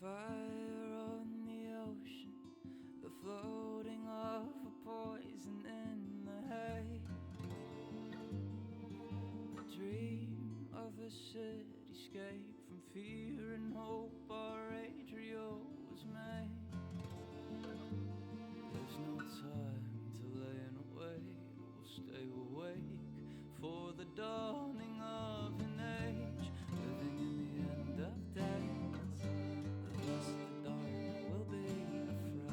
fire on the ocean, the floating of a poison in the hay. A dream of a cityscape from fear and hope, our Adriel was made. There's no time to lay in wait, we'll stay awake for the dawning of an age, living in the end of days. Thus the dark will be afraid.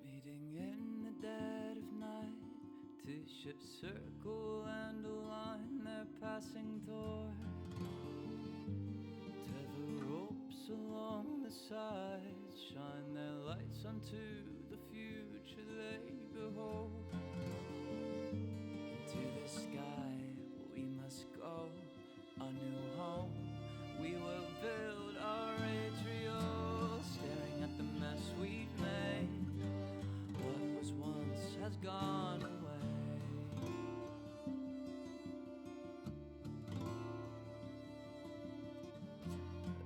Meeting in the dead of night, two ships circle and align their passing toward. Tether ropes along the sides, shine their lights onto the future they behold. Into the sky we must go, a new home we will build, our Adriel, staring at the mess we've made. What was once has gone away.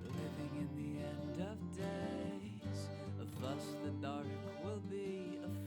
Living in the end of days, of us the dark will be afraid.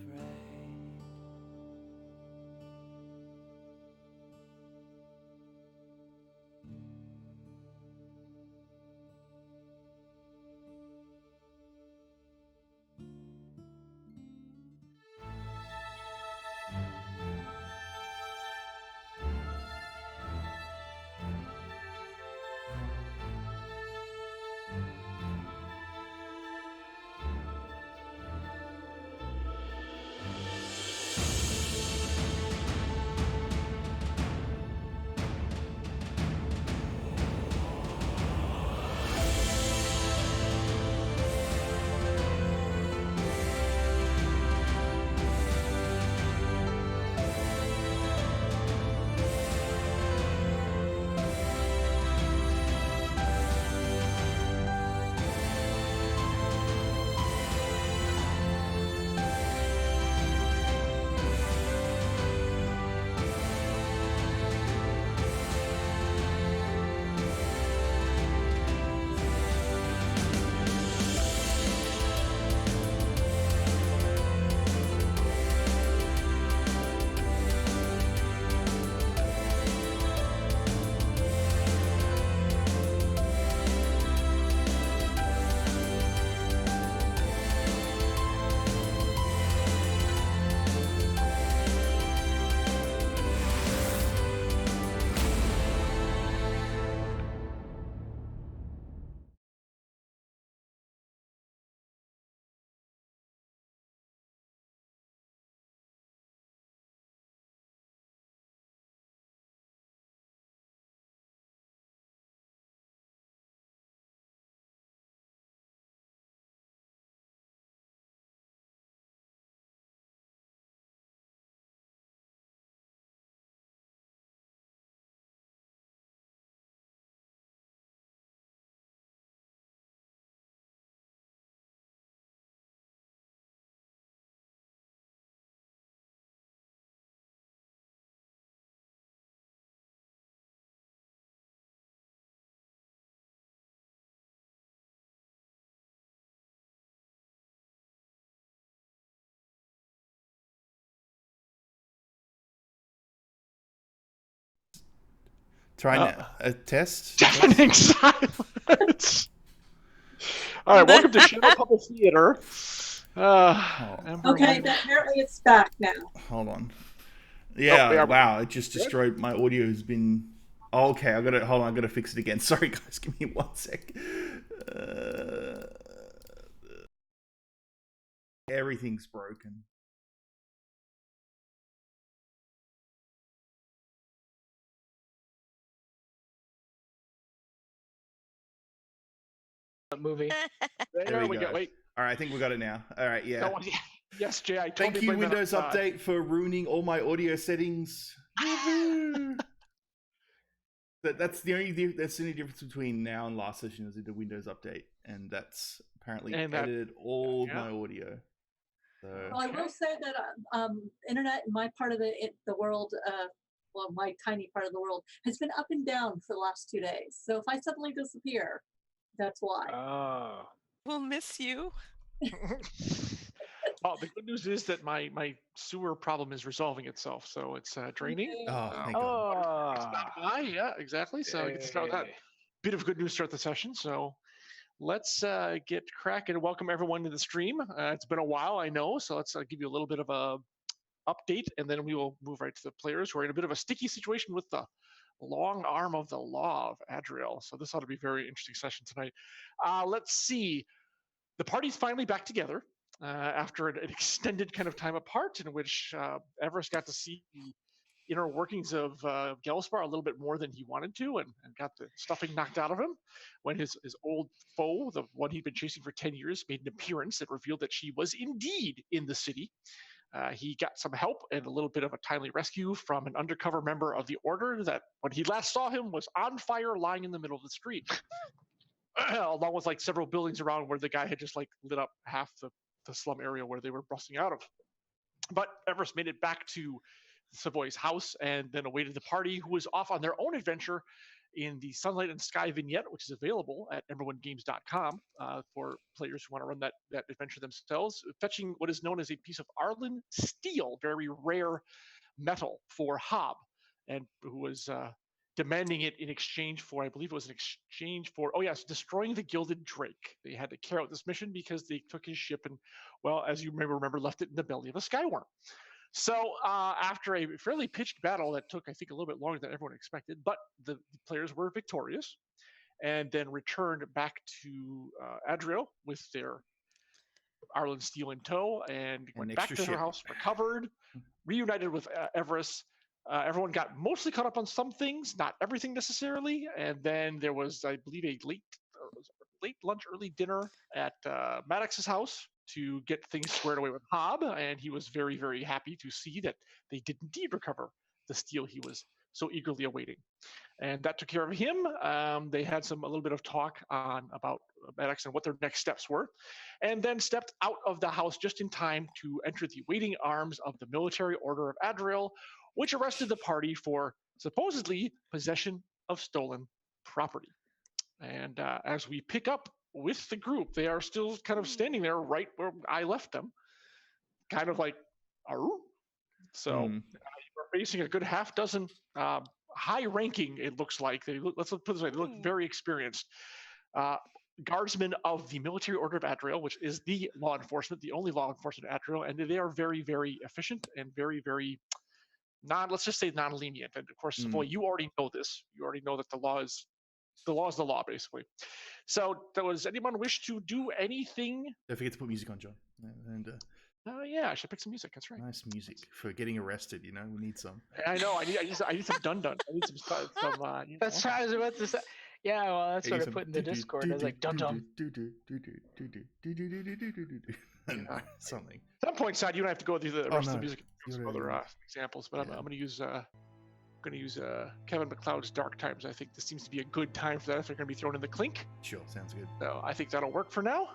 Trying a test. Deafening silence. All right, welcome to Shadow Puppet Theater. Okay, apparently it's back now. Hold on. Yeah, yeah, wow, it just destroyed my audio. Has been. Oh, okay, I gotta fix it again. Sorry, guys, give me 1 sec. Everything's broken. Movie. There we go. Wait. All right, I think we got it now. All right, yeah. Oh, yeah. Yes, Jay. I Thank you, Windows Update, for ruining all my audio settings. That's the only difference between now and last session is the Windows Update, and that's apparently edited all my audio. So Well, I will say that internet in my part of the world well, my tiny part of the world, has been up and down for the last 2 days. So if I suddenly disappear, that's why. We'll miss you. Oh, the good news is that my sewer problem is resolving itself, so it's draining. Oh, thank God. It's not high, yeah, exactly. So we can start with that bit of good news to start the session. So let's get cracking. Welcome everyone to the stream. It's been a while, I know, so let's give you a little bit of a update, and then we will move right to the players who are in a bit of a sticky situation with the long arm of the law of Adriel. So this ought to be a very interesting session tonight. Let's see. The party's finally back together after an extended kind of time apart, in which Everest got to see the inner workings of Gelspar a little bit more than he wanted to, and got the stuffing knocked out of him when his old foe, the one he'd been chasing for 10 years, made an appearance that revealed that she was indeed in the city. He got some help and a little bit of a timely rescue from an undercover member of the Order that, when he last saw him, was on fire lying in the middle of the street. Along with like several buildings around where the guy had just like lit up half the slum area where they were busting out of. But Everest made it back to Savoy's house and then awaited the party, who was off on their own adventure in the Sunlight and Sky vignette, which is available at emberwindgames.com for players who want to run that adventure themselves, fetching what is known as a piece of Arlen steel, very rare metal, for Hob, and who was demanding it in exchange for, I believe it was an exchange for, destroying the Gilded Drake. They had to carry out this mission because they took his ship and, well, as you may remember, left it in the belly of a skyworm. So after a fairly pitched battle that took, I think, a little bit longer than everyone expected, but the players were victorious, and then returned back to Adriel with their Arlen steel in tow, and went back to her house, recovered, reunited with Everest. Everyone got mostly caught up on some things, not everything necessarily, and then there was, I believe, a late lunch, early dinner at Maddox's house to get things squared away with Hob, and he was very, very happy to see that they did indeed recover the steel he was so eagerly awaiting. And that took care of him. They had a little bit of talk about Maddox and what their next steps were, and then stepped out of the house just in time to enter the waiting arms of the Military Order of Adriel, which arrested the party for supposedly possession of stolen property. And as we pick up with the group, they are still kind of standing there right where I left them, kind of like, "Arr?" So we're facing a good half dozen high-ranking, it looks like. Let's put it this way, they look very experienced. Guardsmen of the Military Order of Adriel, which is the law enforcement, the only law enforcement at Adriel, and they are very, very efficient and very, very let's just say non-lenient. And of course, Savoy, you already know this. You already know that the law is the law, basically. So does anyone wish to do anything? Don't forget to put music on, John. And yeah, I should pick some music. That's right. Nice music for getting arrested. You know, we need some. I know. I need some dun-dun. I need some. That's what I was about to say. Yeah, well, that's what I put in the Discord. I was like, dun-dun. Something. At some point, Sad, you don't have to go through the rest of the music. Some other examples, but I'm going to use Kevin MacLeod's Dark Times. I think this seems to be a good time for that if they're going to be thrown in the clink. Sure, sounds good. So I think that'll work for now.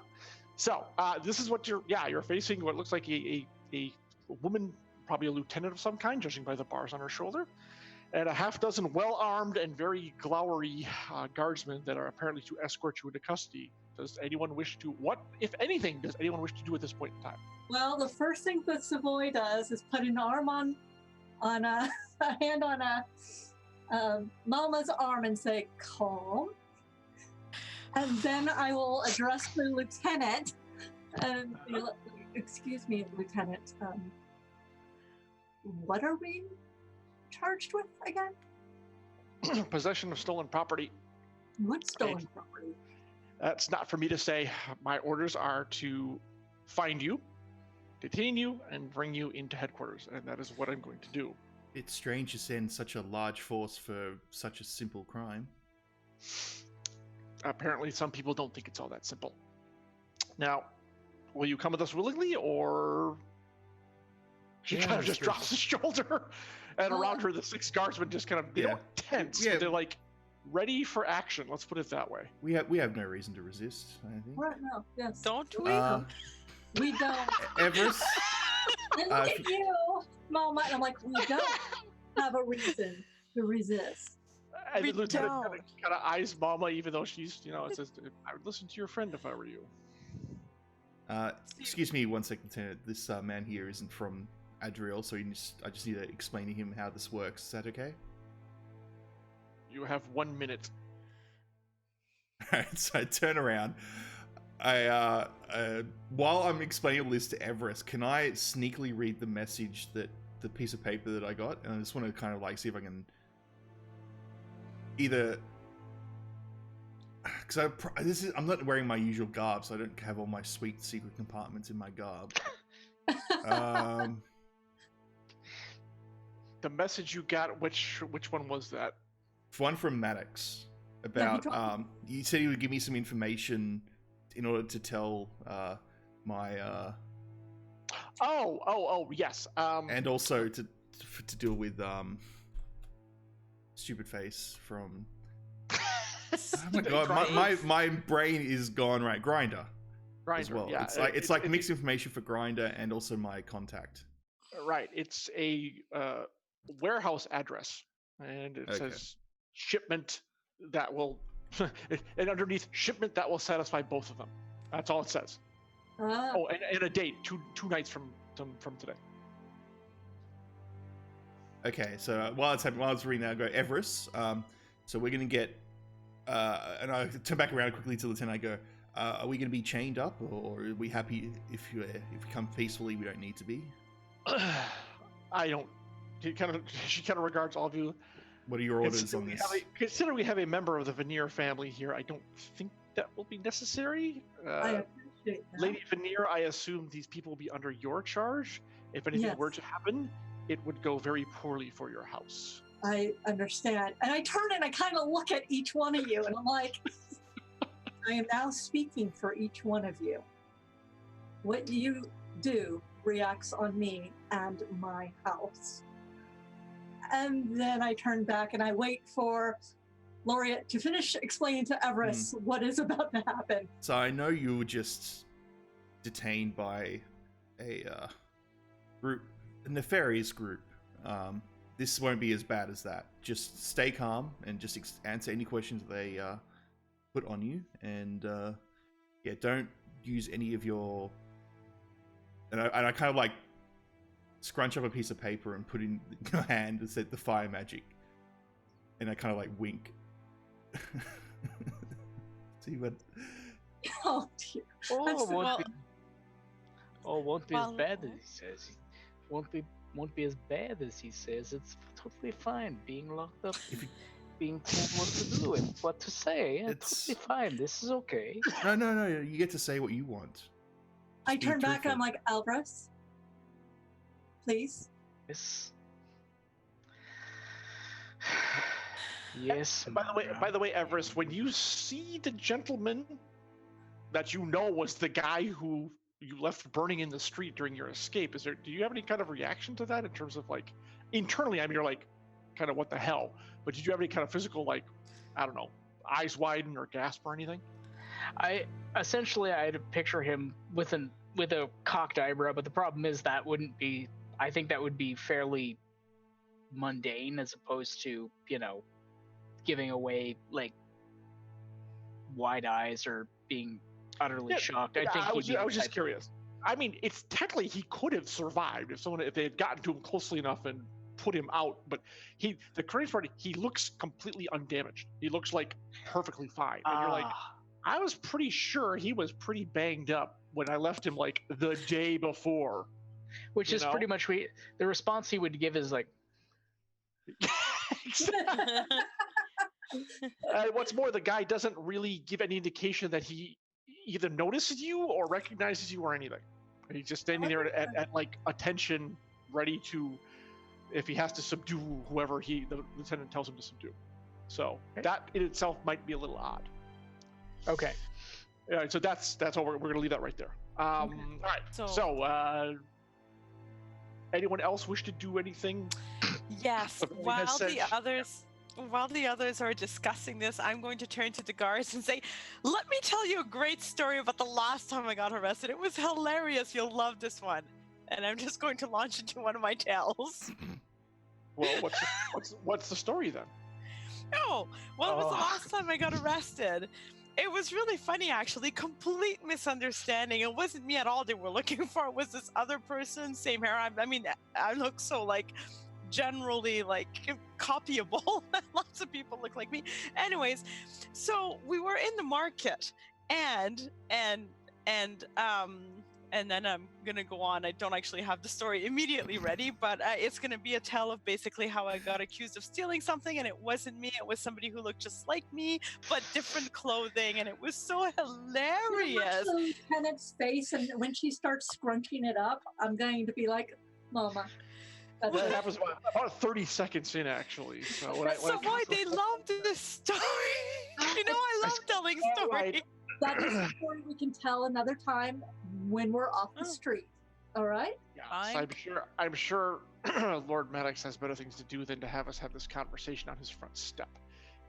So this is what you're facing. What looks like a woman, probably a lieutenant of some kind, judging by the bars on her shoulder, and a half dozen well-armed and very glowery guardsmen that are apparently to escort you into custody. Does anyone wish to, what, if anything, does anyone wish to do at this point in time? Well, the first thing that Savoy does is put an arm on a hand on Mama's arm and say, "Calm." And then I will address the lieutenant. Excuse me, Lieutenant. What are we charged with again? Possession of stolen property. What stolen property? That's not for me to say. My orders are to find you, detain you, and bring you into headquarters, and that is what I'm going to do. It's strange to send such a large force for such a simple crime. Apparently, some people don't think it's all that simple. Now, will you come with us willingly, or she kind of just drops his shoulder, and around her, the 6 guardsmen just kind of tense. But they're like ready for action. Let's put it that way. We have no reason to resist, I think. Right now, yes. Don't we? We don't. Everest? And look at you, Mama. And I'm like, we don't. have a reason to resist. And the lieutenant kind of eyes Mama, even though she's, it says, I would listen to your friend if I were you. Excuse me 1 second, Lieutenant. This man here isn't from Adriel, so I just need to explain to him how this works. Is that okay? You have 1 minute. Alright, so I turn around. While I'm explaining all this to Everest, can I sneakily read the message the piece of paper that I got? And I just want to kind of see if I can either, because I'm not wearing my usual garb, so I don't have all my sweet secret compartments in my garb. The message you got, which one was that? One from Maddox about he said he would give me some information in order to tell my yes, and also to deal with Stupid Face from oh my god, my brain is gone. Right, Grinder as well. Yeah, it's like mixed information for Grinder and also my contact. Right, it's a warehouse address, and it says shipment that will and underneath shipment that will satisfy both of them. That's all it says. Oh, and a date, two nights from today. Okay, so while it's reading that, I go, Everest. So we're gonna get, and I turn back around quickly to Lieutenant. I go, are we gonna be chained up, or are we happy if we come peacefully? We don't need to be. I don't. She kind of regards all of you. What are your orders on this? Consider we have a member of the Veneer family here. I don't think that will be necessary. I appreciate that. Lady Veneer, I assume these people will be under your charge. If anything were to happen, it would go very poorly for your house. I understand. And I turn and I kind of look at each one of you, and I'm like, I am now speaking for each one of you. What you do reacts on me and my house. And then I turn back and I wait for Laureate to finish explaining to Everest what is about to happen. So I know you were just detained by a group, a nefarious group. This won't be as bad as that. Just stay calm and just answer any questions they put on you. And don't use any of your... And I kind of scrunch up a piece of paper and put in your hand and said the fire magic, and I kind of wink. See what? Oh dear. Won't be as bad as he says. Won't be as bad as he says. It's totally fine being locked up, being told what to do and what to say. Yeah, it's totally fine. This is okay. No. You get to say what you want. I turn back and I'm like, Alvarez, please. Yes. By the way, Everest, when you see the gentleman that you know was the guy who you left burning in the street during your escape, do you have any kind of reaction to that in terms of internally? I mean, you're kind of what the hell? But did you have any kind of physical I don't know, eyes widen or gasp or anything? I'd picture him with a cocked eyebrow, but the problem is that wouldn't be. I think that would be fairly mundane as opposed to giving away wide eyes or being utterly shocked. I was just curious. I mean, it's technically he could have survived if they had gotten to him closely enough and put him out. But the crazy part, he looks completely undamaged. He looks perfectly fine. And you're I was pretty sure he was pretty banged up when I left him the day before. Which is pretty much the response he would give is what's more, the guy doesn't really give any indication that he either notices you or recognizes you or anything. He's just standing there at attention, ready to, if he has to subdue whoever the lieutenant tells him to subdue. So that in itself might be a little odd. Okay. All right, so that's what we're going to leave that right there. All right. So anyone else wish to do anything? Yes. While the others are discussing this, I'm going to turn to the guards and say, let me tell you a great story about the last time I got arrested. It was hilarious. You'll love this one. And I'm just going to launch into one of my tales. Well, what's the story then? Oh, well, it was the last time I got arrested. It was really funny, actually. Complete misunderstanding. It wasn't me at all they were looking for. It was this other person, same hair. I mean, I look so like generally like copyable. Lots of people look like me. Anyways, so we were in the market, and then I'm gonna go on. I don't actually have the story immediately ready, but it's gonna be a tale of basically how I got accused of stealing something, and it wasn't me. It was somebody who looked just like me, but different clothing, and it was so hilarious. The lieutenant's face, and when she starts scrunching it up, I'm going to be like, "Mama." That happens about 30 seconds in, actually. So why they loved this story. You know, I love telling stories. Right. That is a story we can tell another time when we're off the street. All right? Yeah, I'm sure Lord Maddox has better things to do than to have us have this conversation on his front step.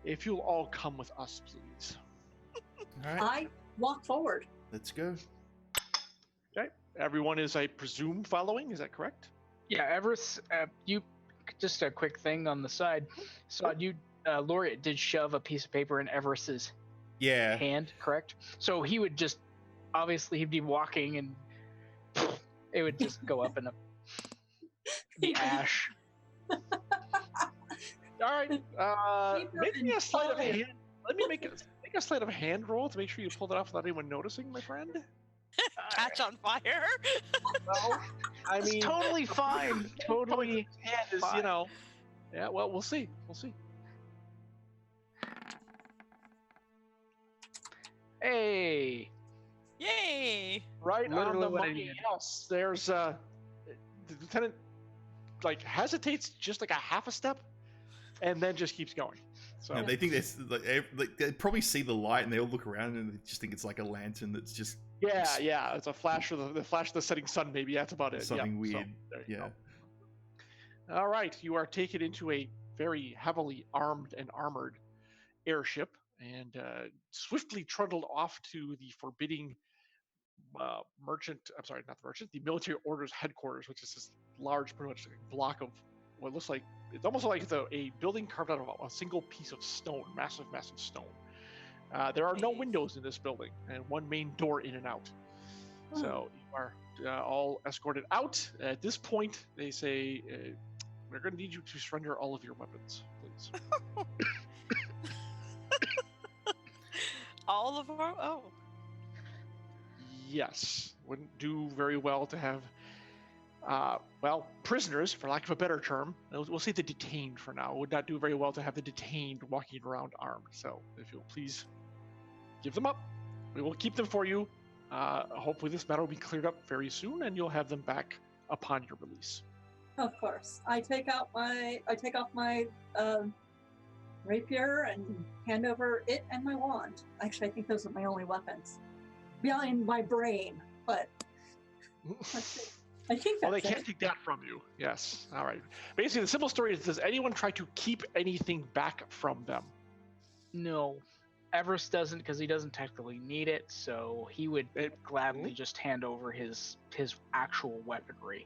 If you'll all come with us, please. All right. I walk forward. Let's go. Okay. Everyone is, I presume, following. Is that correct? Yeah, Everest, you, just a quick thing on the side. So Laureate did shove a piece of paper in Everest's hand, correct? So he would just, obviously he'd be walking and it would just go up in the ash. All right. Make me a sleight of hand. Let me make a sleight of hand roll to make sure you pulled it off without anyone noticing, my friend. Catch on fire. No, I mean, it's totally fine. Totally hand is, fine. you know. Yeah, well, we'll see. Hey. Yay. Right Literally on the what I money. needed. Yes, there's the lieutenant like hesitates just like a half a step, and then just keeps going. So No, they think this like they probably see the light and they all look around and they just think it's like a lantern that's just yeah, it's a flash of the flash of the setting sun. Maybe that's about it. something Yeah, weird. So, there you Yeah. go. All right, you are taken into a very heavily armed and armored airship and swiftly trundled off to the forbidding the military orders headquarters, which is this large, pretty much block of what looks like, it's almost like it's a building carved out of a single piece of stone, massive stone. There are no windows in this building, and one main door in and out. So you are all escorted out. At this point, they say, we're going to need you to surrender all of your weapons, please. All of our... Oh. Yes. Wouldn't do very well to have, prisoners, for lack of a better term. We'll say the detained for now. Would not do very well to have the detained walking around armed. So if you'll please give them up. We will keep them for you. Hopefully this matter will be cleared up very soon, and you'll have them back upon your release. Of course. I take off my rapier and hand over it and my wand. Actually, I think those are my only weapons. Beyond my brain, but I think that's they can't take that from you. Yes. All right. Basically, the simple story is, does anyone try to keep anything back from them? No. Everest doesn't, because he doesn't technically need it, so he would gladly just hand over his actual weaponry.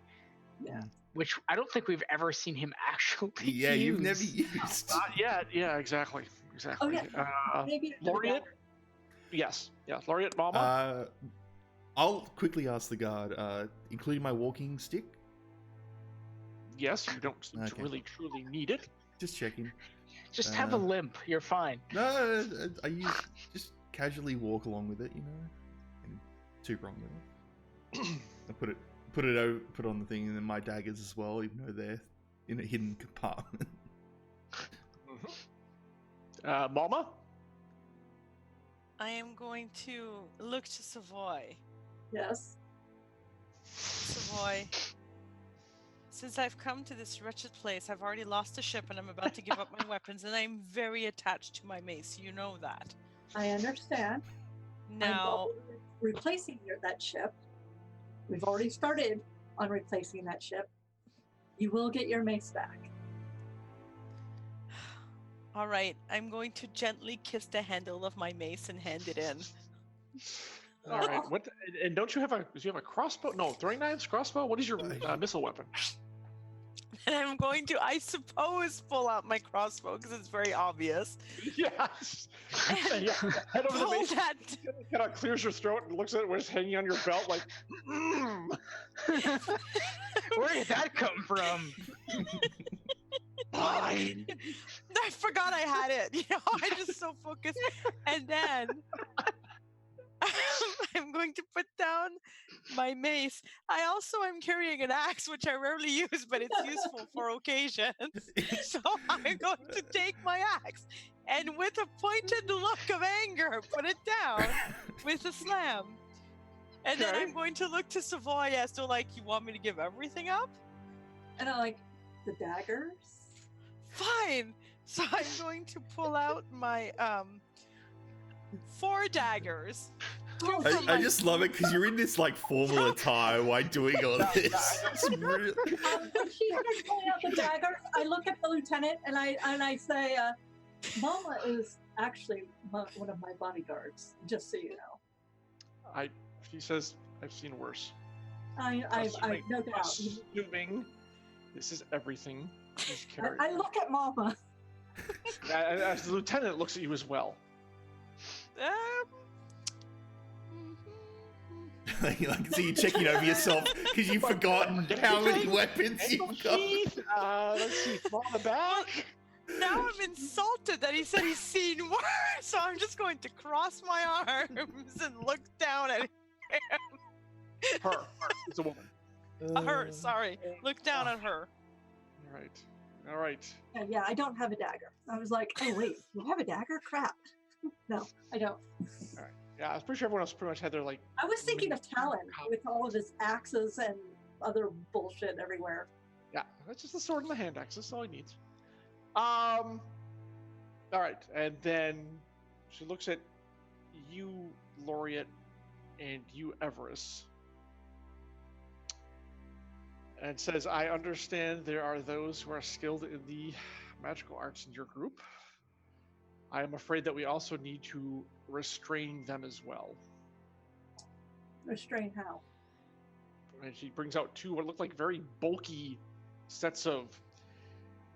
Yeah. Which I don't think we've ever seen him actually Yeah, use. you've never used. Not yet. Yeah, exactly. Oh yeah. Maybe Laureate? Yes. Yeah. Laureate, Mama? I'll quickly ask the guard, including my walking stick? Yes, you don't seem to really truly need it. Just checking. Just have a limp. You're fine. No, I just casually walk along with it, you know. And too wrong with it. I put on the thing, and then my daggers as well, even though they're in a hidden compartment. Mama? I am going to look to Savoy. Yes. Savoy. Since I've come to this wretched place, I've already lost a ship and I'm about to give up my weapons, and I'm very attached to my mace. You know that. I understand. Now, replacing that ship. We've already started on replacing that ship. You will get your mace back. all right, I'm going to gently kiss the handle of my mace and hand it in. All right. What? And don't you have a? Do you have a crossbow? No, throwing knives, crossbow. What is your missile weapon? And I'm going to, I suppose, pull out my crossbow because it's very obvious. Yes. And Yeah. Head over the pull mace. that. Kind of clears your throat and looks at it when it's hanging on your belt, like. Where did that come from? Fine. I forgot I had it. I just so focused. And then I'm going to put down my mace. I also am carrying an axe, which I rarely use, but it's useful for occasions. So I'm going to take my axe and with a pointed look of anger, put it down with a slam. And then Okay. I'm going to look to Savoy as to you want me to give everything up? And I'm like, the daggers? Fine. So I'm going to pull out my 4 daggers. I just love it because you're in this formal attire while doing all this. It's really... When she starts pulling out the daggers, I look at the lieutenant and I say, Mama is actually one of my bodyguards, just so you know. She says, I've seen worse. I no doubt. Assuming this is everything he's carrying. I look at Mama. As the lieutenant looks at you as well. So you're checking over yourself because you've forgotten how many weapons you've got. Let's see, fall the back. Now I'm insulted that he said he's seen worse, so I'm just going to cross my arms and look down at him. Her. It's a woman. Her, sorry. Look down at her. All right. Yeah, I don't have a dagger. I was like, oh wait, you have a dagger? Crap. No, I don't. All right. Yeah, I was pretty sure everyone else pretty much had their I was thinking of Talon with all of his axes and other bullshit everywhere. Yeah, that's just the sword and the hand axe. That's all he needs. All right, and then she looks at you, Laureate, and you, Everest, and says, I understand there are those who are skilled in the magical arts in your group. I am afraid that we also need to restrain them as well. Restrain how? And she brings out 2 what look like very bulky sets of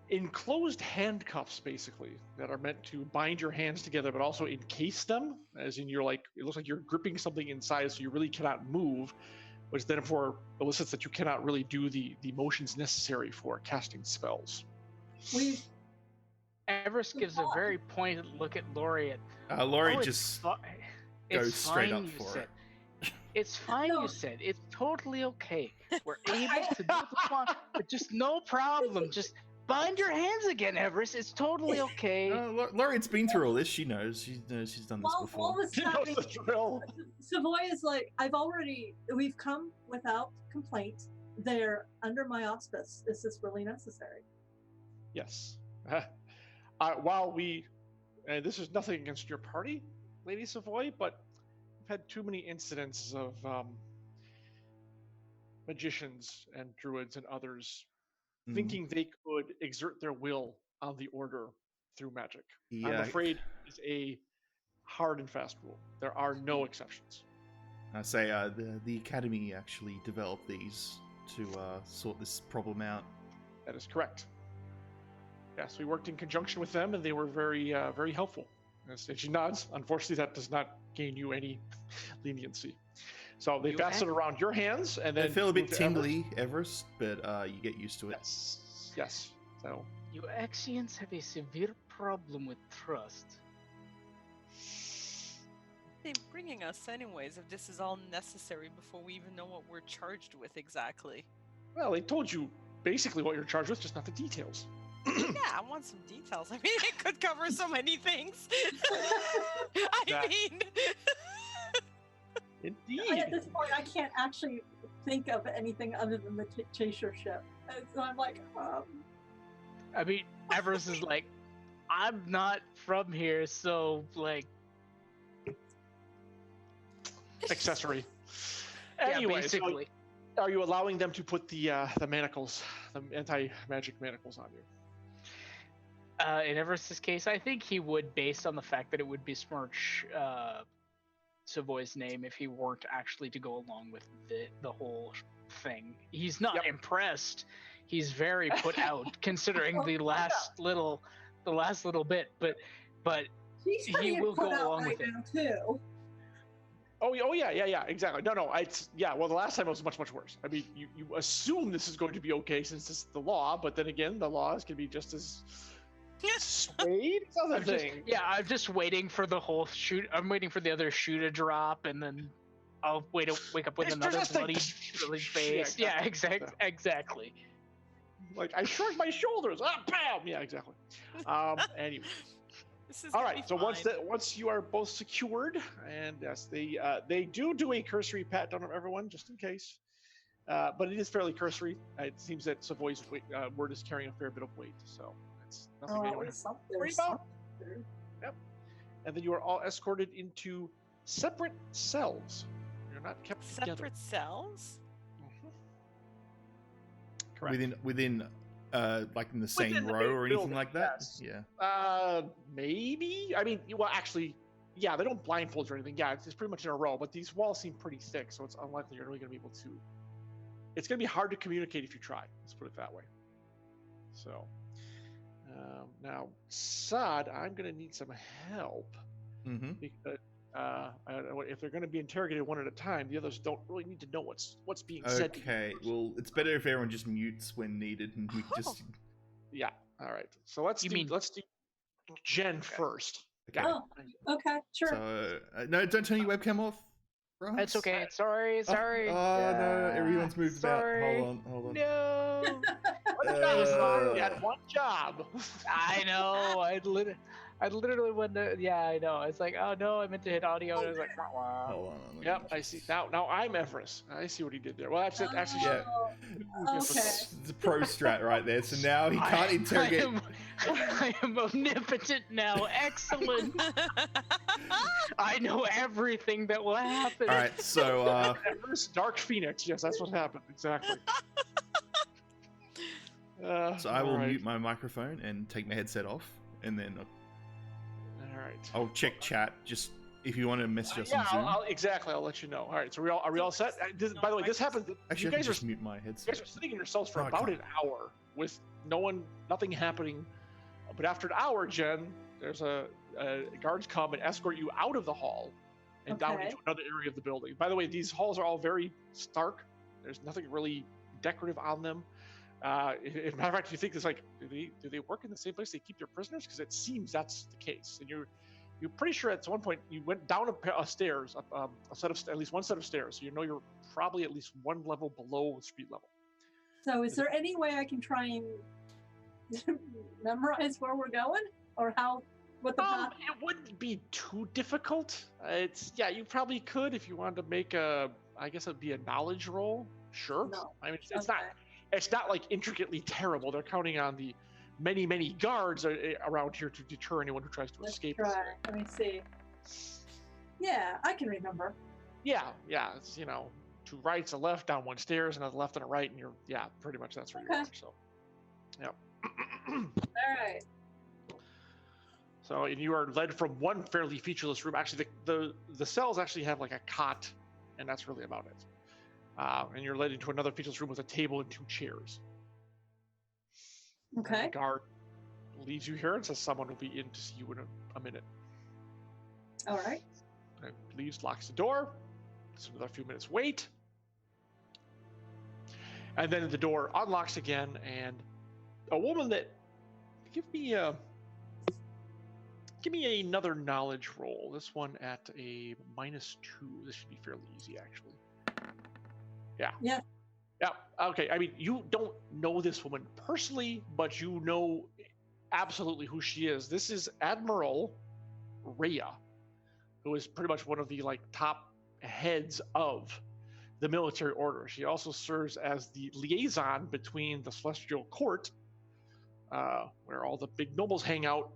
enclosed handcuffs, basically, that are meant to bind your hands together, but also encase them, as in it looks like you're gripping something inside, so you really cannot move, which therefore elicits that you cannot really do the motions necessary for casting spells. Everest gives a very pointed look at Laureate. Laureate just goes straight up for it. It's fine, you said. It's totally okay. We're able to do the plan, but just no problem. Just bind your hands again, Everest. It's totally okay. Laureate's been through all this. She knows. She knows she's done this before. All this She knows happening, the drill. Savoy is like, we've come without complaint. They're under my auspice. Is this really necessary? Yes. And this is nothing against your party, Lady Savoy, but we've had too many incidents of magicians and druids and others thinking they could exert their will on the order through magic. Yeah. I'm afraid it's a hard and fast rule. There are no exceptions. I say the Academy actually developed these to sort this problem out. That is correct. Yes, we worked in conjunction with them, and they were very, very helpful. And she nods. Unfortunately, that does not gain you any leniency. So they pass it around your hands, and then They feel a bit move to tingly, Everest, but you get used to it. Yes. So You Axians have a severe problem with trust. They're bringing us anyways if this is all necessary before we even know what we're charged with exactly. well, they told you basically what you're charged with, just not the details. Yeah, I want some details. I mean, it could cover so many things. Indeed. At this point, I can't actually think of anything other than the chaser ship. And so I'm like, I mean, Everest is like, I'm not from here, so like, Accessory. yeah, Anyway, basically. so are you allowing them to put the manacles, the anti-magic manacles on you? In Everest's case, I think he would, based on the fact that it would besmirch Savoy's name if he weren't actually to go along with the whole thing. He's not Yep. impressed. he's very put out considering the last little bit, but She's he pretty will put go out along right with it. now too. Oh yeah, exactly. No, it's yeah. Well, the last time it was much worse. I mean, you assume this is going to be okay since it's the law, but then again, the laws can be just as swayed as other things. I'm just waiting for the whole shoot. I'm waiting for the other shoe to drop, and then I'll wake up with another bloody face. Yeah, exactly. Like I shrugged my shoulders. Ah, bam. Yeah, exactly. Anyway. All right. So once you are both secured, and yes, they do a cursory pat down on everyone just in case, but it is fairly cursory. It seems that Savoy's word is carrying a fair bit of weight, so it's nothing anyone has to worry about. Yep. And then you are all escorted into separate cells. You're not kept together. Separate cells? Mm-hmm. Correct. Within like in the same Within the row main or anything building, like that? yes. Yeah. Maybe. I mean, well, actually, yeah, they don't blindfold you or anything. Yeah, it's pretty much in a row, but these walls seem pretty thick, so it's unlikely you're really going to be able to. It's going to be hard to communicate if you try. Let's put it that way. So, now, Sod, I'm going to need some help because if they're going to be interrogated one at a time, the others don't really need to know what's being said. Okay, well, it's better if everyone just mutes when needed, and we just. Yeah. All right. So let's do Jen first. Okay. Oh, okay, sure. So no, don't turn your webcam off. Bryce. That's okay. Sorry. Oh no, everyone's moved sorry. about. Hold on. No. You had one job. I know. I literally went to. Yeah, I know. It's like, oh no, I meant to hit audio, and I was like, wow. Hold on. Yep, I see. Now I'm Everest. I see what he did there. Well, that's it. Actually, Yeah. Okay. It's a pro strat right there. So now he can't interrogate. I am omnipotent now. Excellent. I know everything that will happen. All right, so Everest, Dark Phoenix. Yes, that's what happened. Exactly. so I will mute my microphone and take my headset off, and then All right. I'll check chat just if you want to message us on Zoom. I'll let you know. All right. So are we all set? By the way, this happens. Actually, you guys I can just mute my You headset. guys are sitting in your cells for about an hour with nothing happening. But after an hour, Jen, there's a guards come and escort you out of the hall and down into another area of the building. By the way, these halls are all very stark. There's nothing really decorative on them. As a matter of fact, you think it's like, do they work in the same place they keep their prisoners? Because it seems that's the case. And you're pretty sure at one point you went down a stairs, at least one set of stairs. So you know you're probably at least one level below street level. So is there any way I can try and memorize where we're going, or what the path? It wouldn't be too difficult. You probably could if you wanted to make I guess it'd be a knowledge roll. Sure. No. I mean, it's not like intricately terrible. They're counting on the many guards around here to deter anyone who tries to escape. Let's try. Let me see. Yeah, I can remember. Yeah. It's, two rights, a left, down one stairs, and a left and a right, and you're pretty much that's where you are. So, yeah. All right. So, and you are led from one fairly featureless room. Actually, the cells actually have like a cot, and that's really about it. And you're led into another featureless room with a table and two chairs. Okay. And the guard leaves you here and says someone will be in to see you in a minute. All right. And leaves, locks the door. So another few minutes wait. And then the door unlocks again, and a woman that give me another knowledge roll. This one at a -2. This should be fairly easy, actually. Yeah. Yeah. Yeah. Okay. I mean, you don't know this woman personally, but you know absolutely who she is. This is Admiral Rhea, who is pretty much one of the top heads of the military order. She also serves as the liaison between the Celestial Court, where all the big nobles hang out,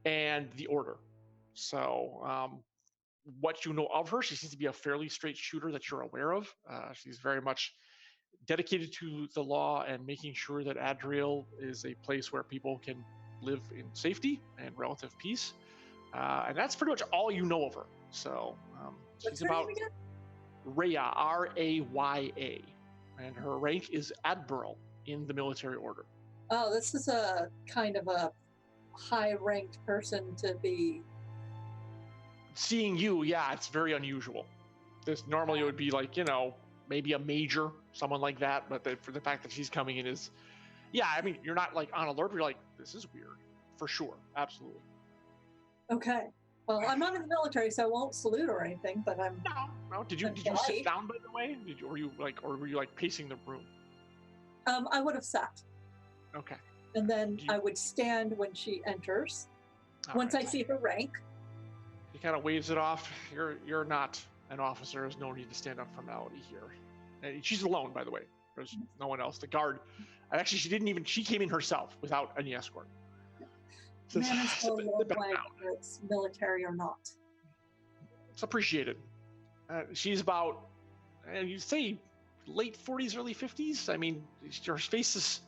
and the order. So what you know of her, she seems to be a fairly straight shooter that you're aware of. She's very much dedicated to the law and making sure that Adriel is a place where people can live in safety and relative peace. And that's pretty much all you know of her. So she's about Rhea, Raya, and her rank is Admiral in the military order. Oh, this is a kind of a high-ranked person to be. Seeing you, yeah, it's very unusual. This normally it would be like, maybe a major, someone like that, but for the fact that she's coming in is, yeah, I mean, you're not like on alert, but you're like, this is weird, for sure, absolutely. Okay. Well, I'm not in the military, so I won't salute or anything, but I'm. No. Did you sit down, by the way? Or were you pacing the room? I would have sat. Okay. And then I would stand when she enters. Once I see her rank. He kind of waves it off. You're not an officer. There's no need to stand on formality here. And she's alone, by the way. There's no one else. The guard. Actually, she came in herself without any escort. So Manners go a long way, whether it's military or not. It's appreciated. She's about, you'd say, late 40s, early 50s. I mean, her face is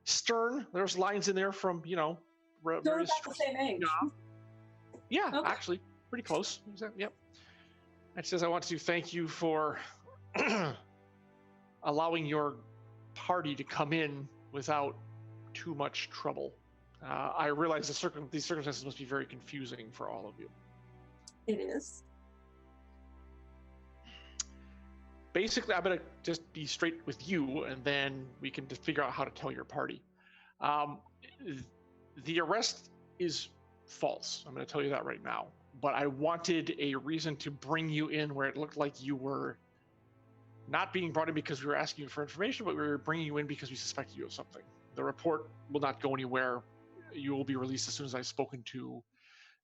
stern. There's lines in there from, They're about the same age. Yeah, okay. Actually, pretty close. Yep. And she says, I want to thank you for allowing your party to come in without too much trouble. I realize these circumstances must be very confusing for all of you. It is. Basically, I'm going to just be straight with you, and then we can just figure out how to tell your party. The arrest is false. I'm going to tell you that right now. But I wanted a reason to bring you in where it looked like you were not being brought in because we were asking you for information, but we were bringing you in because we suspected you of something. The report will not go anywhere. You will be released as soon as I've spoken to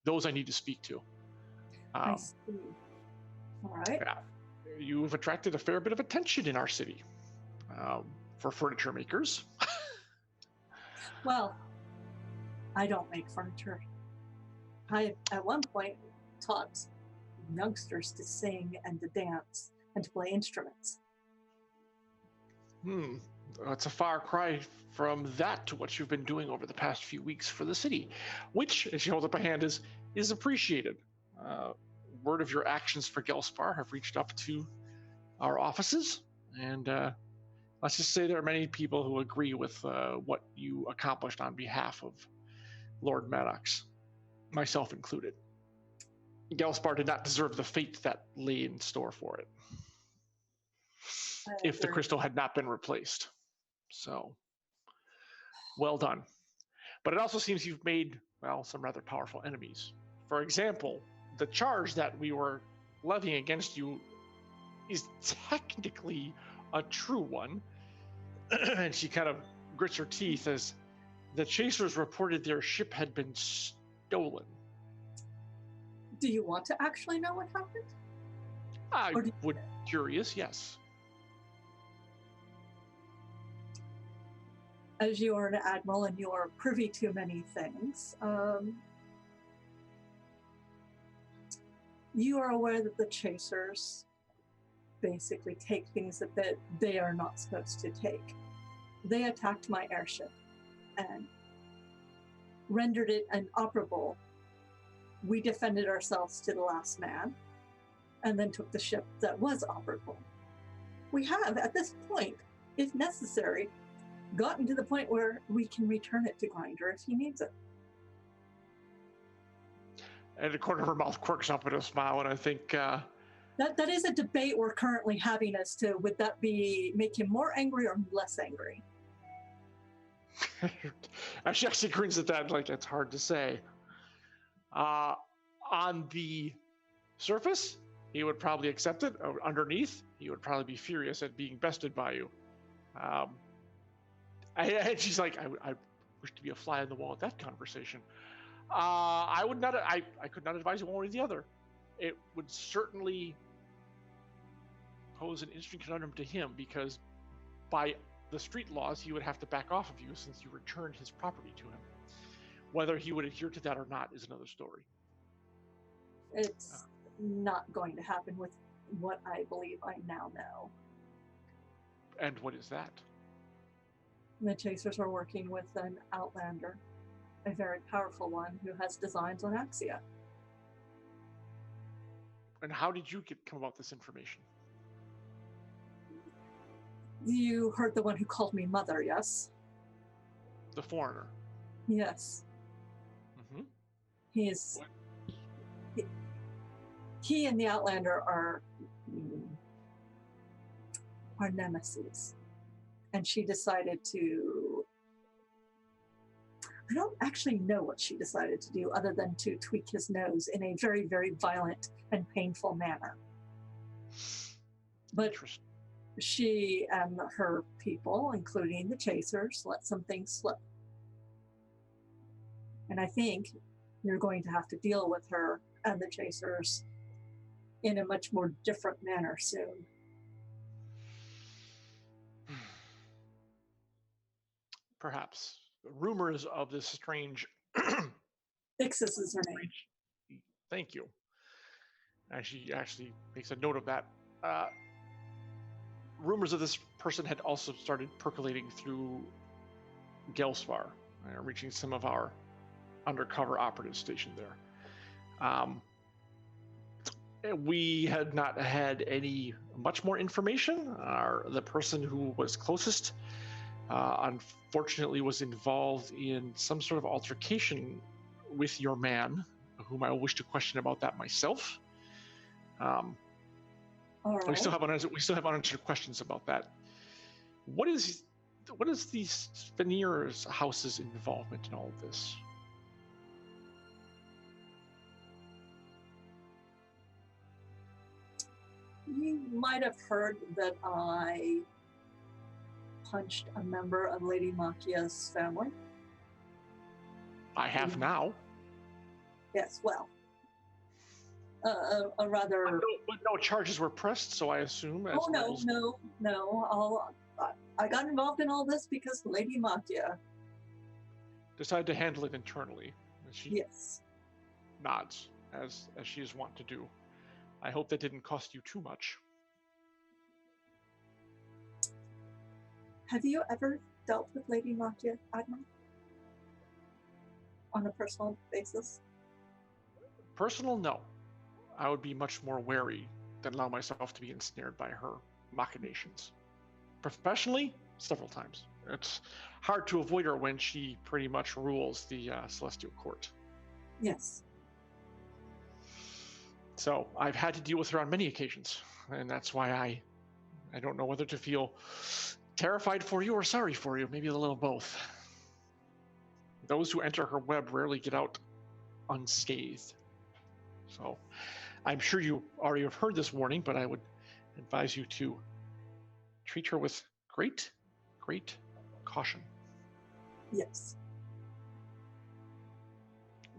those I need to speak to. I see. All right. Yeah. You've attracted a fair bit of attention in our city for furniture makers. Well, I don't make furniture. I, at one point, taught youngsters to sing and to dance and to play instruments. It's a far cry from that to what you've been doing over the past few weeks for the city, which, as she holds up a hand, is appreciated. Word of your actions for Gelspar have reached up to our offices, and let's just say there are many people who agree with what you accomplished on behalf of Lord Maddox, myself included. Gelspar did not deserve the fate that lay in store for it if the crystal had not been replaced. So, well done. But it also seems you've made, well, some rather powerful enemies. For example, the charge that we were levying against you is technically a true one. And she kind of grits her teeth as the chasers reported their ship had been stolen. Do you want to actually know what happened? I would be curious, yes. As you are an admiral and you are privy to many things, you are aware that the chasers basically take things that they are not supposed to take. They attacked my airship and rendered it inoperable. We defended ourselves to the last man and then took the ship that was operable. We have, at this point, if necessary, gotten to the point where we can return it to Grinder if he needs it. And the corner of her mouth quirks up in a smile, and I think that is a debate we're currently having as to would that make him more angry or less angry. She actually grins at that, like it's hard to say. On the surface, he would probably accept it. Underneath, he would probably be furious at being bested by you. And she's like, I wish to be a fly on the wall at that conversation. I would not. I could not advise you one way or the other. It would certainly pose an interesting conundrum to him because, by the street laws, he would have to back off of you since you returned his property to him. Whether he would adhere to that or not is another story. It's not going to happen with what I believe I now know. And what is that? The chasers are working with an outlander, a very powerful one who has designs on Axia. And how did you come about this information? You heard the one who called me mother, yes? The foreigner. Yes. Mm-hmm. He and the Outlander are nemesis. And she decided to... I don't actually know what she decided to do other than to tweak his nose in a very, very violent and painful manner. But she and her people, including the Chasers, let some things slip. And I think you're going to have to deal with her and the Chasers in a much more different manner soon. Perhaps. Rumors of this strange... Ixis is her name. Thank you. And she actually makes a note of that. Rumors of this person had also started percolating through Gelsvar, reaching some of our undercover operatives stationed there. We had not had any much more information. The person who was closest, unfortunately, was involved in some sort of altercation with your man, whom I wish to question about that myself. All right. We still have unanswered questions about that. What is the Veneers house's involvement in all of this? You might have heard that I punched a member of Lady Machia's family. I have now. Yes, well, a rather... But no charges were pressed, so I assume... No. I got involved in all this because Lady Machia decided to handle it internally. She yes. nods, as she is wont to do. I hope that didn't cost you too much. Have you ever dealt with Lady Machia, Admiral? On a personal basis? Personal, no. I would be much more wary than allow myself to be ensnared by her machinations. Professionally, several times. It's hard to avoid her when she pretty much rules the Celestial Court. Yes. So I've had to deal with her on many occasions, and that's why I don't know whether to feel terrified for you or sorry for you, maybe a little of both. Those who enter her web rarely get out unscathed. So I'm sure you already have heard this warning, but I would advise you to treat her with great caution. Yes.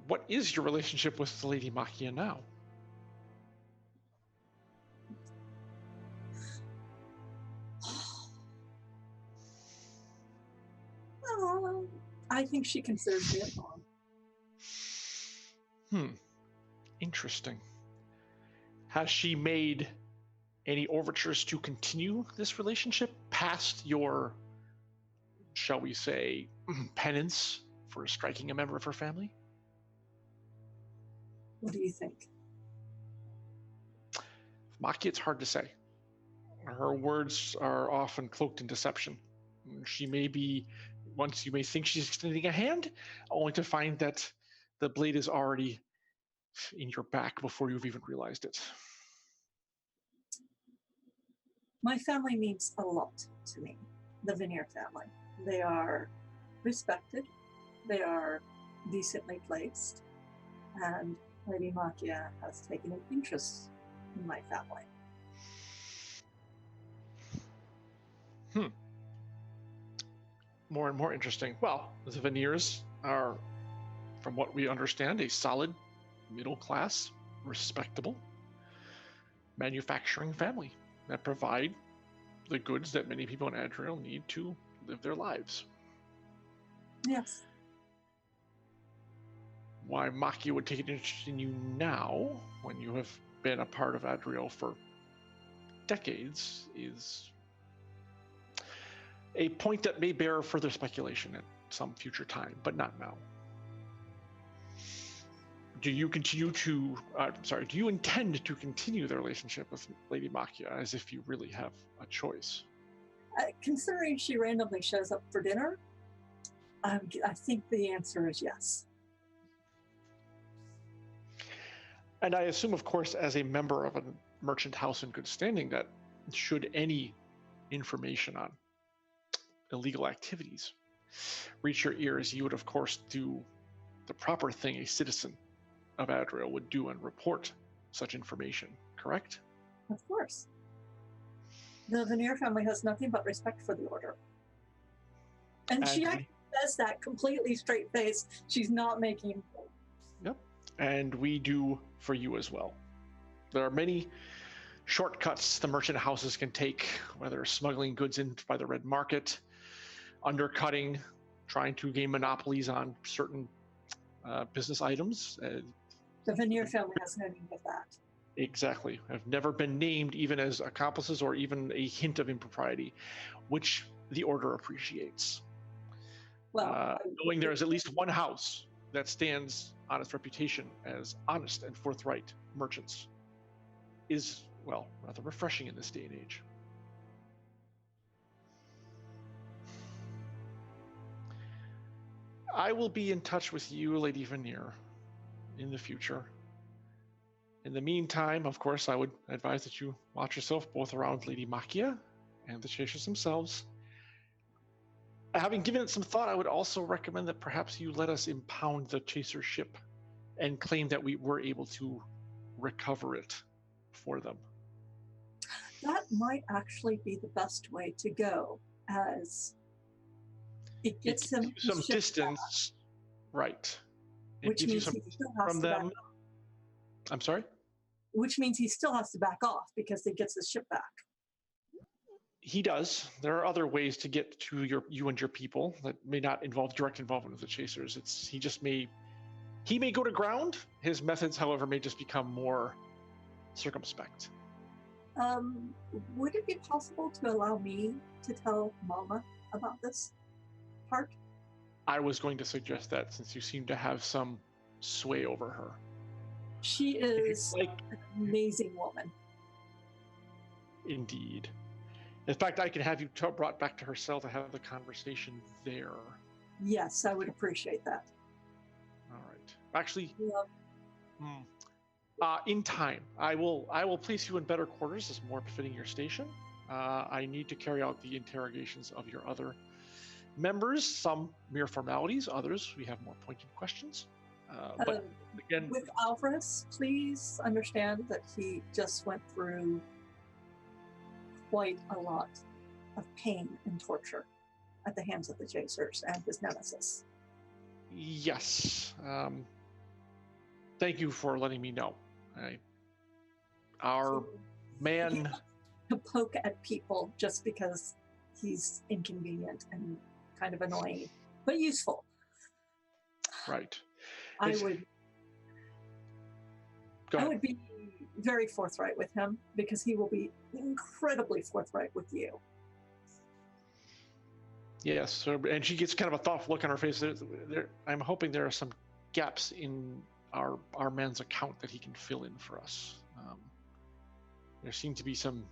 What is your relationship with Lady Machia now? I think she considers me a pawn. Interesting. Has she made any overtures to continue this relationship past your, shall we say, penance for striking a member of her family? What do you think? Machia, it's hard to say. Her words are often cloaked in deception. She may be, once you may think she's extending a hand, only to find that the blade is already in your back before you've even realized it. My family means a lot to me, the Veneer family. They are respected, they are decently placed, and Lady Machia has taken an interest in my family. More and more interesting. Well, the Veneers are, from what we understand, a solid, middle-class, respectable manufacturing family that provide the goods that many people in Adriel need to live their lives. Yes. Why Machia would take an interest in you now, when you have been a part of Adriel for decades, is a point that may bear further speculation at some future time, but not now. Do you intend to continue the relationship with Lady Machia as if you really have a choice? considering she randomly shows up for dinner, I think the answer is yes. And I assume, of course, as a member of a merchant house in good standing, that should any information on illegal activities reach your ears, you would, of course, do the proper thing a citizen of Adriel would do and report such information, correct? Of course. The Veneer family has nothing but respect for the order. And she actually says that completely straight face. She's not making. Yep. And we do for you as well. There are many shortcuts the merchant houses can take, whether smuggling goods in by the red market, undercutting, trying to gain monopolies on certain business items. The Veneer family has nothing with that. Exactly. Have never been named even as accomplices or even a hint of impropriety, which the order appreciates. Well, knowing there is at least one house that stands on its reputation as honest and forthright merchants is, well, rather refreshing in this day and age. I will be in touch with you, Lady Veneer, in the future. In the meantime, of course, I would advise that you watch yourself both around Lady Makia and the Chasers themselves. Having given it some thought, I would also recommend that perhaps you let us impound the Chaser ship and claim that we were able to recover it for them. That might actually be the best way to go, as it gets them some distance, right? It which gives means you some he still has from to back them. off. I'm sorry? Which means he still has to back off because he gets his ship back. He does. There are other ways to get to you and your people that may not involve direct involvement with the Chasers. He may go to ground. His methods, however, may just become more circumspect. Would it be possible to allow me to tell Mama about this part? I was going to suggest that, since you seem to have some sway over her. She is an amazing woman. Indeed. In fact, I can have you brought back to her cell to have the conversation there. Yes, I would appreciate that. All right. Actually, in time, I will place you in better quarters as more befitting your station. I need to carry out the interrogations of your other members. Some mere formalities, others we have more pointed questions. But again, with Alvarez, please understand that he just went through quite a lot of pain and torture at the hands of the Chasers and his nemesis. Yes. Thank you for letting me know. Our man to poke at people just because he's inconvenient and kind of annoying, but useful. Right. I would be very forthright with him because he will be incredibly forthright with you. Yes, so, and she gets kind of a thoughtful look on her face. I'm hoping there are some gaps in our man's account that he can fill in for us. There seem to be some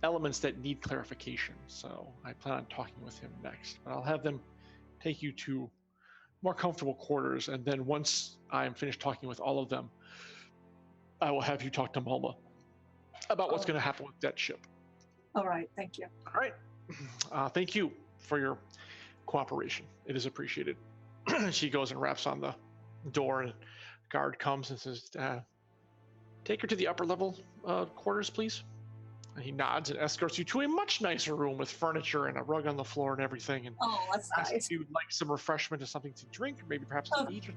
elements that need clarification, so I plan on talking with him next. But I'll have them take you to more comfortable quarters, and then once I'm finished talking with all of them, I will have you talk to Malma about what's going to happen with that ship. All right, thank you. All right. Thank you for your cooperation. It is appreciated. She goes and raps on the door, and a guard comes and says, take her to the upper level quarters, please. And he nods and escorts you to a much nicer room with furniture and a rug on the floor and everything. And that's nice. If you would like some refreshment or something to drink, or maybe perhaps to eat.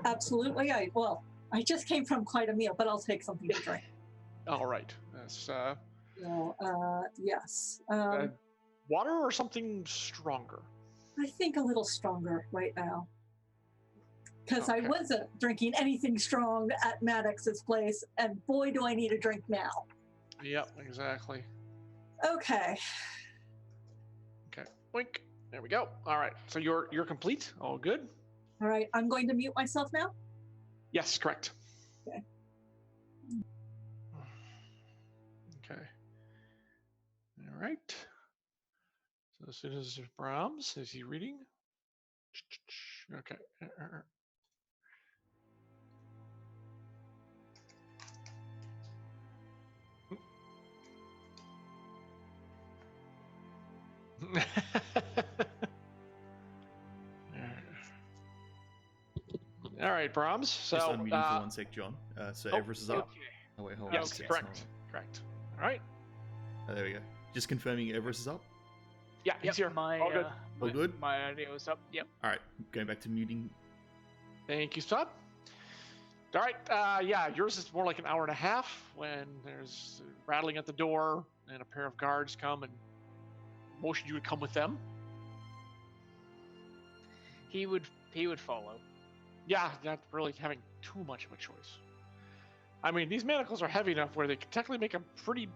Absolutely. I just came from quite a meal, but I'll take something to drink. All right. That's, yes. Water or something stronger? I think a little stronger right now. Because Okay. I wasn't drinking anything strong at Maddox's place, and boy, do I need a drink now. Yep, exactly. Okay. Okay. Wink. There we go. All right. So you're complete. All good. All right. I'm going to mute myself now. Yes, correct. Okay. Okay. All right. So as soon as Brahms, is he reading? Okay. All right, Brahms. So Just unmute him for 1 sec, John. So Everest is up. Okay. Oh wait, hold on. yes, Okay. correct. Correct. All right. Oh, there we go. Just confirming Everest is up. Yeah, he's here. My, All good. All good? My audio is up. Yep. All right, going back to muting. Thank you, Stop. All right. Yeah, yours is more like an hour and a half when there's rattling at the door and a pair of guards come and motion you to come with them. He would follow. Yeah, not really having too much of a choice. I mean, these manacles are heavy enough where they could technically make a pretty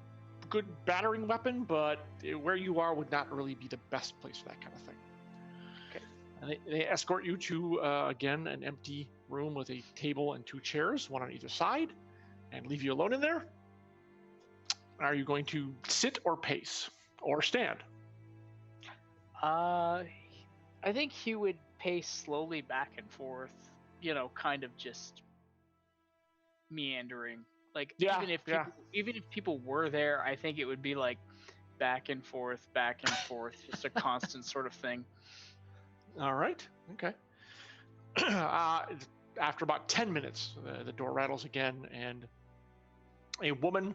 good battering weapon, but where you are would not really be the best place for that kind of thing. Okay. And they escort you to, again, an empty room with a table and 2 chairs, one on either side, and leave you alone in there. Are you going to sit or pace or stand? I think he would pace slowly back and forth, kind of just meandering. Like Yeah, even if people were there, I think it would be like back and forth, just a constant sort of thing. All right. Okay. After about 10 minutes, the door rattles again, and a woman,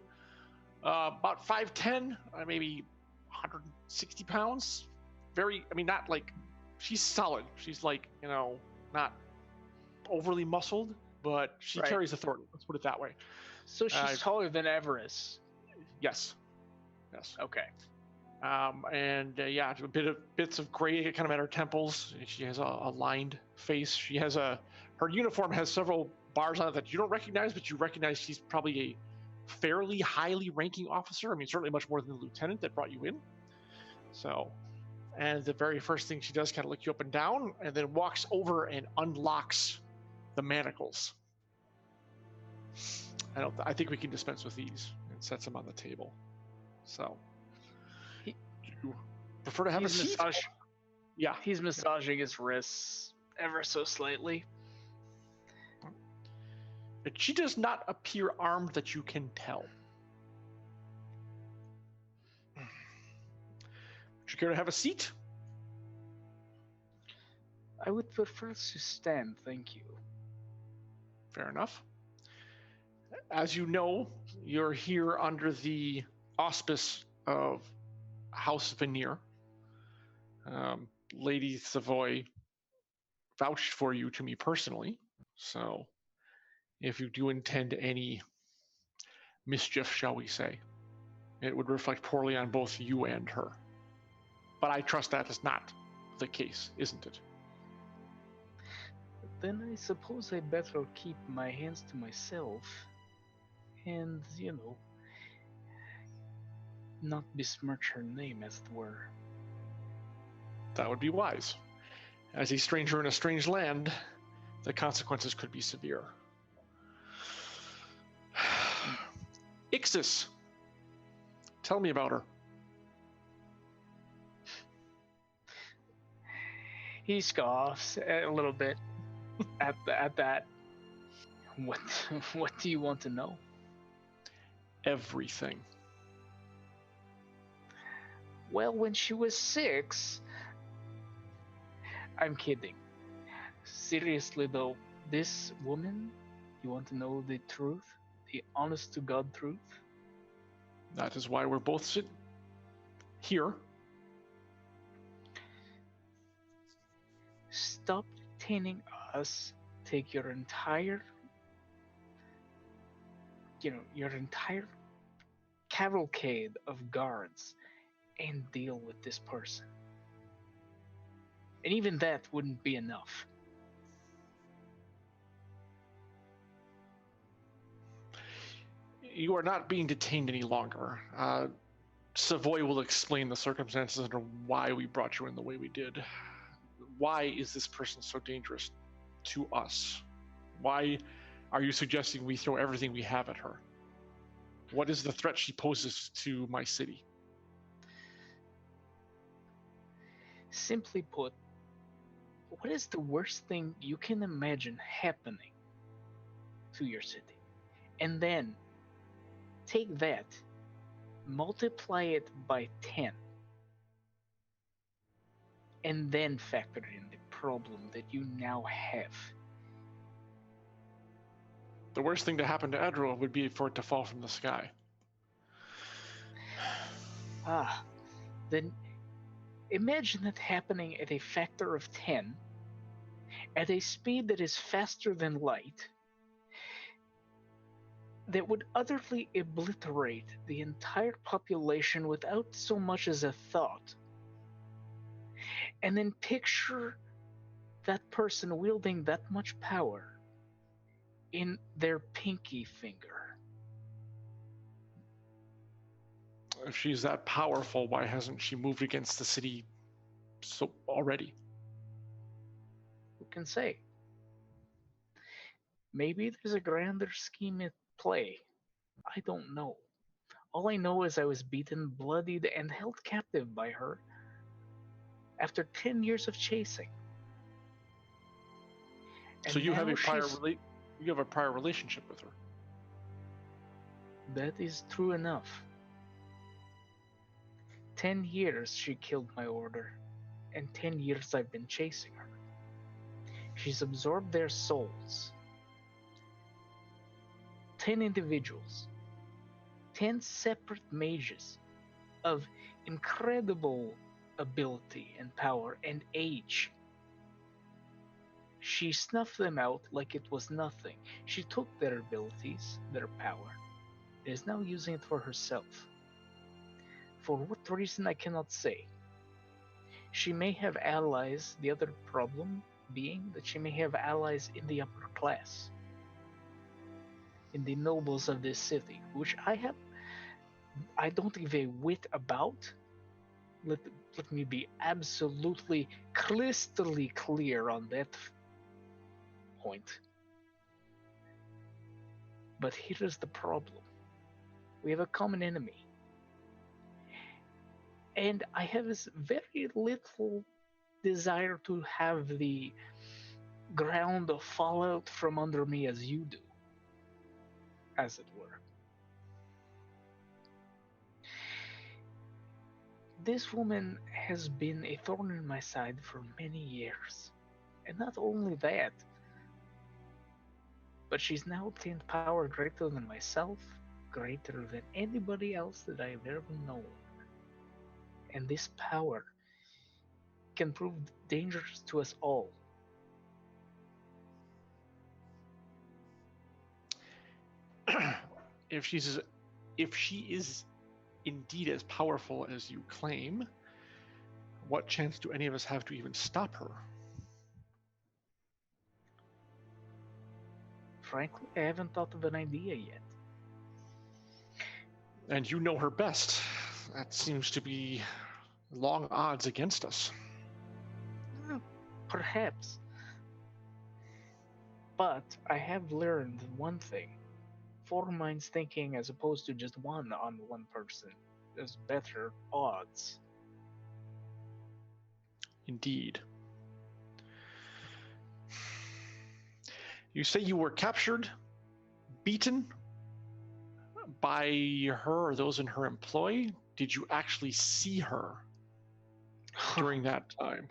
about 5'10", maybe 160 pounds. Not like, she's solid. She's like, not overly muscled, but she Right. carries authority. Let's put it that way. So she's taller than Everest. Yes. Okay. And bits of gray kind of at her temples. She has a lined face. She has her uniform has several bars on it that you don't recognize, but you recognize she's probably a fairly highly ranking officer. I mean, certainly much more than the lieutenant that brought you in. So, and the very first thing she does kind of look you up and down, and then walks over and unlocks the manacles. I think we can dispense with these, and sets them on the table. So, do you prefer to have a seat? Yeah. He's massaging his wrists ever so slightly. But she does not appear armed that you can tell. Would you care to have a seat? I would prefer to stand, thank you. Fair enough. As you know, you're here under the auspice of House Veneer. Lady Savoy vouched for you to me personally, so if you do intend any mischief, shall we say, it would reflect poorly on both you and her. But I trust that is not the case, isn't it? Then I suppose I better keep my hands to myself and, not besmirch her name, as it were. That would be wise. As a stranger in a strange land, the consequences could be severe. Ixis, tell me about her. He scoffs a little bit at that. What do you want to know? Everything. Well, when she was 6... I'm kidding. Seriously though, this woman, you want to know the truth? The honest to God truth? That is why we're both here. Stop detaining us. Take your entire cavalcade of guards and deal with this person. And even that wouldn't be enough. You are not being detained any longer. Savoy will explain the circumstances under why we brought you in the way we did. Why is this person so dangerous to us? Why are you suggesting we throw everything we have at her? What is the threat she poses to my city? Simply put, what is the worst thing you can imagine happening to your city? And then take that, multiply it by 10, and then factor in the problem that you now have. The worst thing to happen to Edro would be for it to fall from the sky. Then imagine it happening at a factor of 10, at a speed that is faster than light, that would utterly obliterate the entire population without so much as a thought. And then picture that person wielding that much power in their pinky finger. If she's that powerful, why hasn't she moved against the city so already? Who can say? Maybe there's a grander scheme at play. I don't know. All I know is I was beaten, bloodied, and held captive by her after 10 years of chasing. So And you have now a prior she's- you have a prior relationship with her. That is true enough. 10 years she killed my order, and 10 years I've been chasing her. She's absorbed their souls. 10 individuals, 10 separate mages of incredible ability and power and age. She snuffed them out like it was nothing. She took their abilities, their power, and is now using it for herself. For what reason I cannot say. She may have allies, the other problem being that she may have allies in the upper class, in the nobles of this city, which I don't give a whit about. Let me be absolutely crystally clear on that point. But here is the problem. We have a common enemy. And I have this very little desire to have the ground fall out from under me as you do, as it were. This woman has been a thorn in my side for many years. And not only that, but she's now obtained power greater than myself, greater than anybody else that I've ever known. And this power can prove dangerous to us all. If she is indeed as powerful as you claim, what chance do any of us have to even stop her? Frankly, I haven't thought of an idea yet. And you know her best. That seems to be long odds against us. Perhaps. But I have learned one thing. 4 minds thinking as opposed to just one on one person is better odds. Indeed. You say you were captured, beaten by her or those in her employ. Did you actually see her during that time?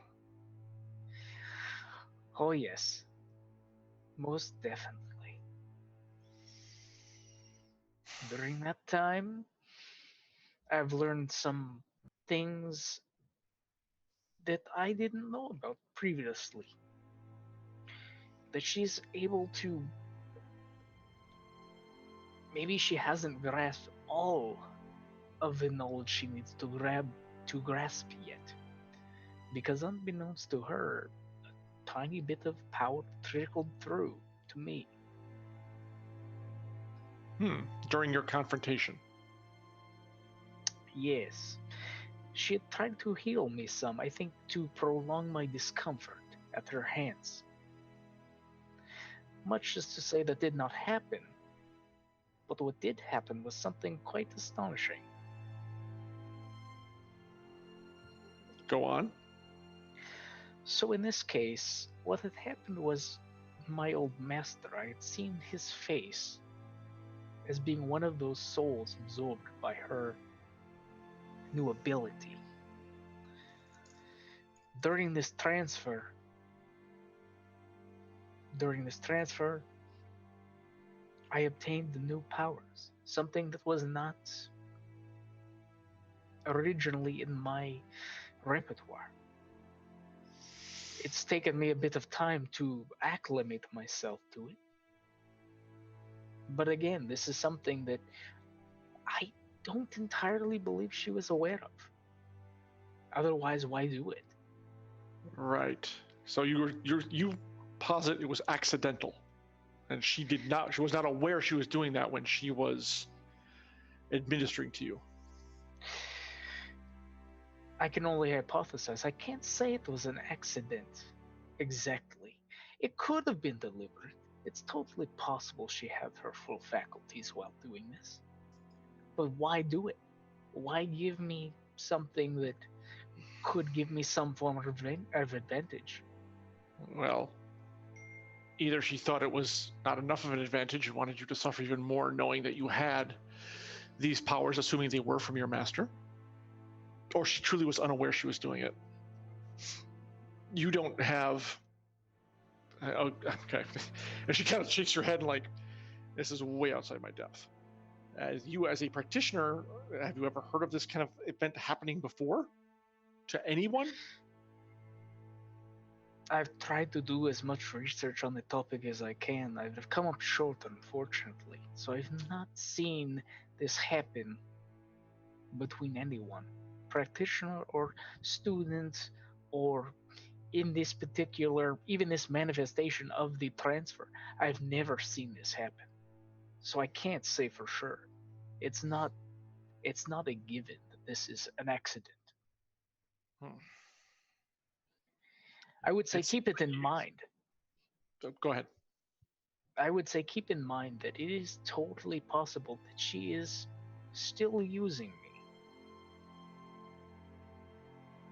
Oh, yes. Most definitely. During that time, I've learned some things that I didn't know about previously. That she's able to. Maybe she hasn't grasped all of the knowledge she needs to grasp yet. Because unbeknownst to her, a tiny bit of power trickled through to me. During your confrontation. Yes. She had tried to heal me some, I think to prolong my discomfort at her hands. Much as to say that did not happen. But what did happen was something quite astonishing. Go on. So in this case, what had happened was my old master, I had seen his face as being one of those souls absorbed by her new ability. During this transfer, I obtained the new powers, something that was not originally in my repertoire. It's taken me a bit of time to acclimate myself to it. But again, this is something that I don't entirely believe she was aware of. Otherwise, why do it? Right. So you posit it was accidental, and she was not aware she was doing that when she was administering to you. I can only hypothesize. I can't say it was an accident exactly. It could have been deliberate. It's totally possible she had her full faculties while doing this. But why do it? Why give me something that could give me some form of advantage? Well, either she thought it was not enough of an advantage and wanted you to suffer even more, knowing that you had these powers, assuming they were from your master, or she truly was unaware she was doing it. You don't have. Oh, okay. And she kind of shakes her head like, this is way outside my depth. As a practitioner, have you ever heard of this kind of event happening before to anyone? I've tried to do as much research on the topic as I can. I've come up short, unfortunately. So I've not seen this happen between anyone, practitioner or student, or in this particular, even this manifestation of the transfer. I've never seen this happen. So I can't say for sure. It's not a given that this is an accident. I would say keep it in mind. Go ahead. I would say keep in mind that it is totally possible that she is still using me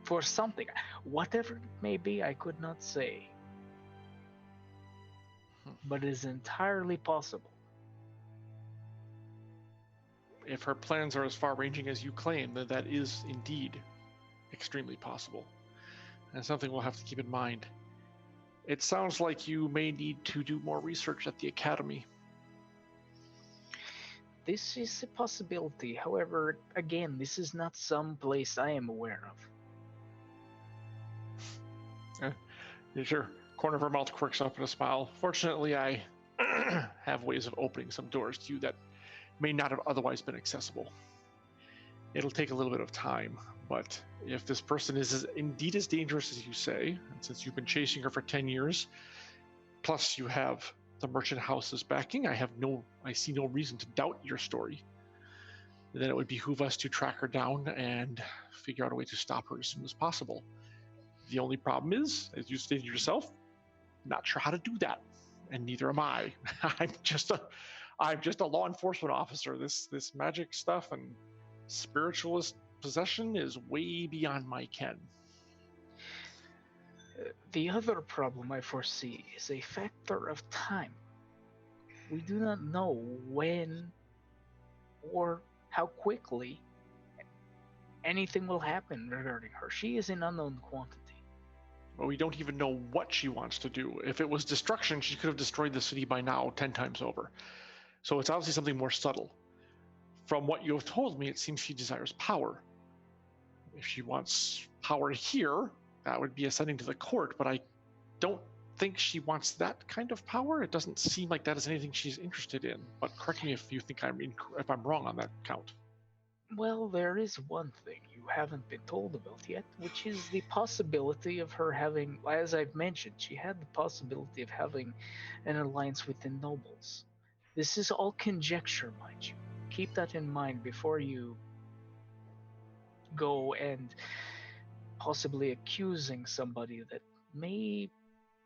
for something. Whatever it may be, I could not say. But it is entirely possible. If her plans are as far-ranging as you claim, then that is indeed extremely possible, and something we'll have to keep in mind. It sounds like you may need to do more research at the academy. This is a possibility. However, again, this is not some place I am aware of. Your corner of her mouth quirks up in a smile. Fortunately, I have ways of opening some doors to you that may not have otherwise been accessible. It'll take a little bit of time, but if this person is indeed as dangerous as you say, and since you've been chasing her for 10 years, plus you have the merchant house's backing, I see no reason to doubt your story. Then it would behoove us to track her down and figure out a way to stop her as soon as possible. The only problem is, as you stated yourself, not sure how to do that, and neither am I. I'm just a law enforcement officer. This magic stuff and spiritualist possession is way beyond my ken. The other problem I foresee is a factor of time. We do not know when or how quickly anything will happen regarding her. She is an unknown quantity. Well, we don't even know what she wants to do. If it was destruction, she could have destroyed the city by now 10 times over. So it's obviously something more subtle. From what you have told me, it seems she desires power. If she wants power here, that would be ascending to the court, but I don't think she wants that kind of power. It doesn't seem like that is anything she's interested in, but correct me if you think if I'm wrong on that count. Well, there is one thing you haven't been told about yet, which is the possibility of her having, as I've mentioned, she had the possibility of having an alliance with the nobles. This is all conjecture, mind you. Keep that in mind before you go and possibly accusing somebody that may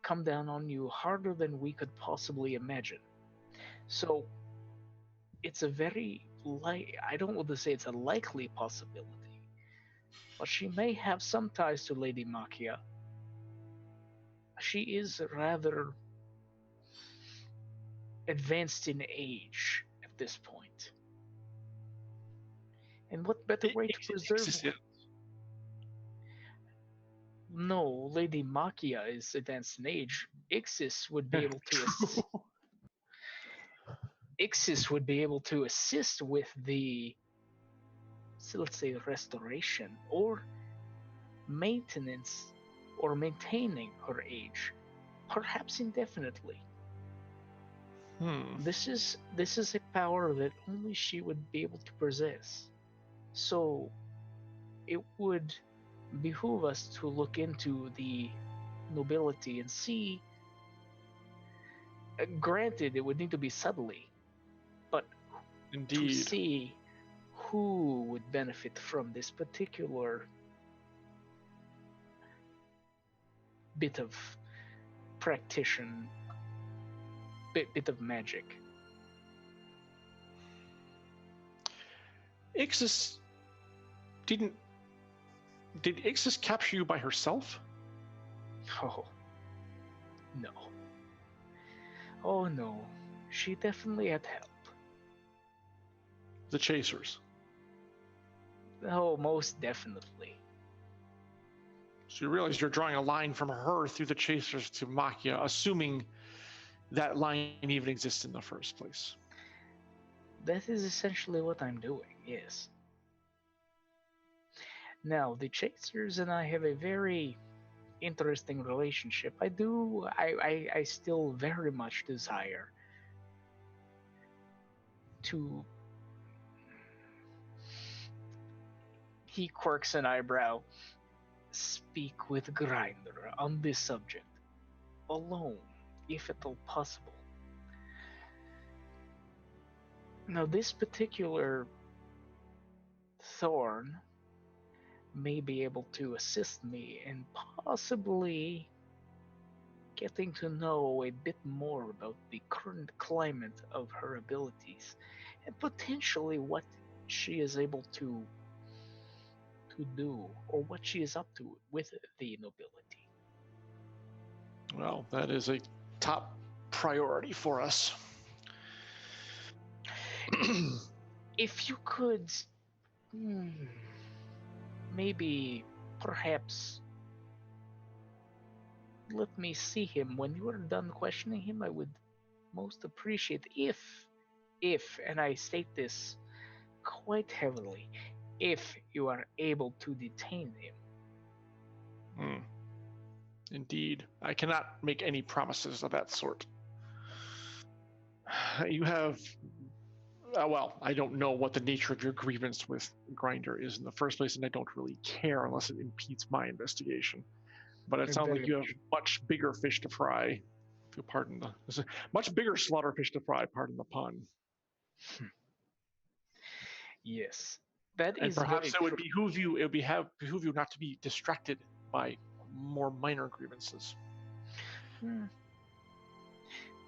come down on you harder than we could possibly imagine. So it's a very I don't want to say it's a likely possibility, but she may have some ties to Lady Makia. she is rather advanced in age at this point. And what better way to preserve Ixis one? No, Lady Makia is advanced in age. Ixis would be able to True. Ixis would be able to assist with the, so let's say, restoration or maintenance or maintaining her age, perhaps indefinitely. This is a power that only she would be able to possess. So it would behoove us to look into the nobility and see. Granted, it would need to be subtly, but to Indeed. see who would benefit from this particular bit of practitioner, bit of magic. Ixis did Ixis capture you by herself? Oh, no. Oh, no. She definitely had help. The Chasers. Oh, most definitely. So you realize you're drawing a line from her through the Chasers to Makia, assuming that line even exists in the first place. That is essentially what I'm doing, yes. Now, the Chasers and I have a very interesting relationship. I still very much desire to. He quirks an eyebrow. Speak with Grinder on this subject. Alone, if at all possible. Now, this particular Thorn may be able to assist me in possibly getting to know a bit more about the current climate of her abilities and potentially what she is able to do or what she is up to with the nobility. Well, that is a top priority for us. If you could maybe perhaps let me see him when you are done questioning him, I would most appreciate if and I state this quite heavily, if you are able to detain him. Indeed. I cannot make any promises of that sort. You have well, I don't know what the nature of your grievance with Grinder is in the first place, and I don't really care unless it impedes my investigation. But it sounds like you have much bigger fish to fry. If you pardon the much bigger slaughter fish to fry, pardon the pun. Yes. That and is perhaps it would behoove you not to be distracted by more minor grievances.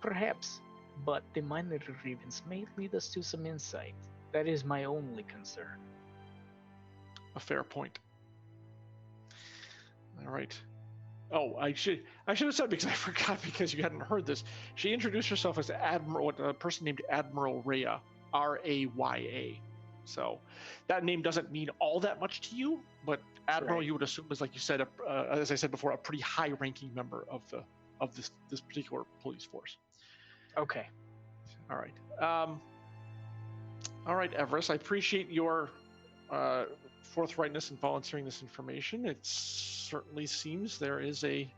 Perhaps, but the minor grievance may lead us to some insight. That is my only concern. A fair point. All right. Oh, I should have said, because I forgot, because you hadn't heard this. She introduced herself as a person named Admiral Raya, Raya. So that name doesn't mean all that much to you, but Admiral, you would assume, is, like you said, as I said before, a pretty high-ranking member of this particular police force. Okay. All right. All right, Everest. I appreciate your forthrightness in volunteering this information. It certainly seems there is a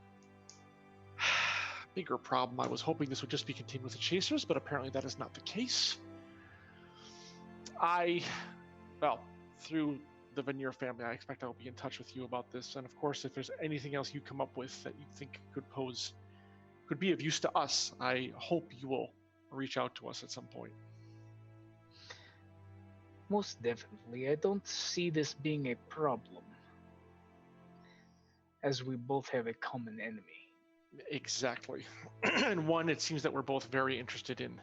bigger problem. I was hoping this would just be contained with the Chasers, but apparently that is not the case. Well, through the Veneer family, I expect I'll be in touch with you about this. And of course, if there's anything else you come up with that you think could be of use to us, I hope you will reach out to us at some point. Most definitely. I don't see this being a problem, as we both have a common enemy. Exactly. And one, it seems that we're both very interested in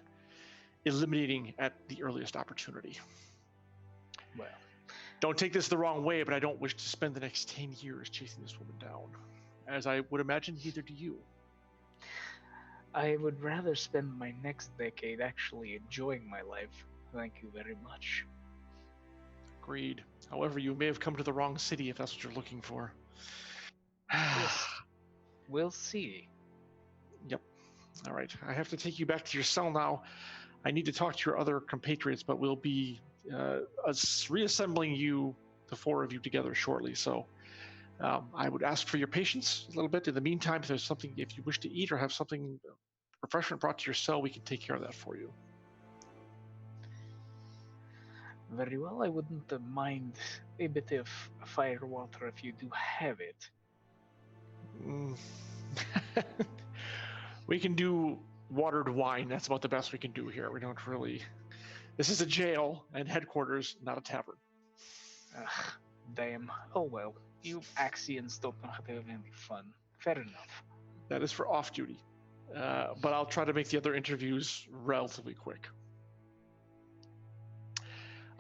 eliminating at the earliest opportunity. Well, don't take this the wrong way, but I don't wish to spend the next 10 years chasing this woman down, as I would imagine neither do you. I would rather spend my next decade actually enjoying my life. Thank you very much. Agreed. However, you may have come to the wrong city if that's what you're looking for. We'll see. Yep. All right. I have to take you back to your cell now. I need to talk to your other compatriots, but we'll be reassembling you, the four of you, together shortly. So I would ask for your patience a little bit. In the meantime, if there's something, if you wish to eat or have something refreshment brought to your cell, we can take care of that for you. Very well. I wouldn't mind a bit of fire water if you do have it. We can do watered wine. That's about the best we can do here. We don't really. This is a jail and headquarters, not a tavern. Damn. Oh well. You Axians don't know how to have any fun. Fair enough. That is for off duty. But I'll try to make the other interviews relatively quick.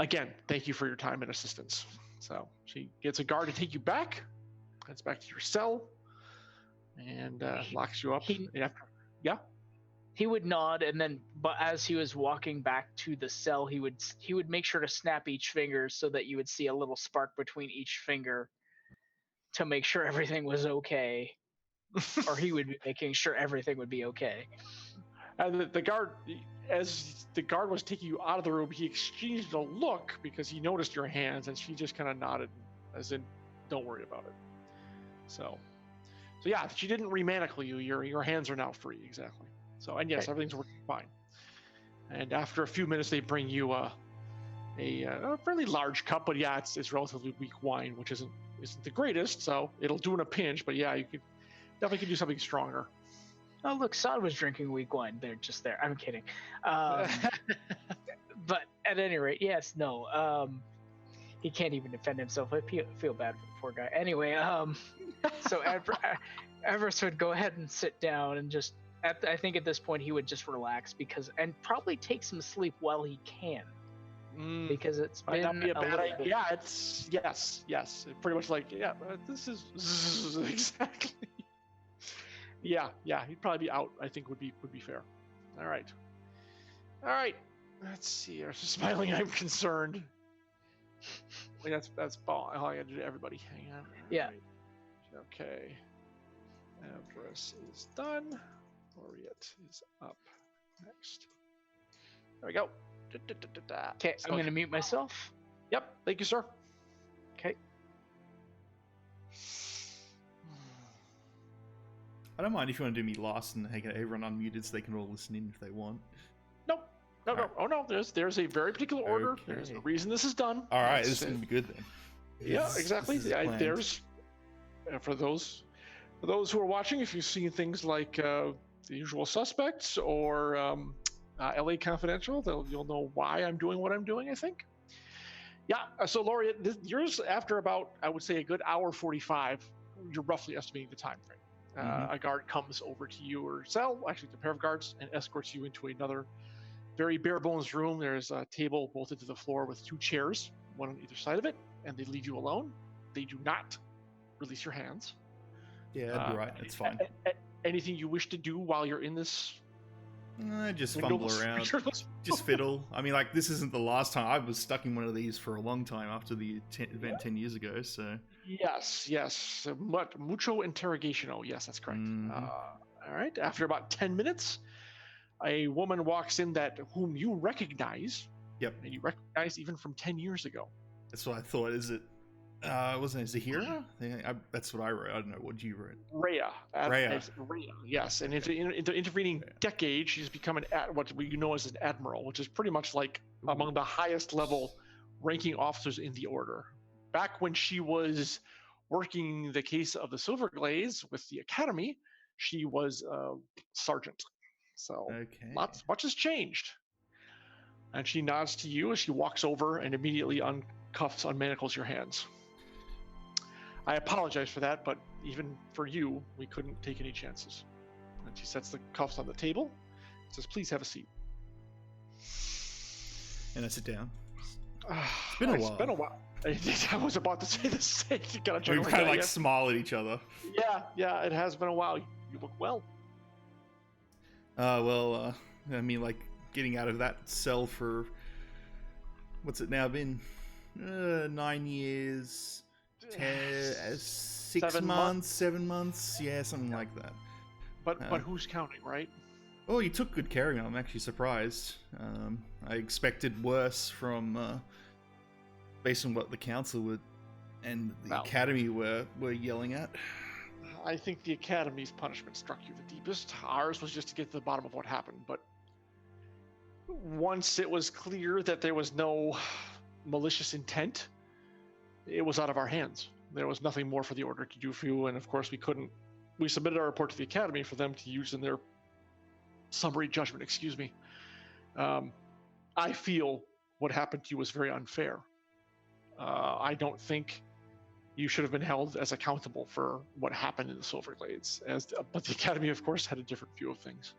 Again, thank you for your time and assistance. So she gets a guard to take you back, heads back to your cell, and locks you up. Yeah. He would nod, and then, but as he was walking back to the cell, he would make sure to snap each finger so that you would see a little spark between each finger to make sure everything was okay, or he would be making sure everything would be okay. And the guard, as the guard was taking you out of the room, he exchanged a look because he noticed your hands, and she just kind of nodded, as in, "Don't worry about it." So yeah, she didn't remanacle you. Your hands are now free, exactly. So, and yes, Okay. Everything's working fine. And after a few minutes, they bring you a fairly large cup, but yeah, it's relatively weak wine, which isn't the greatest. So it'll do in a pinch, but yeah, you definitely could do something stronger. Oh, look, Sod was drinking weak wine. They're just there. I'm kidding. But at any rate, yes, no. He can't even defend himself. I feel bad for the poor guy. Anyway, so Everest would go ahead and sit down and just, I think at this point he would just relax and probably take some sleep while he can. Because it's Might been not be a bad little bit. idea. Yeah, it's yes. Pretty much like, yeah, this is exactly. Yeah, he'd probably be out. I think would be fair. All right. Let's see. You're smiling. I'm concerned. Wait, that's all I gotta do to everybody. Hang on. Yeah. Right. Okay. Everest is done. Laureate is up next. There we go. Okay, I'm gonna mute myself. Yep. Thank you, sir. Okay. I don't mind if you want to do me last and get everyone unmuted so they can all listen in if they want. No. Alright. Oh no. There's a very particular order. Okay. There's a reason this is done. All right, It's, this is gonna be good then. Yeah, This- exactly. this is planned. There's for those who are watching, if you've seen things like The Usual Suspects or LA Confidential, you'll know why I'm doing what I'm doing, I think. Yeah, so Laureate, yours after about, I would say, a good hour 45, you're roughly estimating the time frame. A guard comes over to your cell, actually it's a pair of guards, and escorts you into another very bare bones room. There's a table bolted to the floor with 2 chairs, one on either side of it, and they leave you alone. They do not release your hands. Yeah, that'd be right. That's fine. Anything you wish to do while you're in this? Just fumble windowless- around, featureless- just fiddle. I mean, like, this isn't the last time. I was stuck in one of these for a long time after the event 10 years ago, so... Yes. Mucho interrogational. Yes, that's correct. Mhm. All right. After about 10 minutes, a woman walks in whom you recognize. Yep. And you recognize even from 10 years ago. That's what I thought. Is it... wasn't it Zahira? That's what I wrote. I don't know what you wrote. Rhea. Rhea. Rhea, yes. And in the intervening decade, she's become what you know as an admiral, which is pretty much like among the highest level ranking officers in the order. Back when she was working the case of the Silverglades with the Academy, she was a sergeant. So Okay. much has changed. And she nods to you as she walks over and immediately unmanacles your hands. I apologize for that, but even for you, we couldn't take any chances. And she sets the cuffs on the table, says, "Please have a seat." And I sit down. It's been a while. It's been a while. I was about to say the same. You gotta We chuckle kind of at like that, smile at each other. yeah, it has been a while. You look well. I mean, like, getting out of that cell for, what's it now been? 9 years, 6 months, 7 months, yeah, something like that. But who's counting, right? Oh, you took good care of me. I'm actually surprised. I expected worse from, based on what the council and the academy were yelling at. I think the academy's punishment struck you the deepest. Ours was just to get to the bottom of what happened. But once it was clear that there was no malicious intent, it was out of our hands. There was nothing more for the order to do for you, and of course we submitted our report to the academy for them to use in their summary judgment, I feel what happened to you was very unfair. I don't think you should have been held as accountable for what happened in the Silverglades, but the academy, of course, had a different view of things.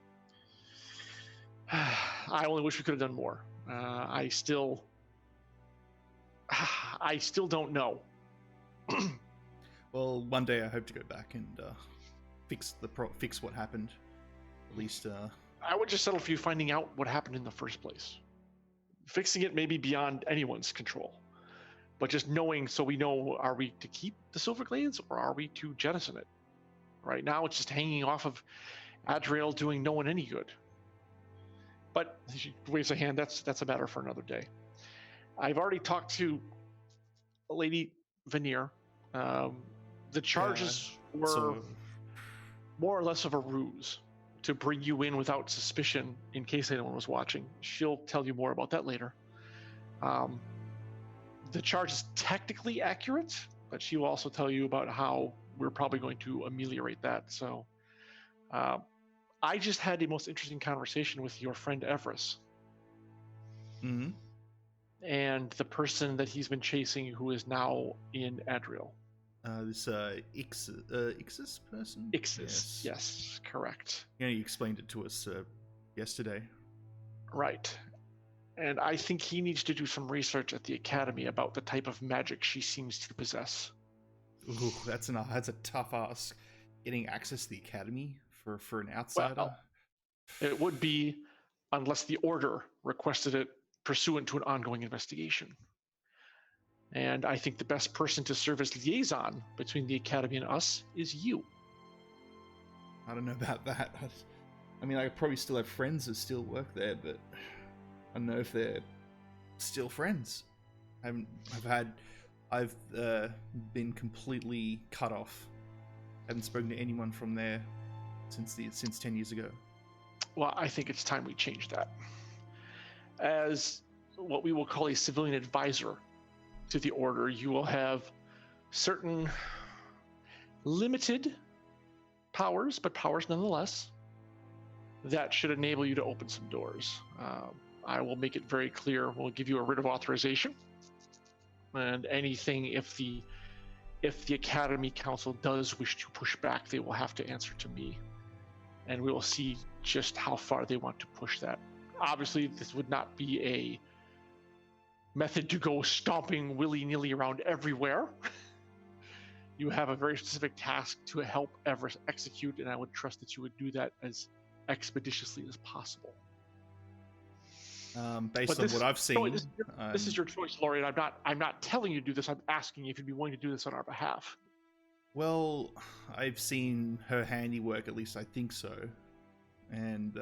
I only wish we could have done more. I still don't know. Well, one day I hope to go back and fix what happened. At least. I would just settle for you finding out what happened in the first place. Fixing it may be beyond anyone's control, but just knowing, so we know: are we to keep the Silverglades or are we to jettison it? Right now, it's just hanging off of Adriel, doing no one any good. But she waves a hand. That's a matter for another day. I've already talked to Lady Veneer. The charges were more or less of a ruse to bring you in without suspicion in case anyone was watching. She'll tell you more about that later. The charge is technically accurate, but she will also tell you about how we're probably going to ameliorate that. So I just had the most interesting conversation with your friend Everest. Mm-hmm. And the person that he's been chasing, who is now in Adriel. This Ixis person? Ixis, yes, correct. Yeah, you explained it to us yesterday. Right. And I think he needs to do some research at the academy about the type of magic she seems to possess. Ooh, that's a tough ask. Getting access to the academy for an outsider? Well, it would be, unless the order requested it pursuant to an ongoing investigation. And I think the best person to serve as liaison between the academy and us is you. I don't know about that. I mean, I probably still have friends that still work there, but I don't know if they're still friends. I've been completely cut off. Haven't spoken to anyone from there since 10 years ago. Well, I think it's time we change that. As what we will call a civilian advisor to the order, you will have certain limited powers, but powers nonetheless, that should enable you to open some doors. I will make it very clear. We'll give you a writ of authorization, and anything, if the Academy Council does wish to push back, they will have to answer to me, and we will see just how far they want to push that. Obviously, this would not be a method to go stomping willy-nilly around everywhere. You have a very specific task to help Everest execute, and I would trust that you would do that as expeditiously as possible. Based on what I've seen, this is your choice, Laurie. And I'm not telling you to do this. I'm asking you if you'd be willing to do this on our behalf. Well, I've seen her handiwork, at least I think so, and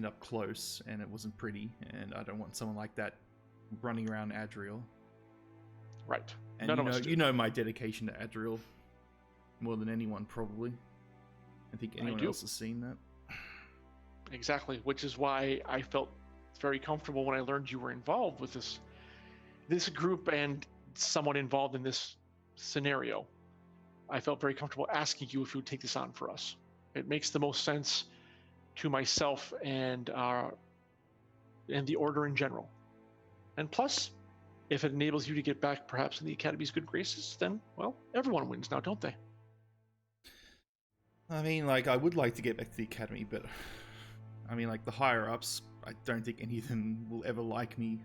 up close, and it wasn't pretty. And I don't want someone like that running around Adriel. Right. And you know my dedication to Adriel more than anyone, probably. I think anyone else has seen that. Exactly, which is why I felt very comfortable when I learned you were involved with this group and someone involved in this scenario. I felt very comfortable asking you if you would take this on for us. It makes the most sense to myself and the order in general. And plus, if it enables you to get back perhaps in the Academy's good graces, then, well, everyone wins now, don't they? I mean, I would like to get back to the Academy, but I mean, the higher-ups, I don't think any of them will ever like me.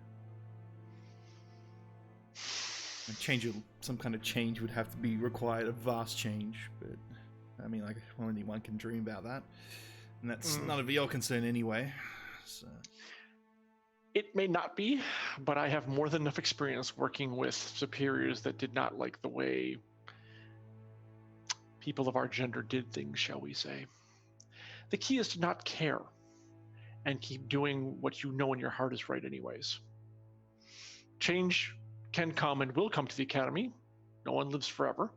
Some kind of change would have to be required, a vast change, but I mean, only one can dream about that. And that's none of your concern anyway. So. It may not be, but I have more than enough experience working with superiors that did not like the way people of our gender did things, shall we say. The key is to not care and keep doing what you know in your heart is right anyways. Change can come and will come to the academy. No one lives forever.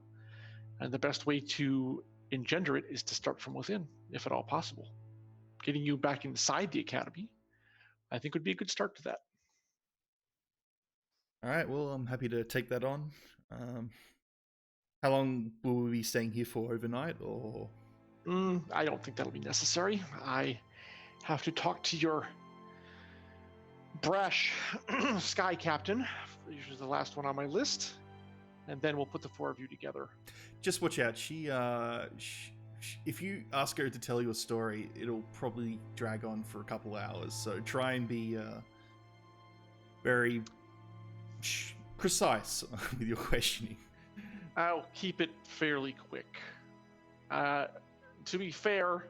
And the best way to engender it is to start from within, if at all possible. Getting you back inside the academy, I think, would be a good start to that. All right, well, I'm happy to take that on. How long will we be staying here for, overnight, or? I don't think that'll be necessary. I have to talk to your brash sky captain, usually the last one on my list, and then we'll put the four of you together. Just watch out. She if you ask her to tell you a story, it'll probably drag on for a couple hours. So try and be very precise with your questioning. I'll keep it fairly quick. To be fair,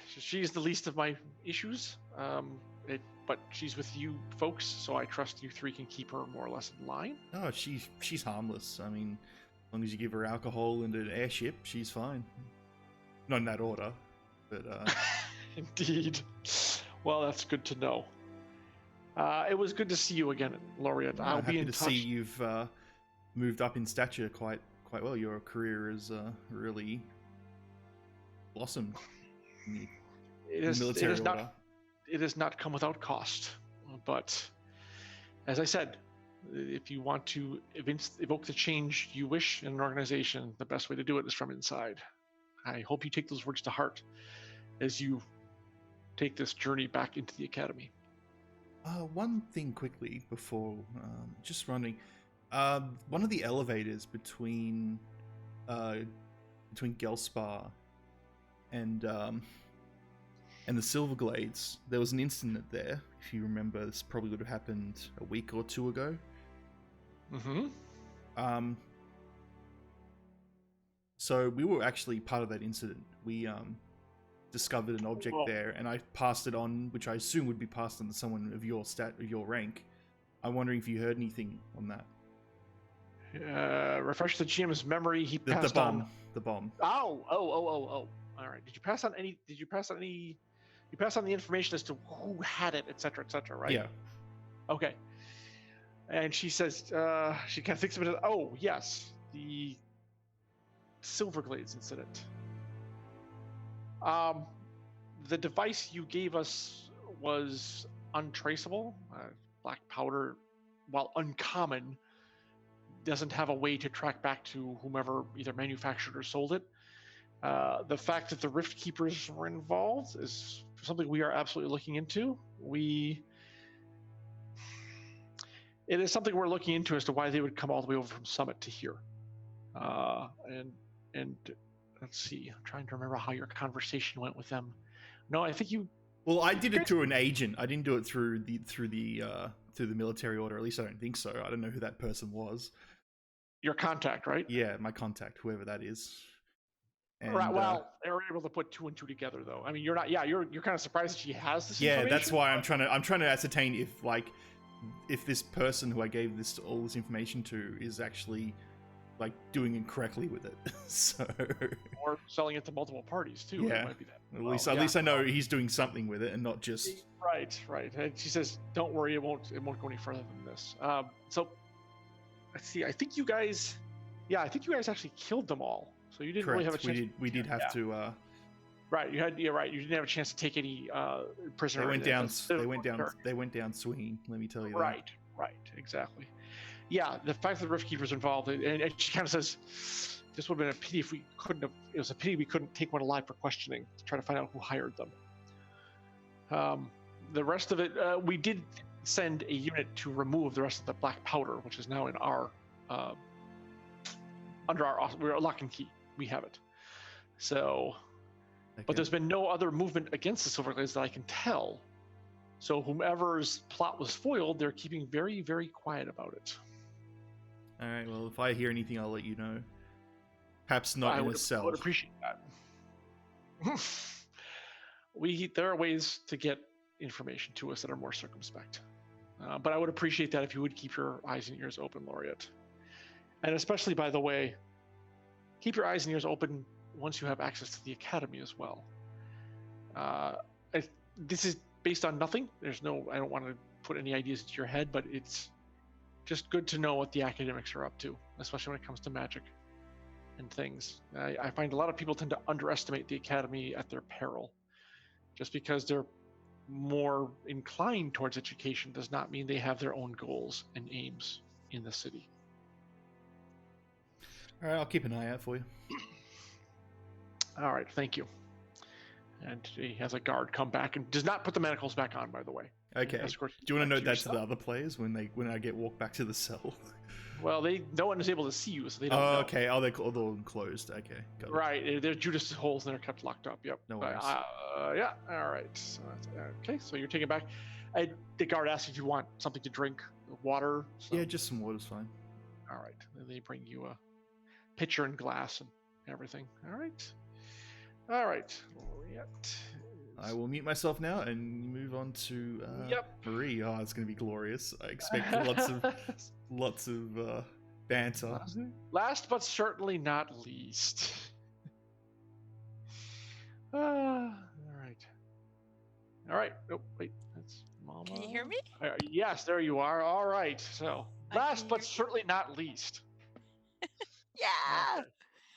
she's the least of my issues, but she's with you folks, so I trust you three can keep her more or less in line. Oh, she's harmless. I mean, as long as you give her alcohol and an airship, she's fine. Not in that order, but... Indeed. Well, that's good to know. It was good to see you again, Laureate. I'll be in touch. Happy to see you've moved up in stature quite well. Your career has really blossomed in the military order. It has not come without cost, but as I said, if you want to evoke the change you wish in an organization, the best way to do it is from inside. I hope you take those words to heart as you take this journey back into the academy. One thing quickly before, just running, one of the elevators between Gelspar and the Silverglades, there was an incident there. If you remember, this probably would have happened a week or two ago. Mm-hmm. So we were actually part of that incident. We discovered an object there, and I passed it on, which I assume would be passed on to someone of your rank. I'm wondering if you heard anything on that. Refresh the GM's memory. He passed the bomb. on The bomb. Oh. All right. Did you pass on any? You passed on the information as to who had it, etc., right? Yeah. Okay. And she says, she kind of thinks about it. Oh, yes, the Silverglades incident. The device you gave us was untraceable. Black powder, while uncommon, doesn't have a way to track back to whomever either manufactured or sold it. The fact that the Rift Keepers were involved is something we are absolutely looking into. It is something we're looking into as to why they would come all the way over from Summit to here. And let's see, I'm trying to remember how your conversation went with them. No, I think you. Well, I did it through an agent. I didn't do it through the military order. At least I don't think so. I don't know who that person was. Your contact, right? Yeah, my contact, whoever that is. And, right. Well, they were able to put two and two together, though. I mean, you're not. Yeah, you're kind of surprised that she has this. Yeah, information? that's why I'm trying to ascertain if this person who I gave all this information to is actually doing incorrectly with it. So. Or selling it to multiple parties too. Yeah. It might be that. At least I know he's doing something with it and not just. Right. And she says, "Don't worry, it won't go any further than this." So, let's see. I think you guys actually killed them all. So you didn't Correct. really have a chance. We did have to. Right. You right. You didn't have a chance to take any prisoner. They went down swinging. Let me tell you that. Right. Exactly. Yeah. The fact that the Rift Keepers involved, and she kind of says, "This would have been a pity if we couldn't have. It was a pity we couldn't take one alive for questioning to try to find out who hired them." The rest of it, we did send a unit to remove the rest of the black powder, which is now in our under our we're lock and key. We have it. So, okay. But there's been no other movement against the Silverglades that I can tell. So whomever's plot was foiled, they're keeping very, very quiet about it. All right. Well, if I hear anything, I'll let you know. Perhaps not in a cell. I would appreciate that. There are ways to get information to us that are more circumspect. But I would appreciate that if you would keep your eyes and ears open, Laureate. And especially, by the way, keep your eyes and ears open once you have access to the academy as well. This is based on nothing. I don't want to put any ideas into your head, but it's just good to know what the academics are up to, especially when it comes to magic and things. I find a lot of people tend to underestimate the academy at their peril. Just because they're more inclined towards education does not mean they have their own goals and aims in the city. All right, I'll keep an eye out for you. All right, thank you. And he has a guard come back and does not put the manacles back on, by the way. Okay. Do you want to note that to the other players when I get walked back to the cell? Well, no one is able to see you, so they don't know. Okay. Oh, they're all closed. Okay. Got it. Right. They're Judas holes and they're kept locked up. Yep. No worries. Yeah. All right. So okay. So you're taking it back. The guard asks if you want something to drink, water. So. Yeah, just some water's fine. All right. And they bring you a pitcher and glass and everything. All right. Laureate. I will mute myself now and move on to Marie. Oh, it's going to be glorious. I expect lots of banter. Last but certainly not least. All right. Oh, wait. That's Mama. Can you hear me? Yes, there you are. All right. So, last but certainly not least. Yeah.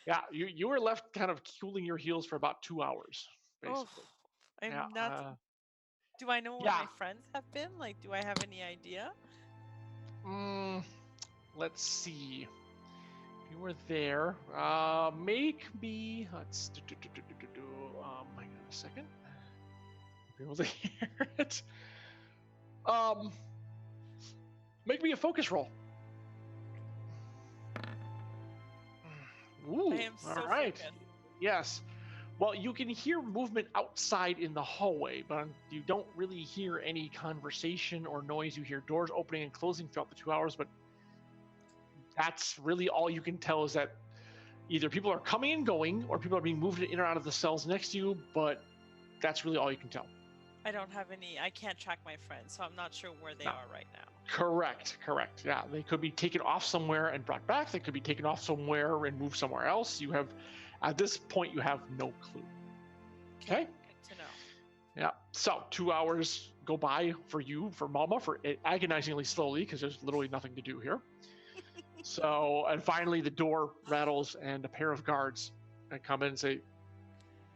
Yeah, you were left kind of cooling your heels for about 2 hours, basically. I'm not. Do I know where my friends have been? Like, do I have any idea? Let's see. If you were there, make me. Let's do. Hang on a second. Be able to hear it. Make me a focus roll. Ooh, I am so all right. focused. Yes. Well, you can hear movement outside in the hallway, but you don't really hear any conversation or noise. You hear doors opening and closing throughout the 2 hours, but that's really all you can tell is that either people are coming and going or people are being moved in or out of the cells next to you, but that's really all you can tell. I can't track my friends, so I'm not sure where they are right now. Correct. Yeah, they could be taken off somewhere and brought back. They could be taken off somewhere and moved somewhere else. At this point, you have no clue. Okay? Good to know. Yeah. So 2 hours go by for Mama, for agonizingly slowly, because there's literally nothing to do here. And finally the door rattles and a pair of guards come in and say,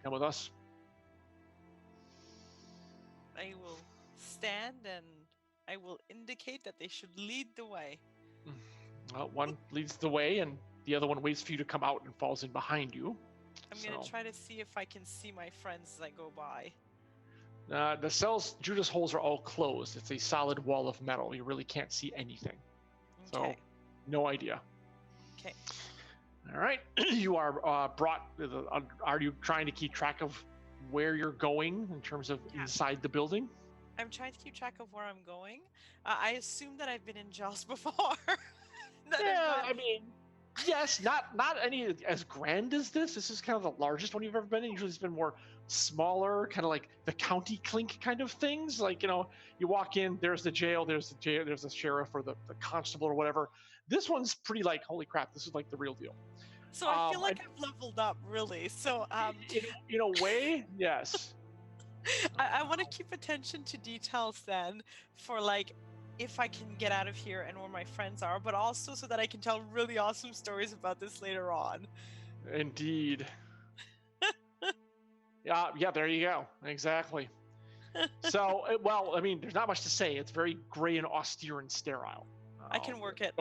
"Come with us." I will stand and I will indicate that they should lead the way. Well, one leads the way and the other one waits for you to come out and falls in behind you. I'm going to try to see if I can see my friends as I go by. The cells, Judas holes are all closed. It's a solid wall of metal. You really can't see anything. Okay. So, no idea. Okay. All right. You are brought. Are you trying to keep track of where you're going in terms of inside the building? I'm trying to keep track of where I'm going. I assume that I've been in jails before. I mean, yes, not any as grand as this. This is kind of the largest one you've ever been in. Usually it's been more smaller, kind of like the county clink kind of things. Like, you walk in, there's the jail, there's the sheriff or the constable or whatever. This one's pretty like, holy crap, this is like the real deal. So I feel like I've leveled up, really. So in a way, yes. I want to keep attention to details then for like if I can get out of here and where my friends are, but also so that I can tell really awesome stories about this later on. Indeed. Yeah, there you go. Exactly. So, well, I mean, there's not much to say. It's very gray and austere and sterile. I can work it.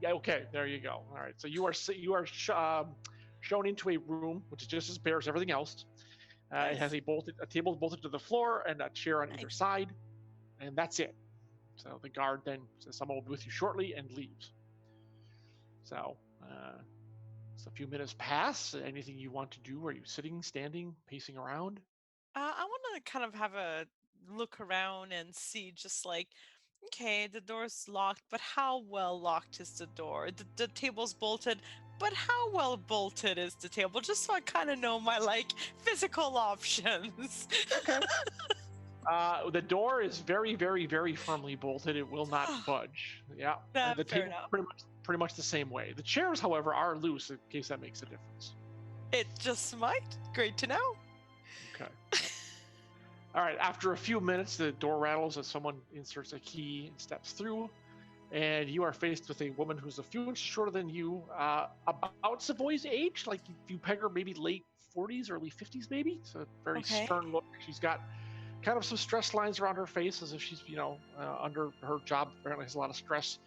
Okay, there you go. All right. So you are shown into a room which is just as bare as everything else. It has a table bolted to the floor and a chair on either side, and that's it. So the guard then says someone will be with you shortly and leaves. So a few minutes pass. Anything you want to do? Are you sitting, standing, pacing around? I want to kind of have a look around and see just like, Okay, the door's locked, but how well locked is the door? The table's bolted, but how well bolted is the table? Just so I kind of know my physical options. Okay. The door is very, very, very firmly bolted. It will not budge. Yeah. And the Fair table enough. pretty much the same way. The chairs, however, are loose in case that makes a difference. It just might. Great to know. Okay. All right. After a few minutes, the door rattles as someone inserts a key and steps through, and you are faced with a woman who's a few inches shorter than you, about Savoy's age. Like if you peg her, maybe late 40s, early 50s, maybe. So very Okay. stern look. She's got kind of some stress lines around her face, as if she's under her job apparently has a lot of stress,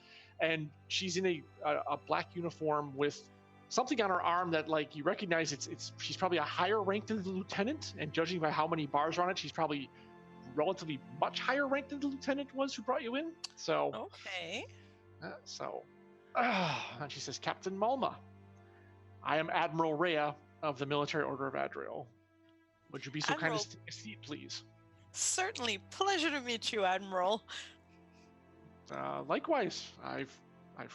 and she's in a black uniform with something on her arm that you recognize it's she's probably a higher rank than the lieutenant, and judging by how many bars are on it, she's probably relatively much higher rank than the lieutenant was who brought you in. So Okay. And she says, Captain Malma, I am Admiral Rhea of the Military Order of Adriel. Would you be so kind Admiral. as to take a seat, please? Certainly. Pleasure to meet you, Admiral. Likewise, I've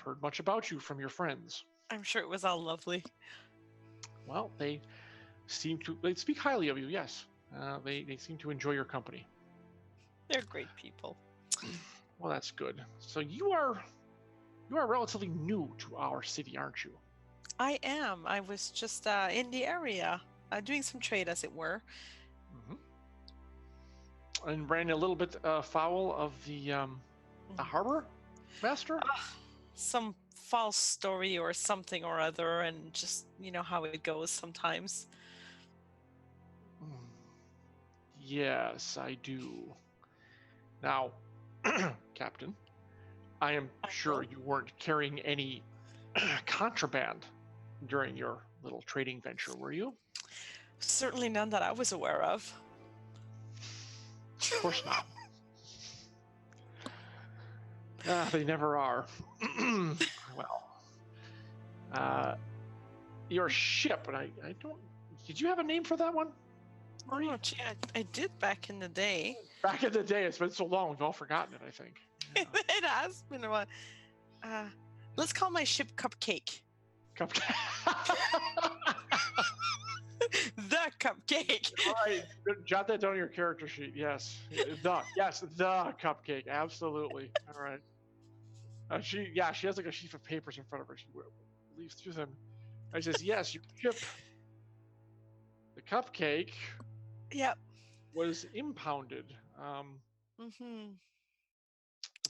heard much about you from your friends. I'm sure it was all lovely. Well, they speak highly of you. Yes, they seem to enjoy your company. They're great people. Well, that's good. So you are relatively new to our city, aren't you? I am. I was just in the area, doing some trade, as it were. Mm-hmm. And ran a little bit foul of the harbor master. Some false story or something or other, and just how it goes sometimes. Yes, I do. Now, Captain, I am sure you weren't carrying any contraband during your little trading venture, were you? Certainly none that I was aware of. Of course not. They never are. Well, your ship, and I don't. Did you have a name for that one, Marie? Oh, gee, I did back in the day. Back in the day, it's been so long, we've all forgotten it, I think. Yeah. It has been a while. Let's call my ship Cupcake. Cupcake. The Cupcake. All right, jot that down on your character sheet. Yes, the Cupcake. Absolutely. All right. She has like a sheaf of papers in front of her. She leaves through them. And says, "Yes, your ship, the Cupcake, Yep. was impounded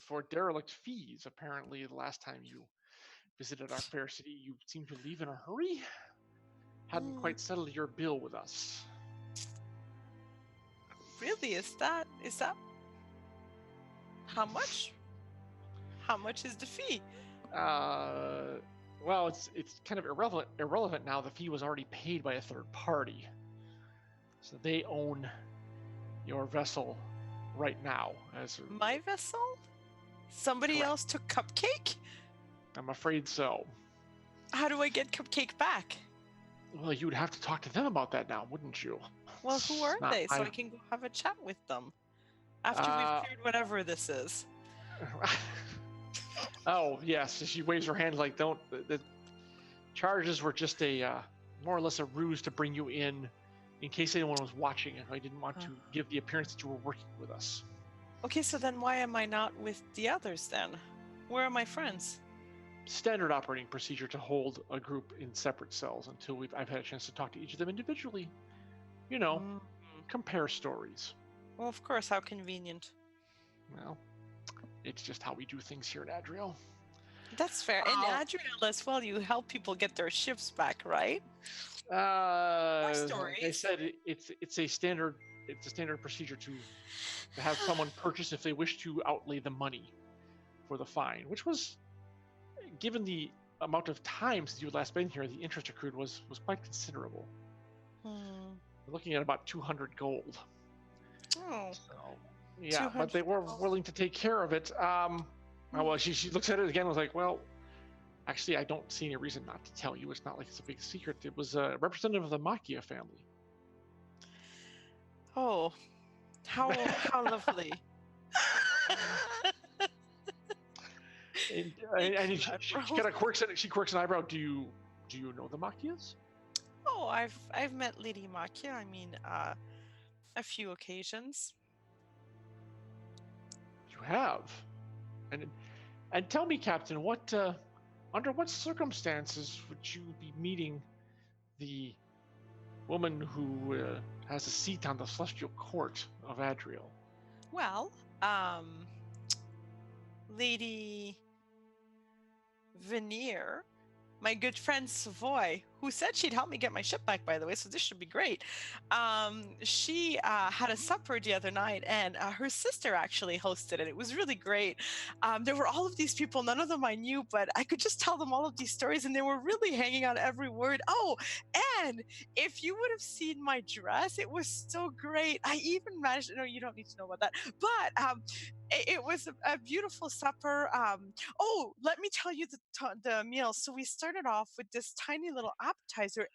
for derelict fees. Apparently, the last time you visited our fair city, you seemed to leave in a hurry. Hadn't quite settled your bill with us." Really? Is that how much? How much is the fee? Well, it's kind of irrelevant now. The fee was already paid by a third party, so they own your vessel right now. My vessel? Somebody Correct. else took Cupcake? I'm afraid so. How do I get Cupcake back? Well, you would have to talk to them about that now, wouldn't you? Well, who are Not they? So my- I can go have a chat with them after we've cleared whatever this is. Oh, yes. She waves her hand like, don't. The charges were just more or less a ruse to bring you in case anyone was watching, and I didn't want to give the appearance that you were working with us. Okay, so then why am I not with the others then? Where are my friends? Standard operating procedure to hold a group in separate cells until I've had a chance to talk to each of them individually. Compare stories. Well, of course, how convenient. Well, it's just how we do things here at Adriel. That's fair. And Adriel as well, you help people get their ships back, right? Like I said, it's a standard procedure to have someone purchase if they wish to outlay the money for the fine, which was, given the amount of time since you had last been here, the interest accrued was quite considerable. We're looking at about 200 gold. Oh. So, yeah, but they were willing to take care of it. Well, she looks at it again and was like, well, actually, I don't see any reason not to tell you. It's not like it's a big secret. It was a representative of the Makia family. Oh, how lovely. And she kind of quirks an eyebrow. Do you know the Machias? Oh, I've met Lady Machia. I mean, a few occasions. You have, and tell me, Captain, what under what circumstances would you be meeting the woman who has a seat on the celestial court of Adriel? Well, Lady Veneer, my good friend Savoy, who said she'd help me get my ship back, by the way, so this should be great. She had a supper the other night, and her sister actually hosted it. It was really great. There were all of these people, none of them I knew, but I could just tell them all of these stories, and they were really hanging on every word. Oh, and if you would have seen my dress, it was so great. I even managed, no, you don't need to know about that, but it was a beautiful supper. Oh, let me tell you the meal. So we started off with this tiny little appetizer,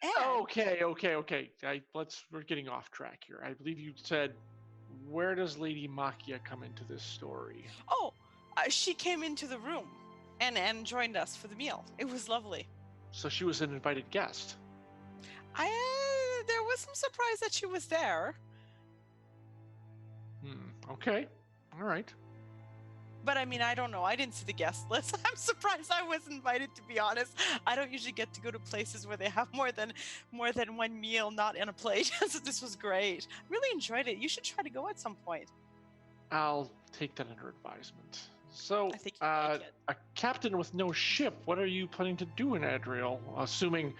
and Okay. We're getting off track here. I believe you said, where does Lady Machia come into this story? oh, she came into the room and joined us for the meal. It was lovely. So she was an invited guest. There was some surprise that she was there. Okay. All right. But I mean, I don't know. I didn't see the guest list. I'm surprised I was invited, to be honest. I don't usually get to go to places where they have more than one meal, not in a plate. So this was great. Really enjoyed it. You should try to go at some point. I'll take that under advisement. So, I think you'd like it. a captain with no ship, what are you planning to do in Adriel? Assuming,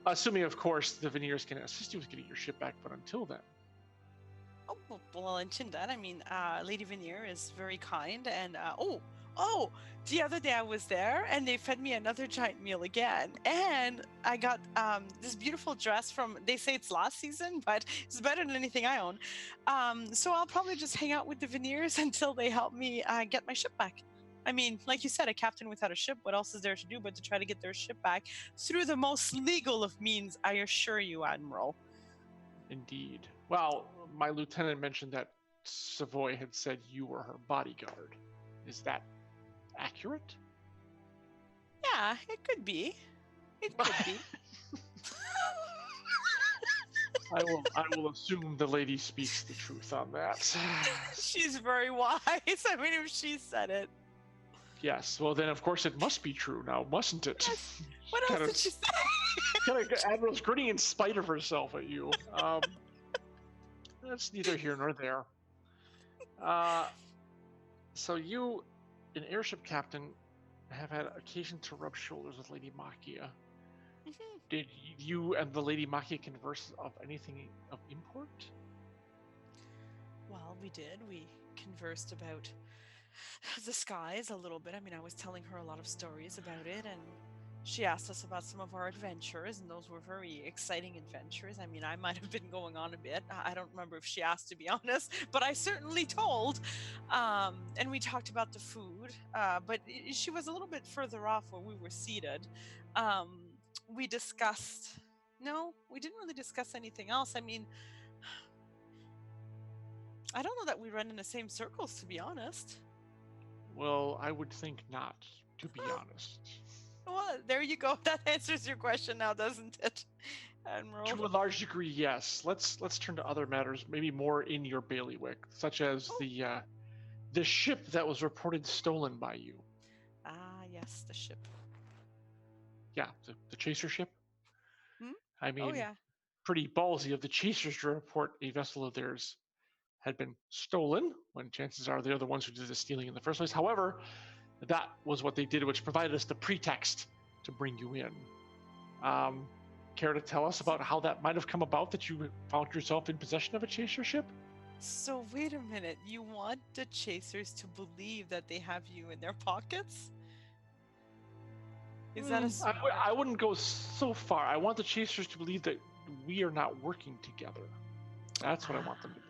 of course, the Veneers can assist you with getting your ship back, but until then. Oh, well, I'll mention that. I mean, Lady Veneer is very kind, and the other day I was there, and they fed me another giant meal again, and I got this beautiful dress from. They say it's last season, but it's better than anything I own. So I'll probably just hang out with the Veneers until they help me get my ship back. I mean, like you said, a captain without a ship, what else is there to do but to try to get their ship back through the most legal of means, I assure you, Admiral. Indeed. Well, my lieutenant mentioned that Savoy had said you were her bodyguard. Is that accurate? Yeah, it could be. It could be. I will assume the lady speaks the truth on that. She's very wise. I mean, if she said it. Yes. Well, then of course it must be true now, mustn't it? Yes. What else did she say? Kind of Admiral's grinning in spite of herself at you. That's neither here nor there. So you, an airship captain, have had occasion to rub shoulders with Lady Machia. Mm-hmm. Did you and the Lady Machia converse of anything of import? Well, we did. We conversed about the skies a little bit. I mean, I was telling her a lot of stories about it, and she asked us about some of our adventures, and those were very exciting adventures. I mean, I might have been going on a bit. I don't remember if she asked, to be honest, but I certainly told. And we talked about the food, but she was a little bit further off where we were seated. We discussed... No, we didn't really discuss anything else. I mean, I don't know that we run in the same circles, to be honest. Well, I would think not, to be honest. Well, there you go. That answers your question now, doesn't it, Admiral? To a large degree, yes. Let's turn to other matters, maybe more in your bailiwick, such as the ship that was reported stolen by you. Ah, yes, the ship. Yeah, the chaser ship. I mean, oh, yeah. Pretty ballsy of the chasers to report a vessel of theirs had been stolen, when chances are they're the ones who did the stealing in the first place. However, that was what they did, which provided us the pretext to bring you in. Care to tell us about how that might have come about, that you found yourself in possession of a chaser ship? So wait a minute, you want the chasers to believe that they have you in their pockets? Is that a I wouldn't go so far. I want the chasers to believe that we are not working together. That's what I want them to believe.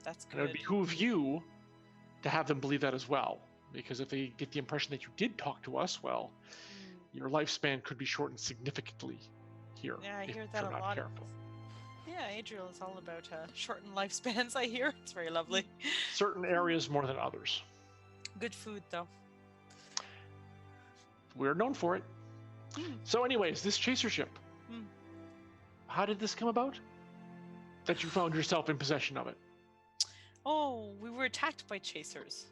That's good. And it would behoove you to have them believe that as well. Because if they get the impression that you did talk to us, well, your lifespan could be shortened significantly here. Yeah, I hear if that you're a not lot. careful. Yeah, Adriel is all about shortened lifespans, I hear. It's very lovely. Certain areas more than others. Good food, though. We're known for it. So anyways, this chaser ship, how did this come about? That you found yourself in possession of it? Oh, we were attacked by chasers.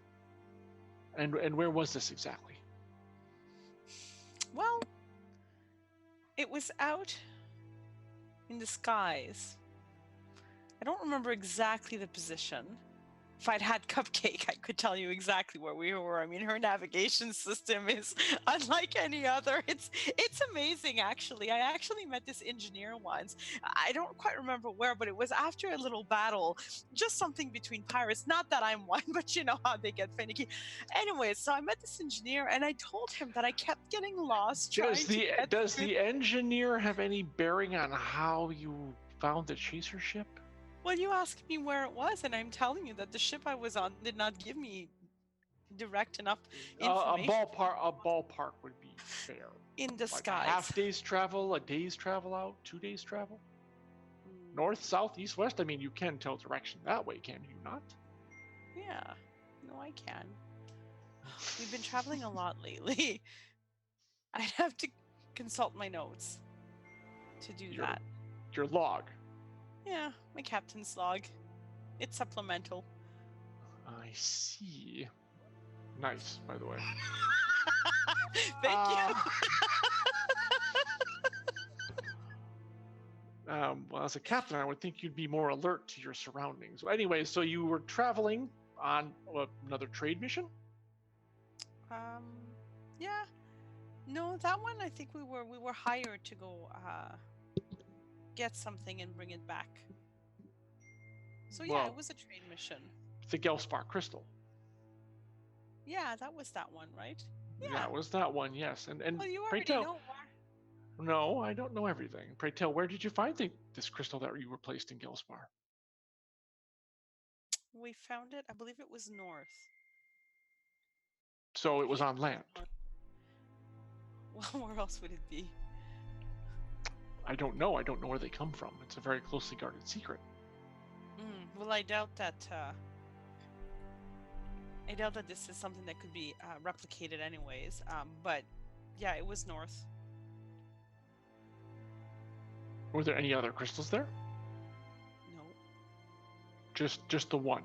And where was this exactly? Well, it was out in the skies. I don't remember exactly the position. If I'd had Cupcake, I could tell you exactly where we were. I mean, her navigation system is unlike any other. It's amazing, actually. I actually met this engineer once. I don't quite remember where, but it was after a little battle, just something between pirates. Not that I'm one, but you know how they get finicky. Anyway, so I met this engineer, and I told him that I kept getting lost. Does the engineer have any bearing on how you found the chaser ship? Well, you asked me where it was, and I'm telling you that the ship I was on did not give me direct enough information. A ballpark would be fair. In the Like skies. a half day's travel, a day's travel out, 2 days travel? North, south, east, west? I mean, you can tell direction that way, can you not? Yeah. No, I can. We've been traveling a lot lately. I'd have to consult my notes to do that. Your log. Yeah, my captain's log. It's supplemental. I see. Nice, by the way. Thank you. Well, as a captain, I would think you'd be more alert to your surroundings. Anyway, so you were traveling on another trade mission? Yeah. No, that one I think we were hired to go get something and bring it back. So yeah, Well, it was a trade mission. The Gelspar crystal. Yeah, that was that one, right? Yeah. That was that one, yes. And Well, you pray already tell. know. No, I don't know everything. Pray tell, where did you find this crystal that you were placed in Gelspar? We found it. I believe it was north. So it was on land. Well, where else would it be? I don't know. I don't know where they come from. It's a very closely guarded secret. Well, I doubt that. I doubt that this is something that could be replicated, anyways. But yeah, it was north. Were there any other crystals there? No. Just the one.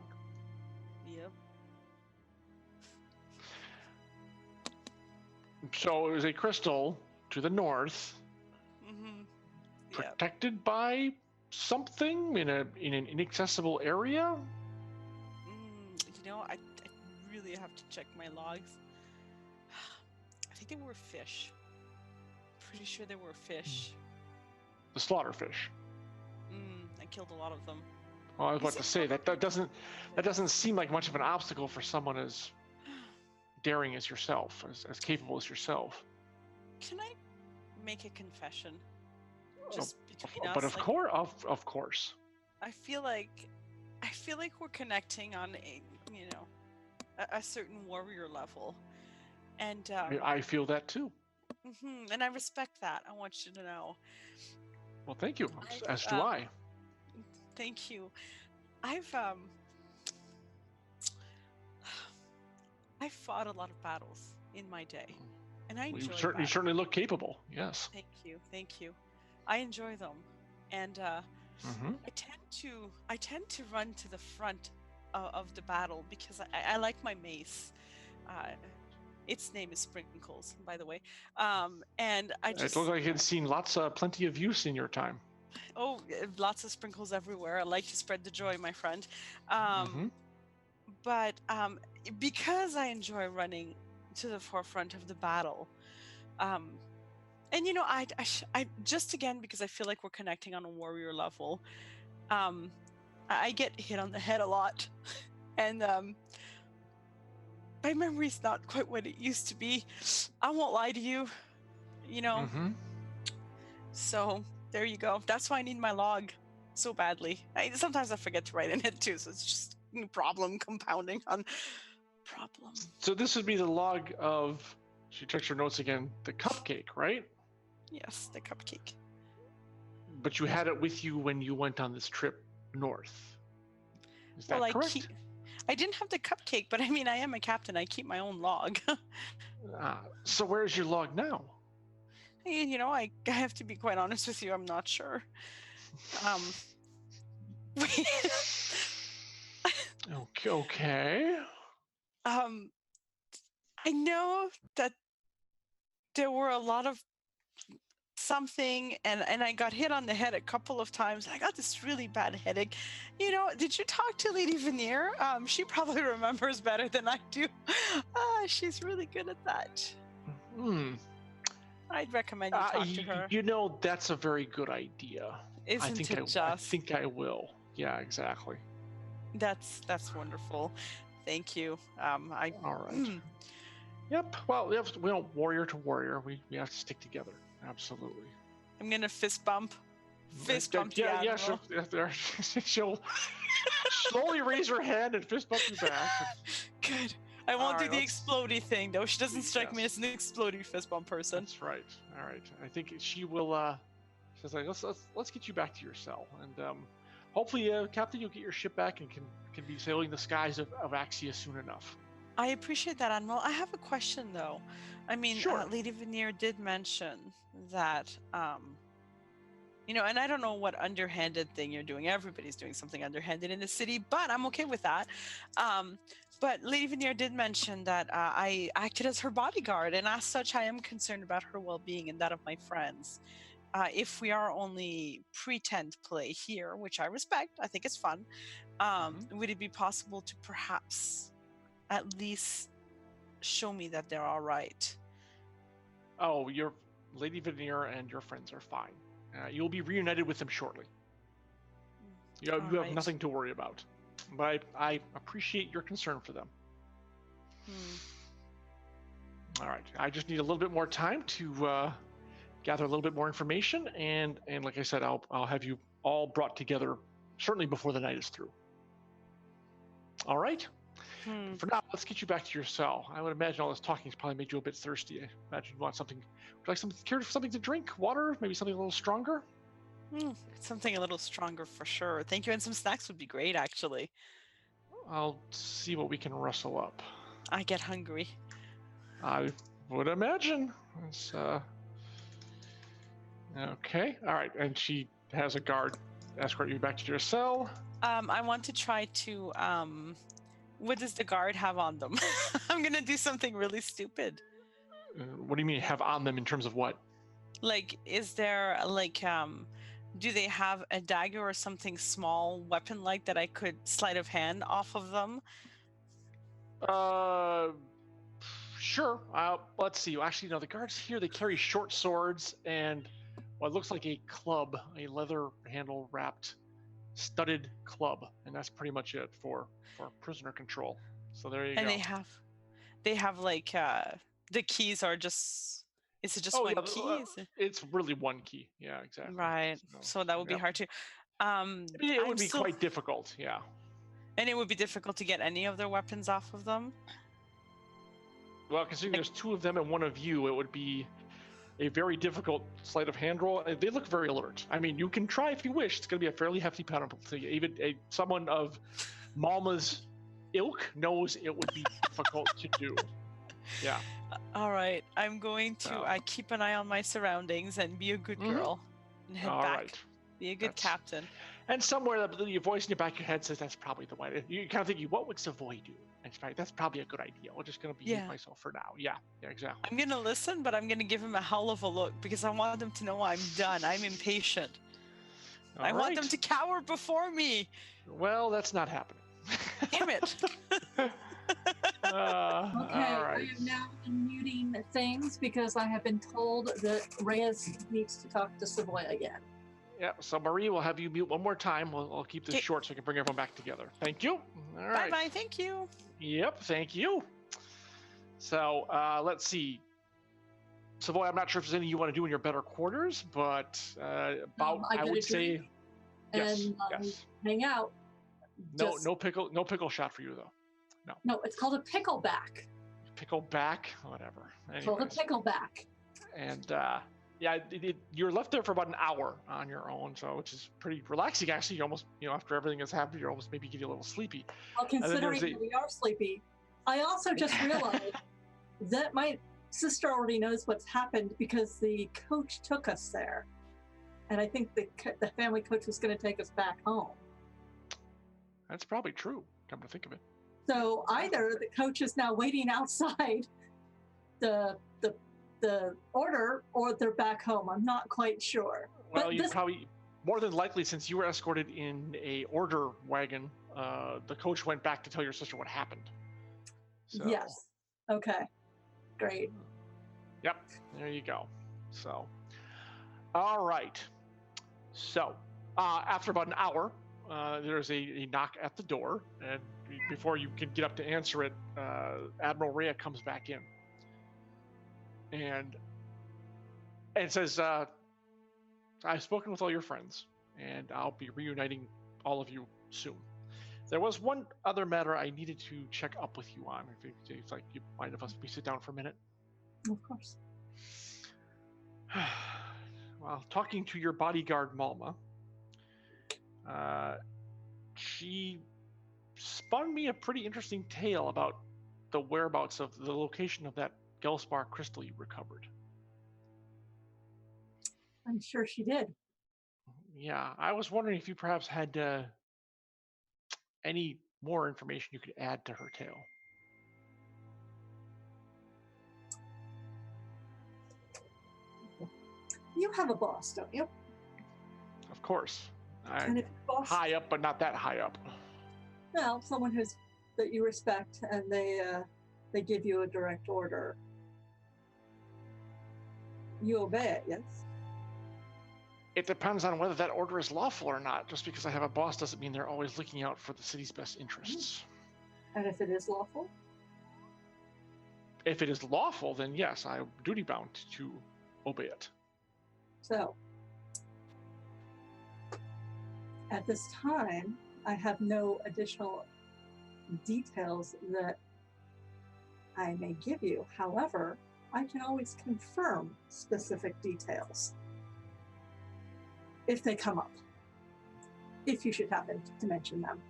Yep. So it was a crystal to the north, Yep. protected by something in an inaccessible area. You know, I really have to check my logs. I think they were fish. Pretty sure they were fish. The slaughterfish. I killed a lot of them. Well, I was about to say that doesn't seem like much of an obstacle for someone as daring as yourself, as capable as yourself. Can I make a confession? Just between us. But of course. I feel like we're connecting on a certain warrior level, and I feel that too. And I respect that. I want you to know. Well, thank you. As do I. Thank you. I've fought a lot of battles in my day, and I enjoy. You certainly look capable. Yes. Thank you. I enjoy them, and I tend to run to the front of the battle because I like my mace. Its name is Sprinkles, by the way. And I just. It looks like it's seen plenty of use in your time. Oh, lots of sprinkles everywhere. I like to spread the joy, my friend. But because I enjoy running to the forefront of the battle, and you know, I just again because I feel like we're connecting on a warrior level, I get hit on the head a lot, and my memory's not quite what it used to be. I won't lie to you, you know. So there you go. That's why I need my log so badly. Sometimes I forget to write in it too, so it's just problem compounding on problem. So this would be the log of. She checks her notes again. The cupcake, right? Yes, the cupcake. But you had it with you when you went on this trip north. Is that correct? I didn't have the cupcake, but I mean, I am a captain. I keep my own log. So where's your log now? And, I have to be quite honest with you. I'm not sure. Okay. I know that there were a lot of something, and I got hit on the head a couple of times. I got this really bad headache. Did you talk to Lady Veneer? She probably remembers better than I do. She's really good at that. I'd recommend you talk to her. That's a very good idea. Isn't it just? I think I will. Yeah, exactly. That's wonderful. Thank you. All right. Yep. Well, we don't warrior to warrior. We have to stick together. Absolutely. I'm gonna fist bump. Fist bump. Yeah. She'll slowly raise her hand and fist bump you back. Good. I won't do the explodey thing though. She doesn't strike me as an explodey fist bump person. That's right. All right. I think she will. She's like, let's get you back to your cell, and hopefully, Captain, you'll get your ship back and can be sailing the skies of Axia soon enough. I appreciate that, Admiral. I have a question though. I mean, sure. Lady Veneer did mention that, and I don't know what underhanded thing you're doing. Everybody's doing something underhanded in the city, but I'm okay with that. But Lady Veneer did mention that I acted as her bodyguard, and as such, I am concerned about her well-being and that of my friends. If we are only pretend play here, which I respect, I think it's fun, would it be possible to perhaps at least show me that they're all right? Oh, your Lady Veneer and your friends are fine. You'll be reunited with them shortly. You have nothing to worry about. But I appreciate your concern for them. All right. I just need a little bit more time to gather a little bit more information, and like I said, I'll have you all brought together certainly before the night is through. All right. For now, let's get you back to your cell. I would imagine all this talking has probably made you a bit thirsty. I imagine you want something. Would you like something to drink? Water? Maybe something a little stronger? Something a little stronger for sure. Thank you. And some snacks would be great, actually. I'll see what we can rustle up. I get hungry. I would imagine. It's, okay. All right. And she has a guard escort you back to your cell. I want to try to... what does the guard have on them? I'm going to do something really stupid. What do you mean have on them in terms of what? Like, is there, like, do they have a dagger or something small weapon-like that I could sleight of hand off of them? Sure. Let's see. Actually, no, the guards here, they carry short swords and what looks like a club, a leather handle wrapped studded club. And that's pretty much it for prisoner control. So there you go. And they have like, the keys are just, is it just one key? It's really one key. Yeah, exactly. Right. So that would be hard to. It would be quite difficult. Yeah. And it would be difficult to get any of their weapons off of them. Well, considering there's two of them and one of you, it would be a very difficult sleight of hand roll. They look very alert. I mean, you can try if you wish. It's going to be a fairly hefty penalty. Even someone of Malma's ilk knows it would be difficult to do. Yeah. All right. I'm going to keep an eye on my surroundings and be a good girl and head back. Right. Be a good captain. And somewhere your voice in the back of your head says that's probably the way. You kind of think, what would Savoy do? That's probably a good idea. We're just going to behave myself for now. Yeah, exactly. I'm going to listen, but I'm going to give him a hell of a look because I want them to know I'm done. I'm impatient. I want them to cower before me. Well, that's not happening. Damn it. Okay, I am now unmuting things because I have been told that Reyes needs to talk to Savoy again. Yeah, so Marie, we'll have you mute one more time. I'll keep this short so we can bring everyone back together. Thank you. All right. Bye-bye, thank you. Yep, thank you. So let's see. Savoy, I'm not sure if there's anything you want to do in your better quarters, but I would say and yes. Hang out. No pickle shot for you though. No, it's called a pickleback. Pickleback, whatever. It's called a pickleback. And Yeah, you're left there for about an hour on your own, so which is pretty relaxing actually. You almost, after everything has happened, you're almost maybe getting a little sleepy. Well, considering that we are sleepy, I also just realized that my sister already knows what's happened because the coach took us there. And I think the family coach was going to take us back home. That's probably true, come to think of it. So either the coach is now waiting outside the order, or they're back home. I'm not quite sure. Well, But you this, probably, more than likely, since you were escorted in a order wagon, the coach went back to tell your sister what happened. So, yes. Okay. Great. Yep, there you go. So, all right. So, after about an hour, there's a knock at the door, and before you can get up to answer it, Admiral Rhea comes back in, and says, "I've spoken with all your friends, and I'll be reuniting all of you soon. There was one other matter I needed to check up with you on. If it's like, you mind if we sit down for a minute?" Of course. Well, talking to your bodyguard, Malma, she spun me a pretty interesting tale about the whereabouts of the location of that Gelspar crystal you recovered. I'm sure she did. Yeah, I was wondering if you perhaps had any more information you could add to her tale. You have a boss, don't you? Of course. And if your boss, High up, but not that high up. well, someone that you respect, and they give you a direct order, you obey it. Yes. It depends on whether that order is lawful or not. Just because I have a boss doesn't mean they're always looking out for the city's best interests. And if it is lawful? If it is lawful, then yes, I am duty bound to obey it. So, at this time, I have no additional details that I may give you. However, I can always confirm specific details if they come up, if you should happen to mention them.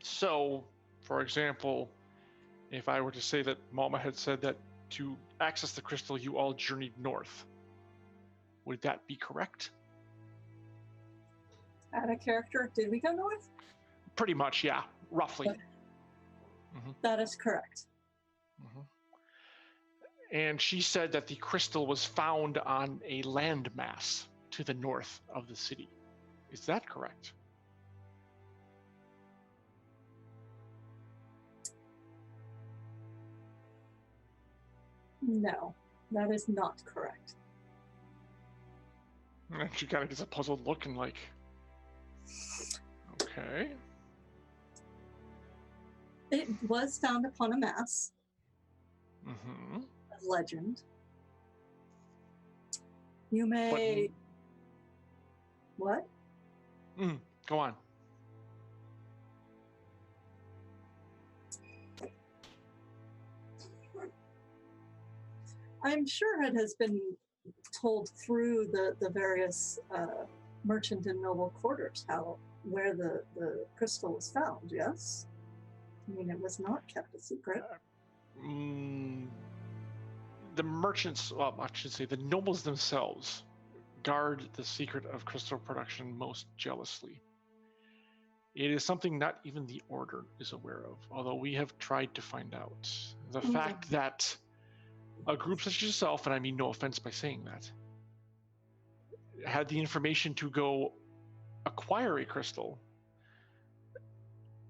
So, for example, if I were to say that Malma had said that to access the crystal, you all journeyed north, would that be correct? Add a character, did we go north? Pretty much, yeah, roughly. Okay. That is correct. And she said that the crystal was found on a landmass to the north of the city. Is that correct? No, that is not correct. And she kind of gets a puzzled look and like, okay. It was found upon a mass. Mm-hmm. A legend. You may... What? Go on. I'm sure it has been told through the various merchant and noble quarters where the crystal was found, yes? I mean, it was not kept a secret. The merchants, well, I should say the nobles themselves, guard the secret of crystal production most jealously. It is something not even the Order is aware of, although we have tried to find out. The fact that a group such as yourself, and I mean no offense by saying that, had the information to go acquire a crystal,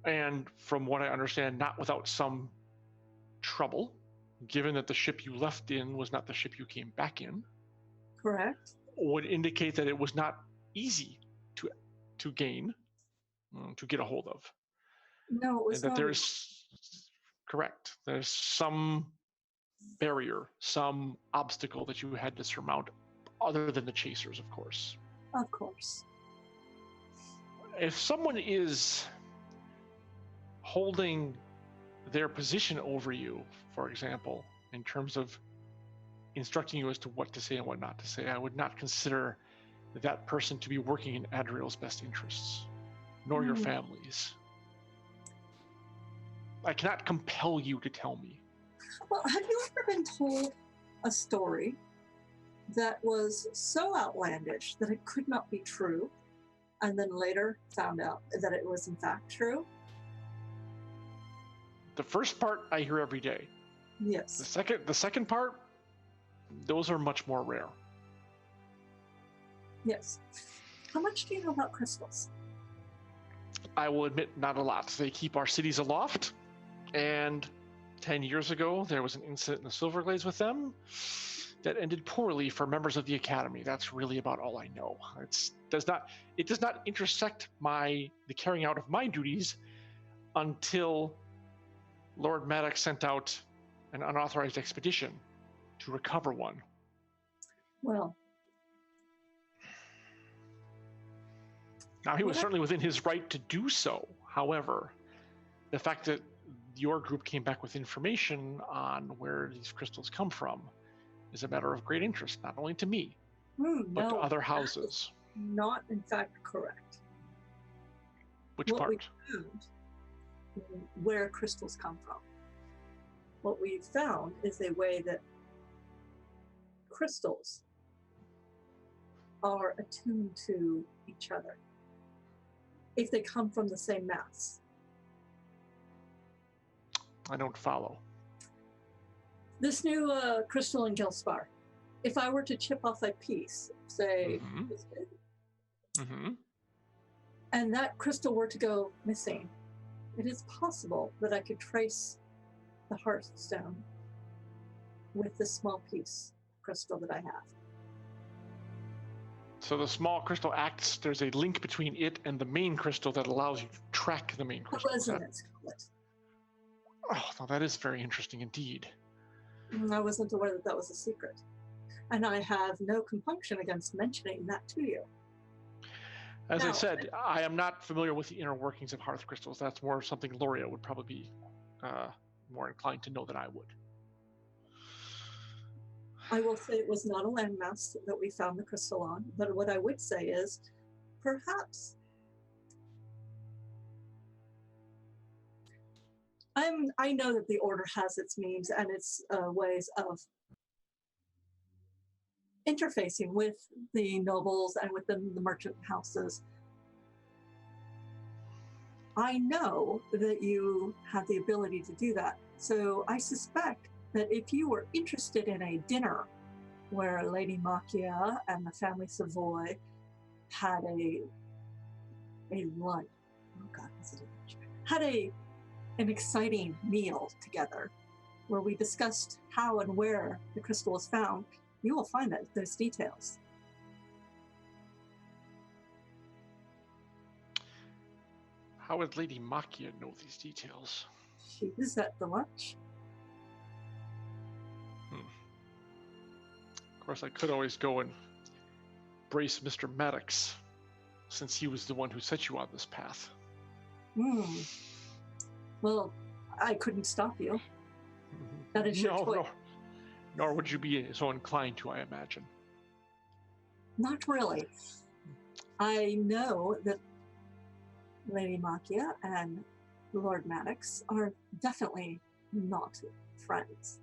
and from what I understand, not without some trouble, given that the ship you left in was not the ship you came back in. Correct. Would indicate that it was not easy to gain, to get a hold of. No, it was and that not. There's some barrier, some obstacle that you had to surmount, other than the chasers, of course. Of course. If someone is holding their position over you, for example, in terms of instructing you as to what to say and what not to say. I would not consider that person to be working in Adriel's best interests, nor your family's. I cannot compel you to tell me. Well, have you ever been told a story that was so outlandish that it could not be true, and then later found out that it was in fact true? The first part I hear every day. Yes. The second part, those are much more rare. Yes. How much do you know about crystals? I will admit, not a lot. They keep our cities aloft, and 10 years ago, there was an incident in the Silverglades with them that ended poorly for members of the Academy. That's really about all I know. It does not intersect the carrying out of my duties until Lord Maddox sent out an unauthorized expedition to recover one. Well, now, he was certainly within his right to do so. However, the fact that your group came back with information on where these crystals come from is a matter of great interest, not only to me, but to other houses. Not, in fact, correct. Which part? We found where crystals come from. What we found is a way that crystals are attuned to each other if they come from the same mass. I don't follow. This new crystal in Gelspar, if I were to chip off a piece, say, and that crystal were to go missing, it is possible that I could trace the heartstone with this small piece of crystal that I have. So the small crystal acts, there's a link between it and the main crystal that allows you to track the main crystal. Resonance. Oh, now that is very interesting indeed. I wasn't aware that that was a secret. And I have no compunction against mentioning that to you. As I said, I am not familiar with the inner workings of hearth crystals. That's more something Loria would probably be more inclined to know than I would. I will say it was not a landmass that we found the crystal on, but what I would say is perhaps I know that the order has its means and its ways of interfacing with the nobles and with the merchant houses. I know that you have the ability to do that. So I suspect that if you were interested in a dinner where Lady Macchia and the family Savoy had a lunch, oh God, was it a lunch? Had an exciting meal together where we discussed how and where the crystal was found, you will find those details. How would Lady Macchia know these details? She was at the lunch. Of course, I could always go and brace Mr. Maddox, since he was the one who set you on this path. Well, I couldn't stop you. That is your choice. Nor would you be so inclined to, I imagine. Not really. I know that Lady Macchia and Lord Maddox are definitely not friends.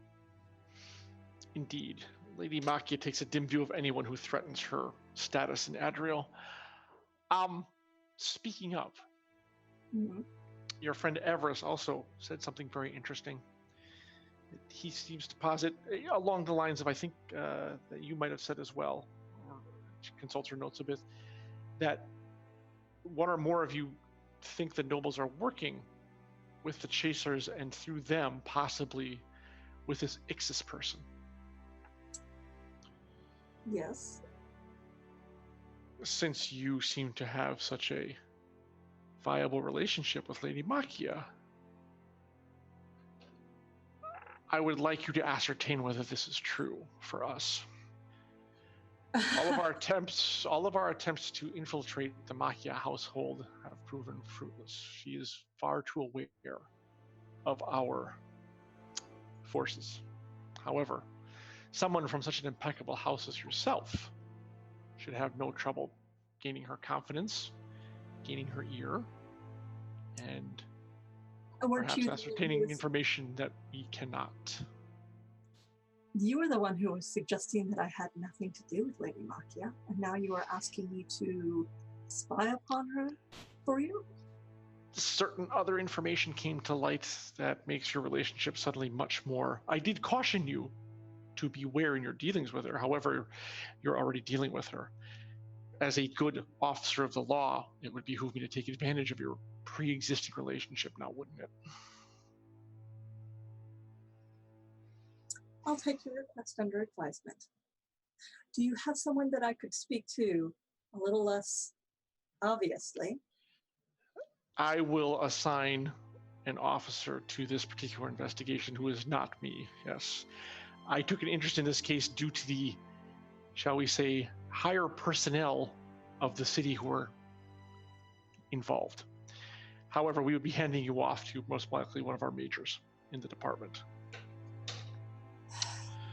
Indeed. Lady Macchia takes a dim view of anyone who threatens her status in Adriel. Speaking of, your friend Everest also said something very interesting. He seems to posit, along the lines of, I think, that you might have said as well, or consult your notes a bit, that one or more of you think the nobles are working with the chasers and through them, possibly with this Ixis person. Yes. Since you seem to have such a viable relationship with Lady Macchia, I would like you to ascertain whether this is true for us. All of our attempts to infiltrate the Macchia household have proven fruitless. She is far too aware of our forces. However, someone from such an impeccable house as yourself should have no trouble gaining her confidence, gaining her ear, and Weren't perhaps you the one ascertaining who was- information that we cannot. You were the one who was suggesting that I had nothing to do with Lady Makia, and now you are asking me to spy upon her for you? Certain other information came to light that makes your relationship suddenly much more. I did caution you to beware in your dealings with her. However, you're already dealing with her. As a good officer of the law, it would behoove me to take advantage of your pre-existing relationship now, wouldn't it? I'll take your request under advisement. Do you have someone that I could speak to a little less obviously? I will assign an officer to this particular investigation who is not me, yes. I took an interest in this case due to the, shall we say, higher personnel of the city who are involved. However, we would be handing you off to most likely one of our majors in the department.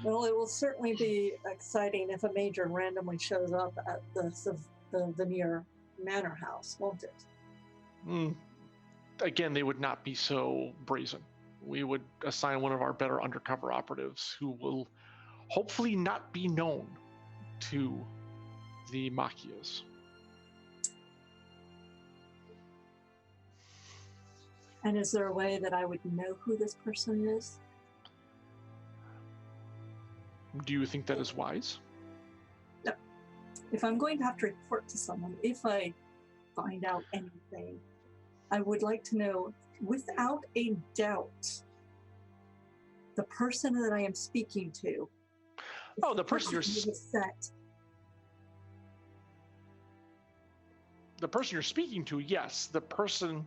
Well, it will certainly be exciting if a major randomly shows up at the Veneer Manor House, won't it? Again, they would not be so brazen. We would assign one of our better undercover operatives who will hopefully not be known to the Makias. And is there a way that I would know who this person is? Do you think that is wise? No. If I'm going to have to report to someone, if I find out anything, I would like to know, without a doubt, the person that I am speaking to. Oh, the person you're the person you're speaking to, yes. The person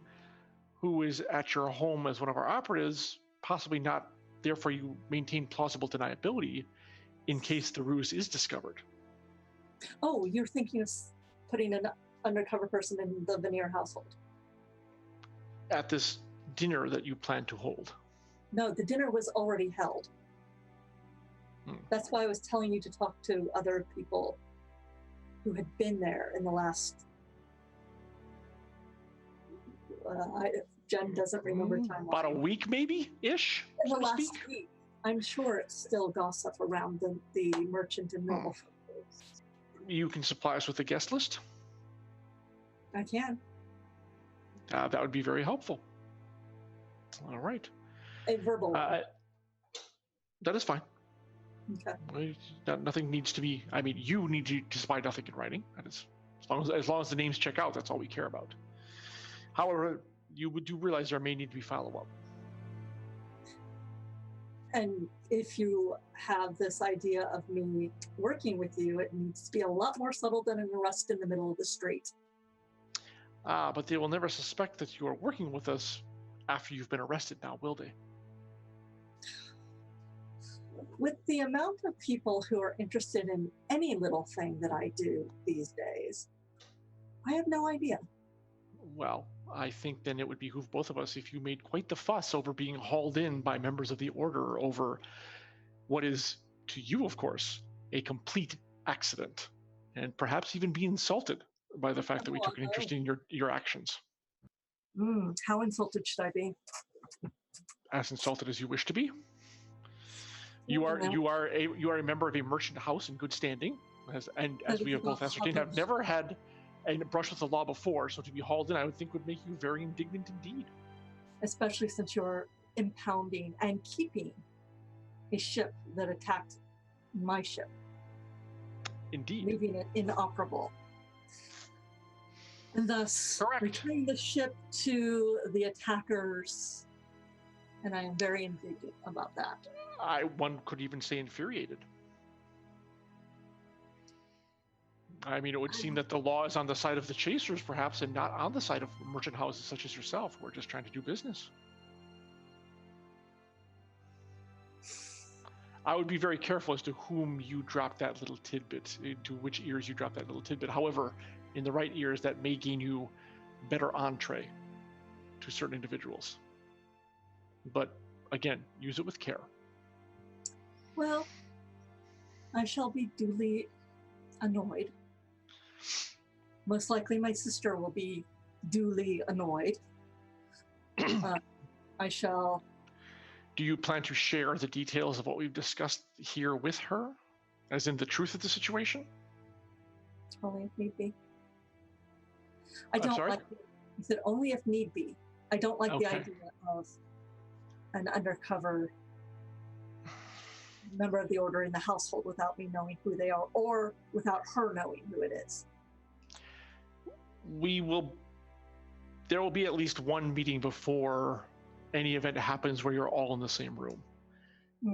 who is at your home as one of our operatives, possibly not. Therefore, you maintain plausible deniability in case the ruse is discovered. Oh, you're thinking of putting an undercover person in the Veneer household? At this dinner that you plan to hold. No, the dinner was already held. That's why I was telling you to talk to other people who had been there in the last. Jen doesn't remember time. About a week, maybe ish. In the last week, I'm sure it's still gossip around the merchant and noble. You can supply us with a guest list. I can. That would be very helpful. All right. A verbal. That is fine. Okay. Nothing needs to be. I mean, you need to supply nothing in writing. That is, as long as the names check out, that's all we care about. However, you do realize there may need to be follow-up. And if you have this idea of me working with you, it needs to be a lot more subtle than an arrest in the middle of the street. But they will never suspect that you are working with us after you've been arrested now, will they? With the amount of people who are interested in any little thing that I do these days, I have no idea. Well, I think then it would behoove both of us if you made quite the fuss over being hauled in by members of the Order over what is, to you, of course, a complete accident, and perhaps even be insulted by the fact that we took an interest in your actions. How insulted should I be? As insulted as you wish to be. You are a member of a merchant house in good standing, as we have both ascertained, have never had a brush with the law before, so to be hauled in, I would think, would make you very indignant indeed. Especially since you're impounding and keeping a ship that attacked my ship. Indeed. Leaving it inoperable. And thus returning the ship to the attackers. And I am very indignant about that. One could even say infuriated. I mean, it would seem that the law is on the side of the chasers, perhaps, and not on the side of merchant houses such as yourself. We're just trying to do business. I would be very careful as to whom you drop that little tidbit, into which ears you drop that little tidbit. However, in the right ears, that may gain you better entree to certain individuals. But again, use it with care. Well, I shall be duly annoyed. Most likely my sister will be duly annoyed. I shall... Do you plan to share the details of what we've discussed here with her? As in the truth of the situation? Only if need be. I I'm don't sorry? like... He said only if need be. I don't like the Okay. idea of an undercover member of the order in the household without me knowing who they are, or without her knowing who it is. There will be at least one meeting before any event happens where you're all in the same room.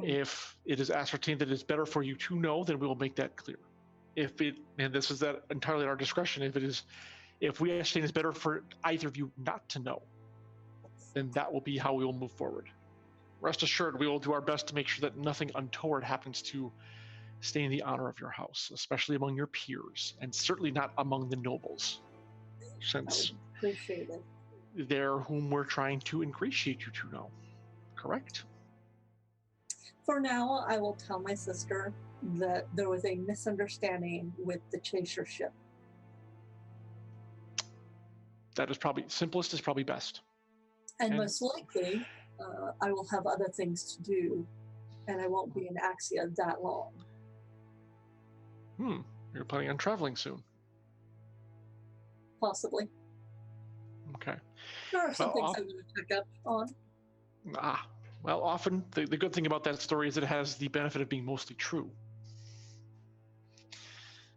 If it is ascertained that it's better for you to know, then we will make that clear. And this is that entirely at our discretion, if we ascertain it's better for either of you not to know, then that will be how we will move forward. Rest assured, we will do our best to make sure that nothing untoward happens to stain the honor of your house, especially among your peers, and certainly not among the nobles, since Appreciate it. they're whom we're trying to ingratiate you to know. Correct? For now, I will tell my sister that there was a misunderstanding with the chaser ship. That is probably simplest is probably best. And most likely, I will have other things to do, and I won't be in Axia that long. You're planning on traveling soon. Possibly. Okay. There are some things I want to check up on. Well, often the good thing about that story is it has the benefit of being mostly true.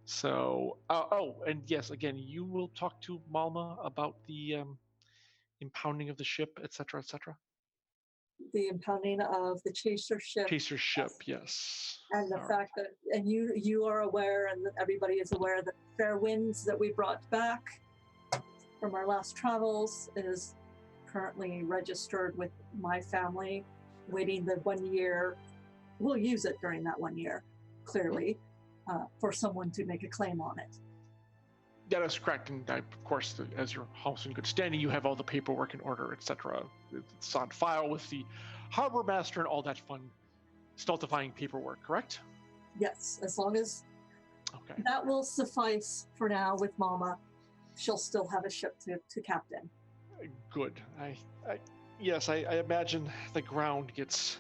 So, and yes, again, you will talk to Malma about the impounding of the ship, etc., etc. The impounding of the chaser ship. Chaser ship, yes. And the All fact that, and you are aware, and that everybody is aware, that fair winds that we brought back from our last travels is currently registered with my family, waiting the 1 year. We'll use it during that 1 year, clearly, for someone to make a claim on it. That is correct, and of course, as your house in good standing, you have all the paperwork in order, etc. It's on file with the harbor master and all that fun, stultifying paperwork. Correct? Yes, as long as Okay. that will suffice for now with Mama. She'll still have a ship to captain. Good. Yes, I imagine the ground gets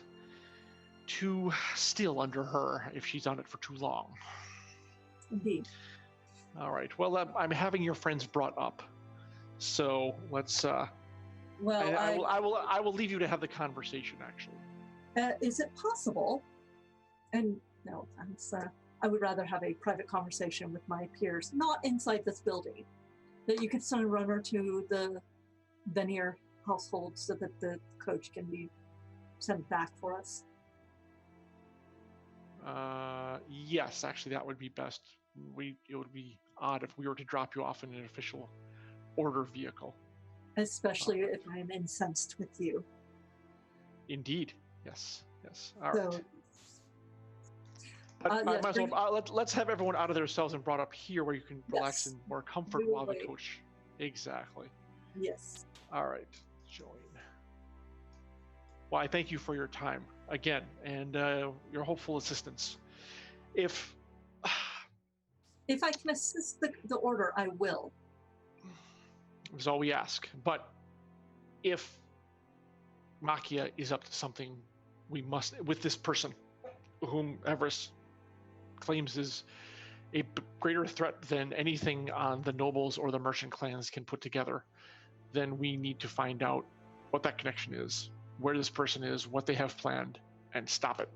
too still under her if she's on it for too long. Indeed. All right. Well, I'm having your friends brought up, so let's. Well, I will leave you to have the conversation. Actually, is it possible? And no offense, I would rather have a private conversation with my peers, not inside this building. That you could send a runner to the Venier household so that the coach can be sent back for us. Yes, actually, that would be best. It would be odd if we were to drop you off in an official order vehicle. Especially if I'm incensed with you. Indeed. Yes. All right. So, But might as well, let's have everyone out of their cells and brought up here where you can relax in more comfort while the coach. Exactly. Yes. All right. Join. Well, I thank you for your time again and your hopeful assistance. If I can assist the order, I will. Is all we ask. But if Makia is up to something, we must, with this person, whom Everest claims is a greater threat than anything on the nobles or the merchant clans can put together, then we need to find out what that connection is, where this person is, what they have planned, and stop it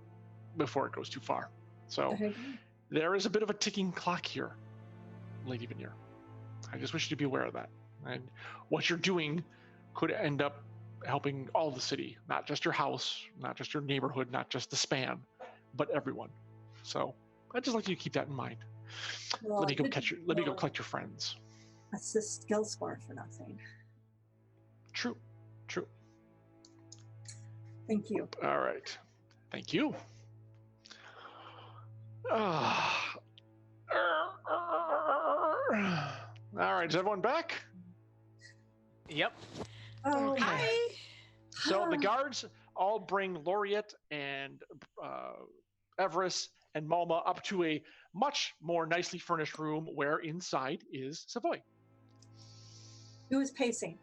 before it goes too far. So there is a bit of a ticking clock here, Lady Venier. I just wish you to be aware of that. And what you're doing could end up helping all the city, not just your house, not just your neighborhood, not just the span, but everyone. So I'd just like you to keep that in mind. Well, let me go collect your friends. Assist Gelskar for nothing. True. Thank you. All right. Thank you. All right, is everyone back? Yep. Oh, Hi. So the guards all bring Laureate and Everest and Malma up to a much more nicely furnished room where inside is Savoy. Who is pacing?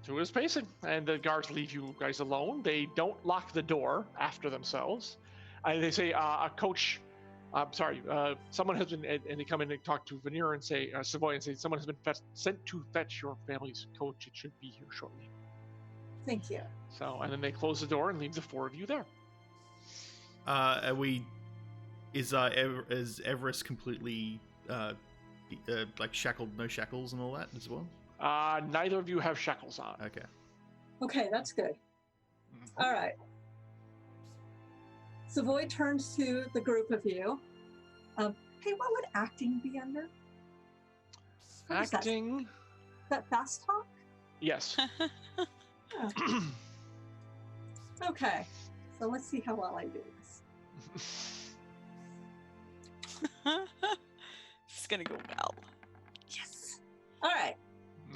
Who is pacing? And the guards leave you guys alone. They don't lock the door after themselves. And they say, someone has been, and they come in and talk to Veneer and say, Savoy, and say, someone has been sent to fetch your family's coach. It should be here shortly. Thank you. So, and then they close the door and leave the four of you there. Is Everest completely like shackled, no shackles and all that as well? Neither of you have shackles on. Okay. Okay, that's good. All right. Savoy turns to the group of you. Hey, what would acting be under? What is Acting? Is that fast talk? Yes. Oh. Okay, so let's see how well I do this. It's gonna go well. Yes. All right.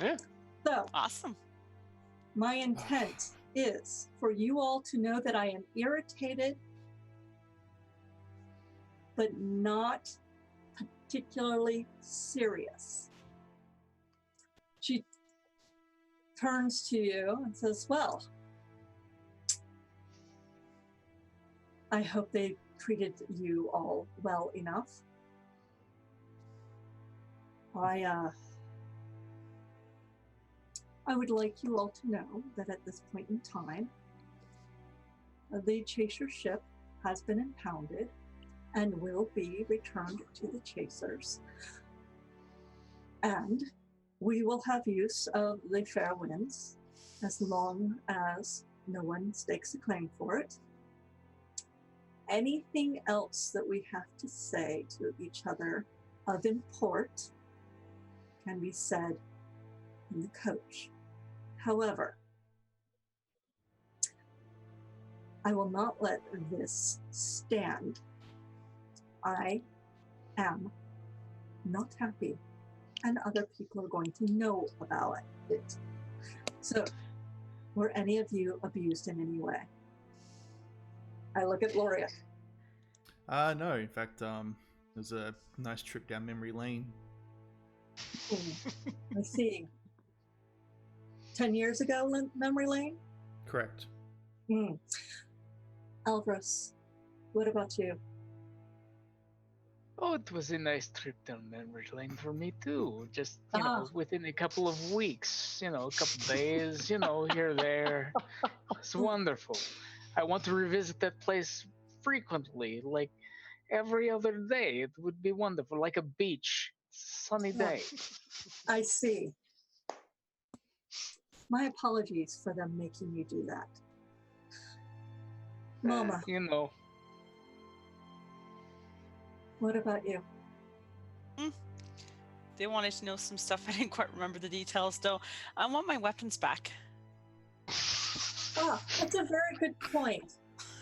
Yeah. So, Awesome. my intent is for you all to know that I am irritated, but not particularly serious. She turns to you and says, well, I hope they treated you all well enough. I would like you all to know that at this point in time, the chaser ship has been impounded and will be returned to the chasers. And we will have use of the fair winds as long as no one stakes a claim for it. Anything else that we have to say to each other of import can be said in the coach. However, I will not let this stand. I am not happy, and other people are going to know about it. So, were any of you abused in any way? I look at Loria. No, in fact, it was a nice trip down memory lane. I see. 10 years ago, memory lane? Correct. Alvarez, what about you? Oh, it was a nice trip down memory lane for me too. Just, you know, within a couple of weeks, a couple days, here, there. It's wonderful. I want to revisit that place frequently, like every other day. It would be wonderful, like a beach, sunny day. I see. My apologies for them making you do that. Mama, what about you? They wanted to know some stuff. I didn't quite remember the details, though. I want my weapons back. That's a very good point.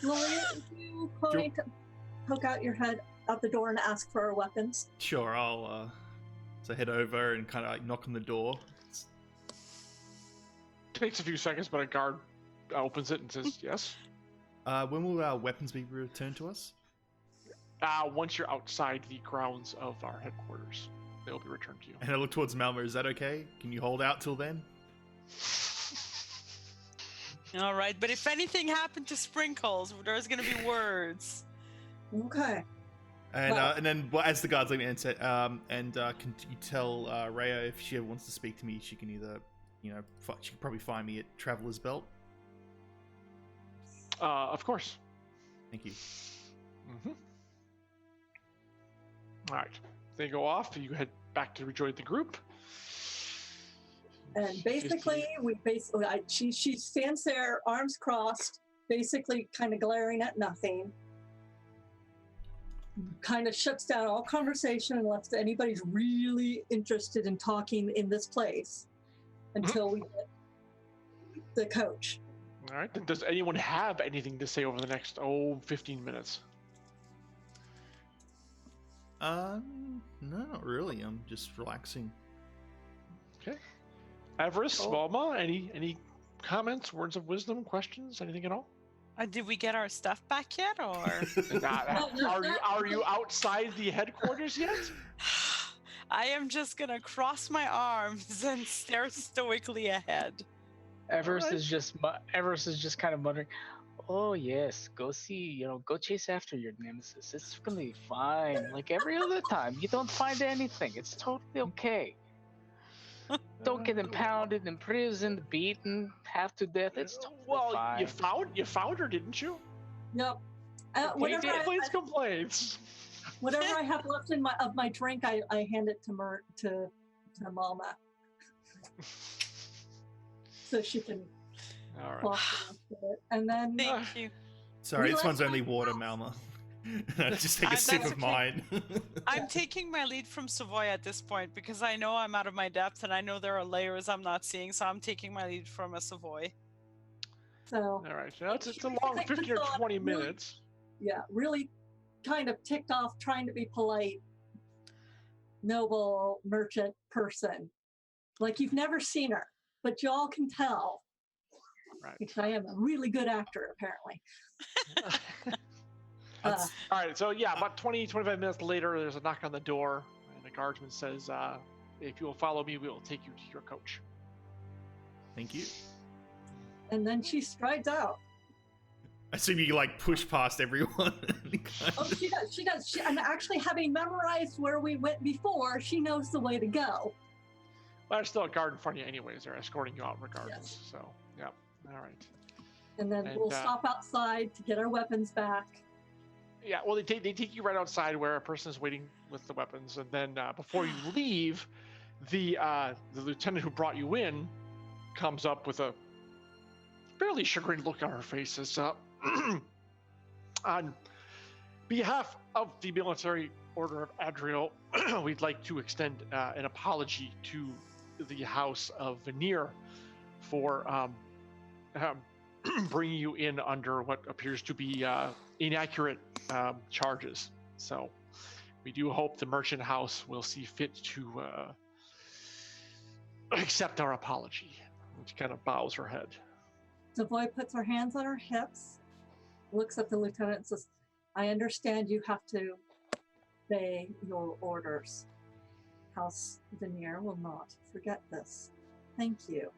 Loria, if you poke out your head out the door and ask for our weapons. Sure, I'll head over and kind of like knock on the door. Takes a few seconds, but a guard opens it and says, yes. When will our weapons be returned to us? Once you're outside the grounds of our headquarters, they will be returned to you. And I look towards Malma. Is that okay? Can you hold out till then? All right, but if anything happened to Sprinkles, there's going to be words. Okay. And then as the guards leave me and say, can you tell Rhea if she ever wants to speak to me, she can either, she can probably find me at Traveler's Belt. Of course. Thank you. Mm-hmm. All right. They go off. You head back to rejoin the group. And basically, she stands there, arms crossed, basically kind of glaring at nothing. Kind of shuts down all conversation unless anybody's really interested in talking in this place until we get the coach. All right. Then does anyone have anything to say over the next 15 minutes? No, not really. I'm just relaxing. Okay. Everest, Valma, any comments, words of wisdom, questions, anything at all? Did we get our stuff back yet, or? Are you outside the headquarters yet? I am just gonna cross my arms and stare stoically ahead. Everest is just kind of muttering, "Oh yes, go see, go chase after your nemesis. It's gonna be fine. Like every other time, you don't find anything. It's totally okay. Don't get impounded, imprisoned, beaten, half to death. It's totally fine." you found her, didn't you? Yep. Please complaints. Whatever I have left in my drink, I hand it to Mama, so she can. All right. Walk it. And then. Thank you. Sorry, this one's only water, Malma. Just take a sip of mine. I'm taking my lead from Savoy at this point because I know I'm out of my depth and I know there are layers I'm not seeing, so I'm taking my lead from a Savoy. So. All right. Now it's a long 15 or 20 minutes. Yeah, really kind of ticked off, trying to be polite, noble merchant person. Like you've never seen her, but y'all can tell. Right. Because I am a really good actor, apparently. All right, so yeah, about 25 minutes later, there's a knock on the door, and the guardsman says, if you will follow me, we will take you to your coach. Thank you. And then she strides out. I assume you push past everyone. Oh, she does. And actually, having memorized where we went before, she knows the way to go. Well, there's still a guard in front of you anyways. They're escorting you out regardless. Yes. So, yeah. All right. And then we'll stop outside to get our weapons back. Yeah, well, they take you right outside where a person is waiting with the weapons, and then before you leave, the lieutenant who brought you in comes up with a fairly chagrined look on her face. Says, on behalf of the military order of Adriel, we'd like to extend an apology to the House of Veneer for bringing you in under what appears to be inaccurate charges. So we do hope the merchant house will see fit to accept our apology. She kind of bows her head. Savoy puts her hands on her hips, looks at the lieutenant and says, I understand you have to obey your orders. House Veneer will not forget this. Thank you.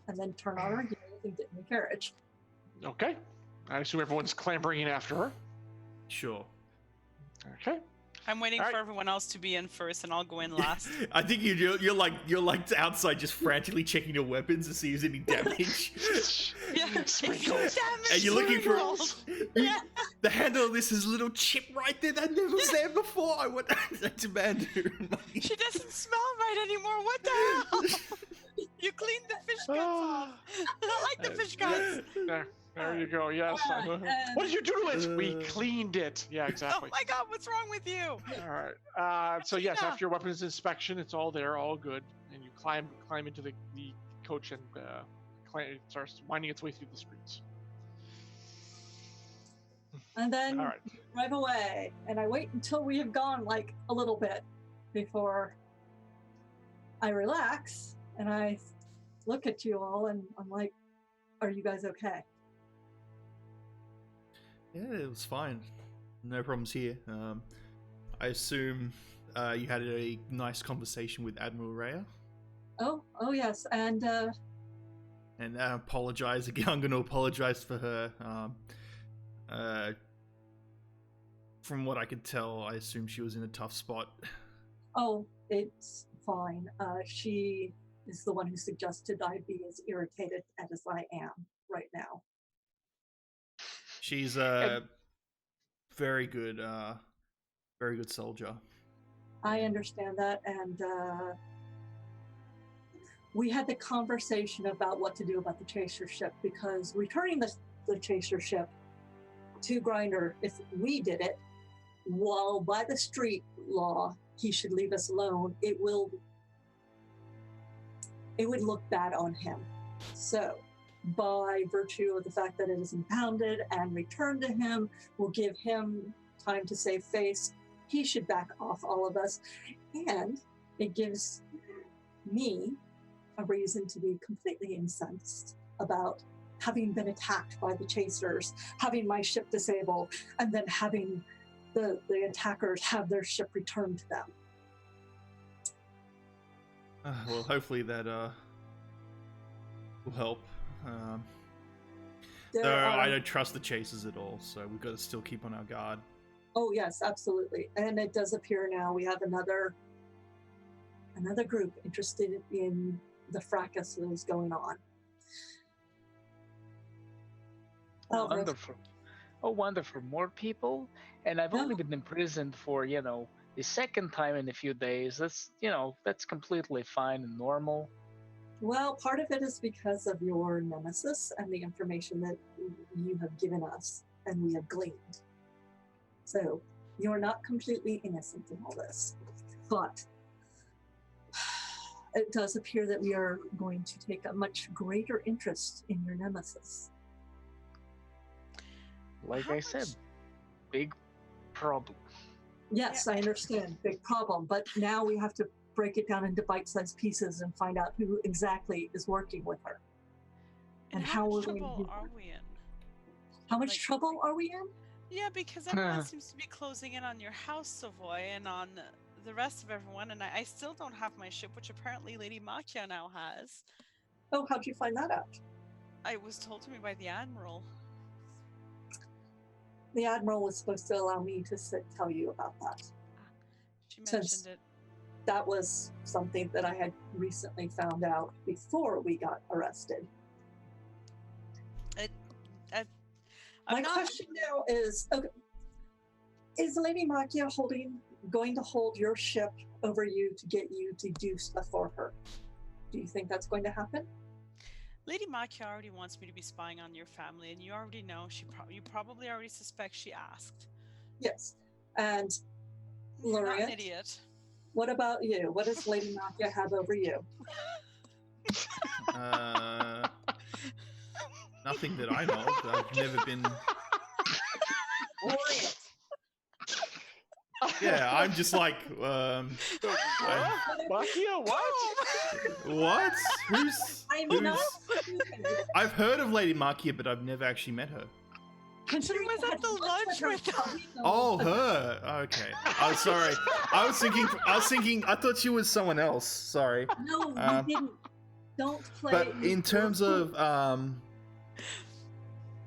And then turn on her heels and get in the carriage. Okay. I assume everyone's clambering in after her. Sure. Okay. I'm waiting for everyone else to be in first, and I'll go in last. I think you're like outside, just frantically checking your weapons to see if there's any damage. Yeah. Sprinkles. And you're looking for Yeah. the handle of this is a little chip right there that never was there before. I demand her. She doesn't smell right anymore. What the hell? You cleaned the fish guts off. I like the fish guts. There you go. Yes. What did you do to it? We cleaned it. Yeah, exactly. Oh my God, what's wrong with you? All right. So yes, after your weapons inspection, it's all there, all good, and you climb into the coach and it starts winding its way through the streets. And then drive away. And I wait until we have gone like a little bit before I relax and I look at you all and I'm like, are you guys okay? Yeah, it was fine. No problems here. I assume you had a nice conversation with Admiral Rhea. Oh yes, and apologize again. I'm going to apologize for her. From what I could tell, I assume she was in a tough spot. Oh, it's fine. She is the one who suggested I be as irritated as I am right now. She's a very good soldier. I understand that, and we had the conversation about what to do about the chaser ship, because returning the chaser ship to Grinder, if we did it, while by the street law he should leave us alone, it would look bad on him. So by virtue of the fact that it is impounded and returned to him, will give him time to save face. He should back off all of us. And it gives me a reason to be completely incensed about having been attacked by the chasers, having my ship disabled, and then having the attackers have their ship returned to them. Well, hopefully that will help. I don't trust the chasers at all, so we've got to still keep on our guard. Oh yes, absolutely. And it does appear now we have another group interested in the fracas that is going on. Oh, wonderful. Oh, wonderful. More people? And I've only been imprisoned for, the second time in a few days. That's completely fine and normal. Well, part of it is because of your nemesis and the information that you have given us and we have gleaned. So you're not completely innocent in all this. But it does appear that we are going to take a much greater interest in your nemesis. Like I said, big problem. Yes, I understand. Big problem. But now we have to break it down into bite-sized pieces and find out who exactly is working with her. And how much trouble are we in? How much trouble are we in? Yeah, because everyone seems to be closing in on your house, Savoy, and on the rest of everyone, and I still don't have my ship, which apparently Lady Makia now has. Oh, how'd you find that out? I was told to me by the Admiral. The Admiral was supposed to allow me to tell you about that. She mentioned it. That was something that I had recently found out before we got arrested. My question now is, okay, is Lady Makia going to hold your ship over you to get you to do stuff for her? Do you think that's going to happen? Lady Makia already wants me to be spying on your family, and you already know you probably already suspect she asked. Yes, and You're not an idiot. What about you? What does Lady Makia have over you? Nothing that I know of. I've never been. Yeah, I'm just like. Makia, what? What? Who's? Not. I've heard of Lady Makia, but I've never actually met her. She was at the lunch with us. Oh, her. Okay. Oh, sorry. I was thinking. I thought she was someone else. Sorry. No, we didn't. Don't play. But in terms of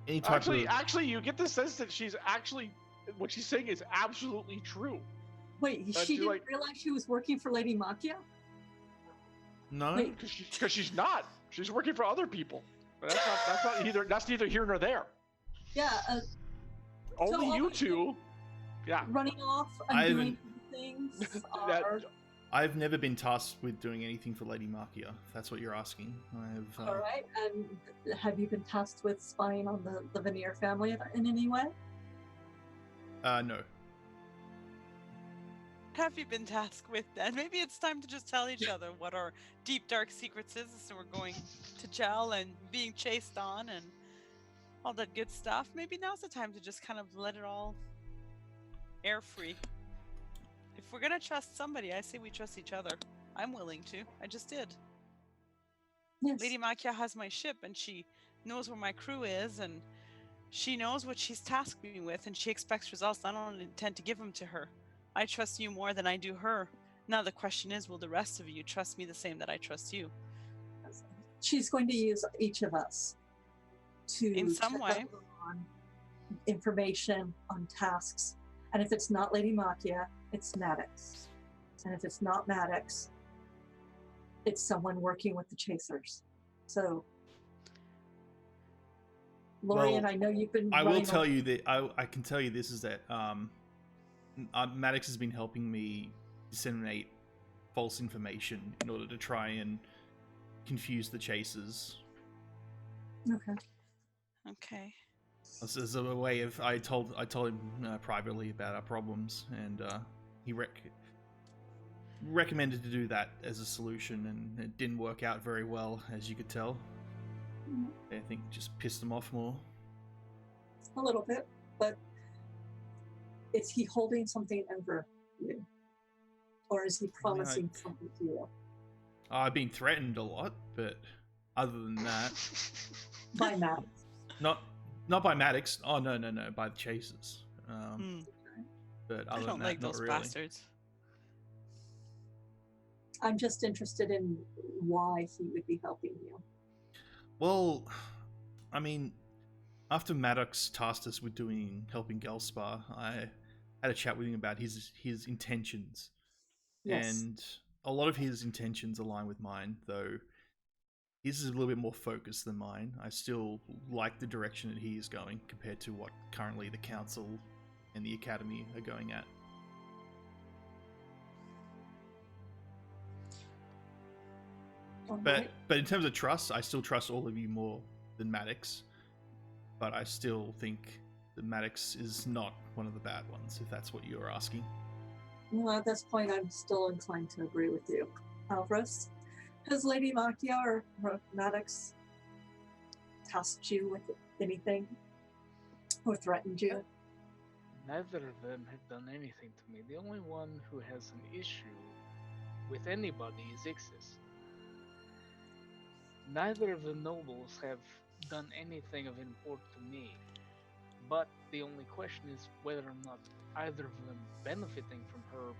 any type actually, you get the sense that she's actually what she's saying is absolutely true. Wait, she didn't realize she was working for Lady Makia? No, because she's not. She's working for other people. But that's neither here nor there. Yeah. Only you two. Yeah. Running off and doing things. I've never been tasked with doing anything for Lady Makia, if that's what you're asking. All right. And have you been tasked with spying on the Veneer family in any way? No. What have you been tasked with then? Maybe it's time to just tell each other what our deep, dark secrets is, so we're going to jail and being chased on and all that good stuff. Maybe now's the time to just kind of let it all air free. If we're gonna trust somebody, I say we trust each other. I'm willing to. I just did. Yes. Lady Makia has my ship, and she knows where my crew is, and she knows what she's tasked me with, and she expects results. I don't intend to give them to her. I trust you more than I do her. Now the question is, will the rest of you trust me the same that I trust you? She's going to use each of us to in some way on information on tasks. And if it's not Lady Makia, it's Maddox. And if it's not Maddox, it's someone working with the chasers. So, Lorian, I know you've been. I will tell you that I can tell you this is that Maddox has been helping me disseminate false information in order to try and confuse the chasers. Okay. This is a way of I told him privately about our problems, and he recommended to do that as a solution, and it didn't work out very well, as you could tell. I think it just pissed him off more. A little bit, but is he holding something over you? Or is he promising something to you? I've been threatened a lot, but other than that, By Matt. not by Maddox. Oh no, by the chasers. But I other don't than like that, not those really. bastards. I'm just interested in why he would be helping you. Well, I mean, after Maddox tasked us with helping Gelspar, I had a chat with him about his intentions, Yes. and a lot of his intentions align with mine, though his is a little bit more focused than mine. I still like the direction that he is going compared to what currently the Council and the Academy are going at. But in terms of trust, I still trust all of you more than Maddox. But I still think that Maddox is not one of the bad ones, if that's what you're asking. Well, at this point, I'm still inclined to agree with you. Alvarez, has Lady Makia or Maddox tasked you with anything or threatened you? Neither of them have done anything to me. The only one who has an issue with anybody is Ixis. Neither of the nobles have done anything of import to me. But the only question is whether or not either of them benefiting from her,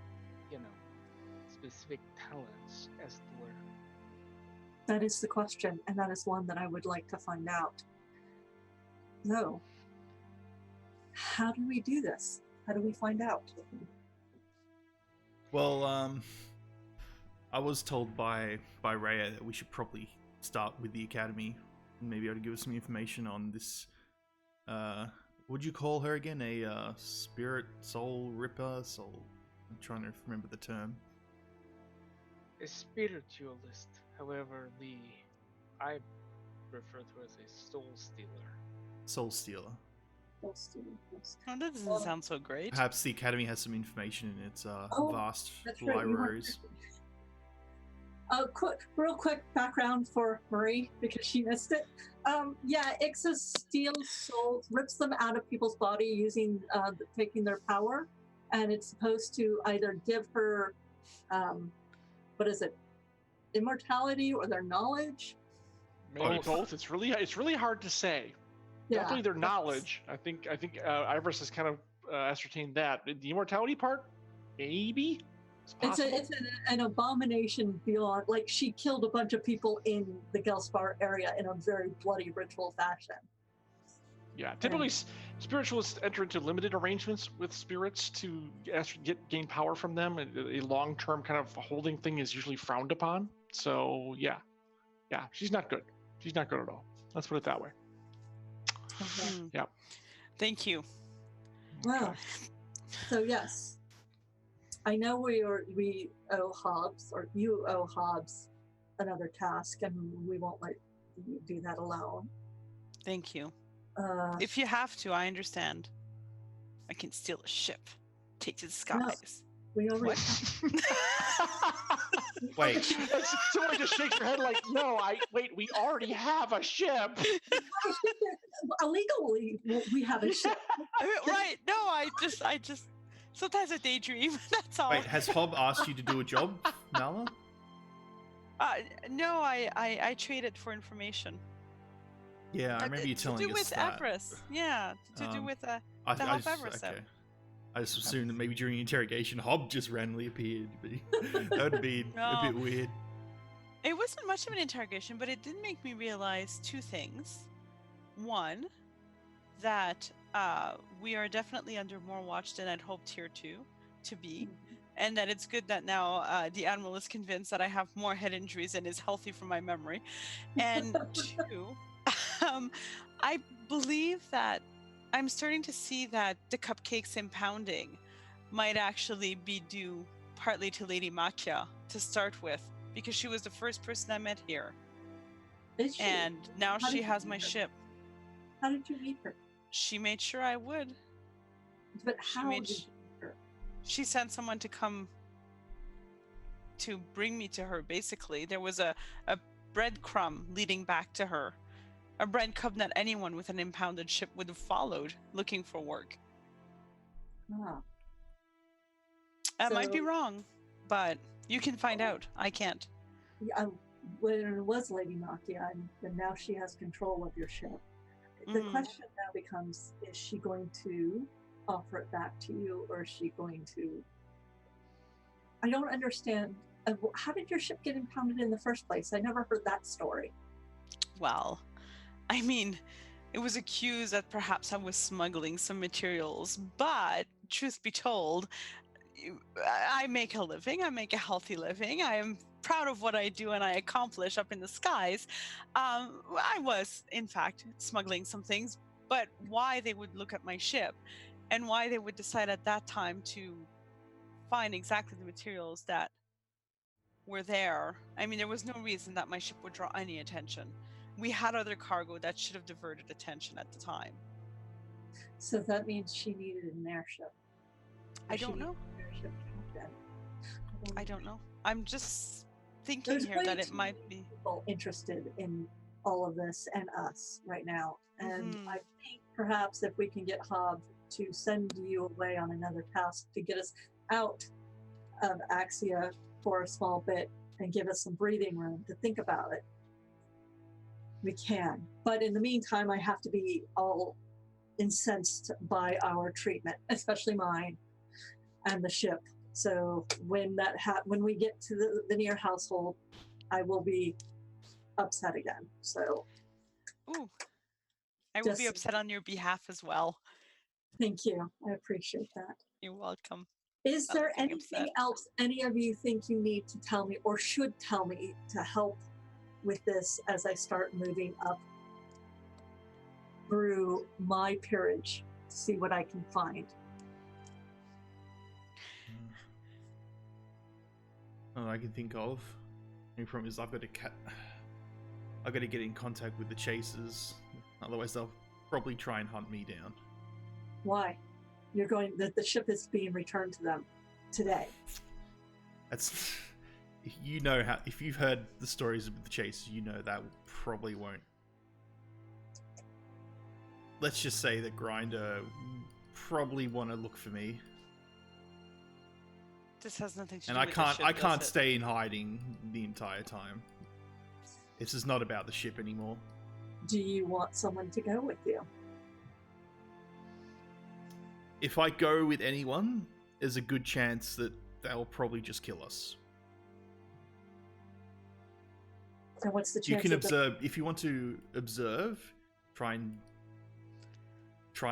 specific talents, as it were. That is the question, and that is one that I would like to find out. No. How do we do this? How do we find out? Well, I was told by Rhea that we should probably start with the Academy. Maybe able to give us some information on this. What'd you call her again? A spirit, soul ripper, soul. I'm trying to remember the term. A spiritualist, however, I refer to as a soul stealer. Soul stealer. Oh, that doesn't sound so great. Perhaps the Academy has some information in its vast right, libraries. Real quick background for Marie, because she missed it. Ixis steals souls, rips them out of people's body using taking their power, and it's supposed to either give her, immortality or their knowledge. Maybe both. It's really hard to say. Yeah. Definitely their knowledge. I think Iris has kind of ascertained that. The immortality part, maybe. It's an abomination beyond. Like, she killed a bunch of people in the Gelspar area in a very bloody ritual fashion. Yeah, typically spiritualists enter into limited arrangements with spirits to gain power from them. A long-term kind of holding thing is usually frowned upon. So yeah, she's not good. She's not good at all. Let's put it that way. Okay. Yeah. Thank you. Well, so yes, I know we owe Hobbs, or you owe Hobbs, another task, and we won't let you do that alone. Thank you. If you have to, I understand. I can steal a ship, take to the skies. No, we already. Wait. Someone just shakes her head like, no, we already have a ship. Illegally, we have a ship. Right? No, I just. Sometimes I daydream. That's all. Wait, has Hob asked you to do a job, Nala? No, I traded for information. Yeah, I remember you telling us that. To do with Everest. Yeah, to do with the Hob Everest. Okay. I just assumed that maybe during interrogation, Hob just randomly appeared. But that would be a bit weird. It wasn't much of an interrogation, but it did make me realize two things. One, that we are definitely under more watch than I'd hoped here to be. And that it's good that now the Admiral is convinced that I have more head injuries and is healthy from my memory. And two, I believe that I'm starting to see that the cupcakes impounding might actually be due partly to Lady Makia to start with, because she was the first person I met here. Is she? And now she has my ship. How did you meet her? She made sure I would. But how did you meet her? She sent someone to come to bring me to her, basically. There was a breadcrumb leading back to her. A breadcrumb that anyone with an impounded ship would have followed, looking for work. Ah. I might be wrong, but you can find out. I can't. when it was Lady Nakia, and now she has control of your ship. The question now becomes: is she going to offer it back to you, or is she going to? I don't understand. How did your ship get impounded in the first place? I never heard that story. Well, I mean, it was accused that perhaps I was smuggling some materials, but truth be told, I make a living. I make a healthy living. I am proud of what I do and I accomplish up in the skies. I was, in fact, smuggling some things, but why they would look at my ship and why they would decide at that time to find exactly the materials that were there. I mean, there was no reason that my ship would draw any attention. We had other cargo that should have diverted attention at the time. So that means she needed an airship. I don't know. Airship captain. I don't know. I'm just thinking There's here way that it too might many be. people interested in all of this and us right now. And I think perhaps if we can get Hob to send you away on another task to get us out of Axia for a small bit and give us some breathing room to think about it, we can. But in the meantime, I have to be all incensed by our treatment, especially mine and the ship. So when when we get to the near household, I will be upset again. So, Ooh, I will be upset on your behalf as well. Thank you. I appreciate that. You're welcome. Is there anything else any of you think you need to tell me or should tell me to help with this as I start moving up through my peerage to see what I can find? All I can think of, the problem is I've got to get in contact with the chasers, otherwise they'll probably try and hunt me down. Why? You're going that the ship is being returned to them today. That's, you know, how if you've heard the stories of the chasers, you know that probably won't. Let's just say that Grinder probably want to look for me. This has nothing to do and with the ship, I can't does it? stay in hiding the entire time. This is not about the ship anymore. Do you want someone to go with you? If I go with anyone, there's a good chance that they'll probably just kill us. And what's the chance? You can observe if you want to observe. Try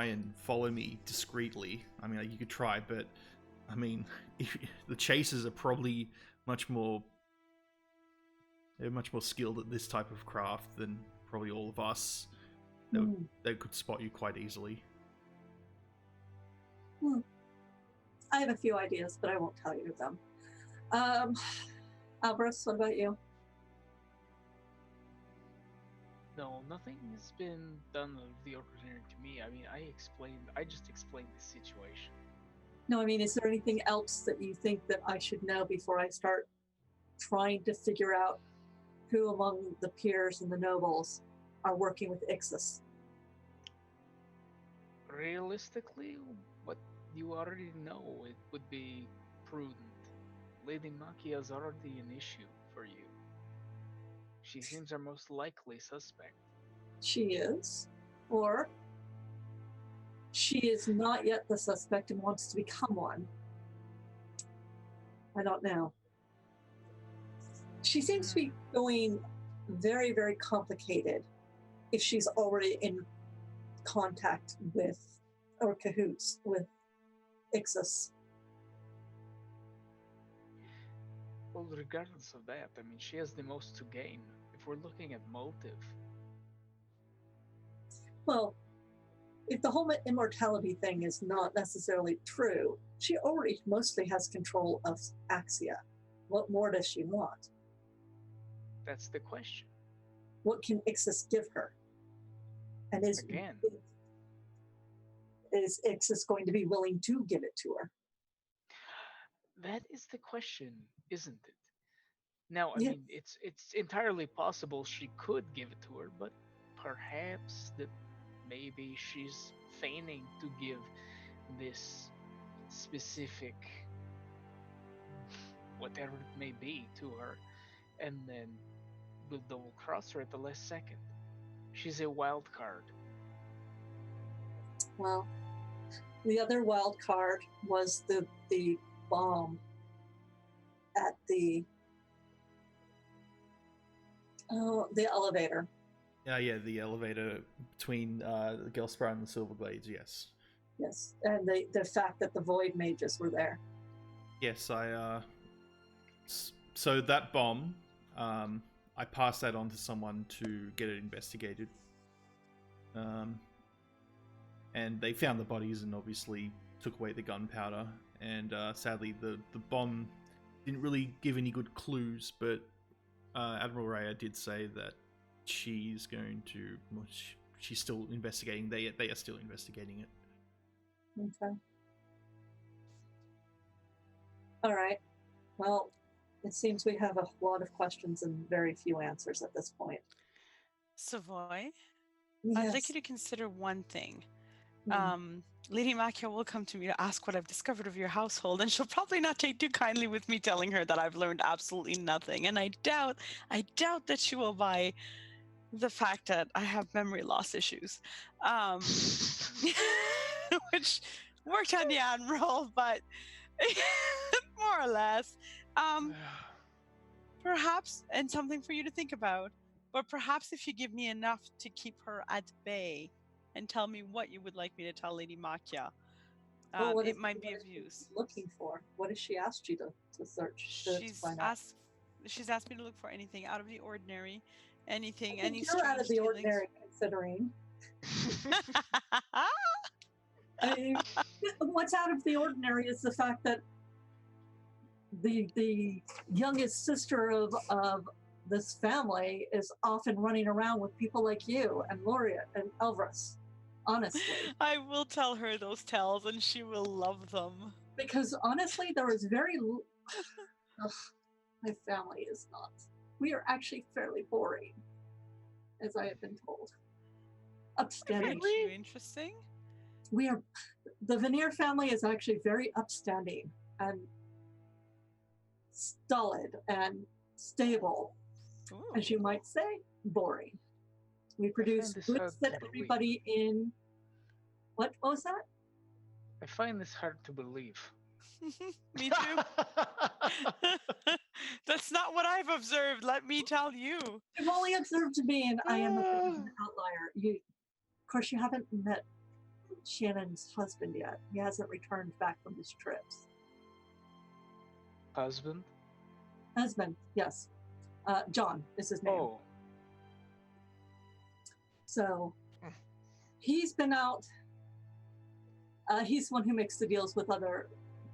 and follow me discreetly. I mean, you could try, but I mean, the chasers are probably much more skilled at this type of craft than probably all of us. They could spot you quite easily. I have a few ideas, but I won't tell you them. Alvarez, what about you? No, nothing has been done of the ordinary to me. I mean, I just explained the situation. No, I mean, is there anything else that you think that I should know before I start trying to figure out who among the peers and the nobles are working with Ixis? Realistically, what you already know, it would be prudent. Lady Nakia is already an issue for you. She seems our most likely suspect. She is, or she is not yet the suspect and wants to become one. I don't know. She seems to be going very, very complicated if she's already in contact with or cahoots with Ixis. Well, regardless of that, I mean, she has the most to gain. If we're looking at motive. Well, if the whole immortality thing is not necessarily true, she already mostly has control of Axia. What more does she want? That's the question. What can Ixis give her? And is Ixis going to be willing to give it to her? That is the question, isn't it? Now, I mean, it's entirely possible she could give it to her, but perhaps that maybe she's feigning to give this specific whatever it may be to her, and then we'll double cross her at the last second. She's a wild card. Well, the other wild card was the bomb at the elevator. Yeah, the elevator between the Gelsper and the Silverglades, yes. Yes, and the fact that the Void Mages were there. Yes, so that bomb, I passed that on to someone to get it investigated. And they found the bodies and obviously took away the gunpowder. And sadly, the bomb didn't really give any good clues, but Admiral Raya did say that she's going to... Well, she's still investigating. They are still investigating it. Okay. All right. Well, it seems we have a lot of questions and very few answers at this point. Savoy, Yes. I'd like you to consider one thing. Lady Makia will come to me to ask what I've discovered of your household, and she'll probably not take too kindly with me telling her that I've learned absolutely nothing. And I doubt that she will buy the fact that I have memory loss issues, which worked on the Admiral, but more or less. Perhaps, and something for you to think about, but perhaps if you give me enough to keep her at bay and tell me what you would like me to tell Lady Makia, it might be of use. Looking for? What has she asked you to search? To find out? She's asked me to look for anything out of the ordinary, anything, I think any you're out of the strange ordinary, considering. What's out of the ordinary is the fact that the youngest sister of this family is often running around with people like you and Laureate and Elvrus. Honestly, I will tell her those tales, and she will love them. Because honestly, there is my family is not. We are actually fairly boring, as I have been told. Upstanding. Really interesting. We are. The Veneer family is actually very upstanding and stolid and stable, as you might say, boring. We produce goods that everybody in... What was that? I find this hard to believe. Me too. That's not what I've observed, let me tell you. You've only observed me, and I am an outlier. Of course, you haven't met Shannon's husband yet. He hasn't returned back from his trips. Husband? Husband, yes. John is his name. Oh. So he's been out. He's one who makes the deals with other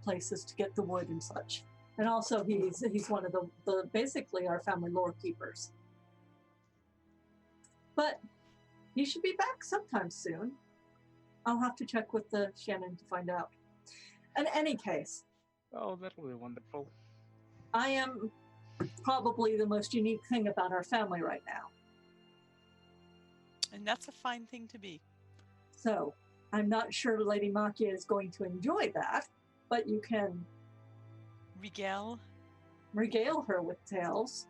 places to get the wood and such. And also he's one of the basically our family lore keepers. But he should be back sometime soon. I'll have to check with the Shannon to find out. In any case. Oh, that'll be wonderful. I am probably the most unique thing about our family right now. And that's a fine thing to be. So, I'm not sure Lady Makia is going to enjoy that, but you can regale her with tales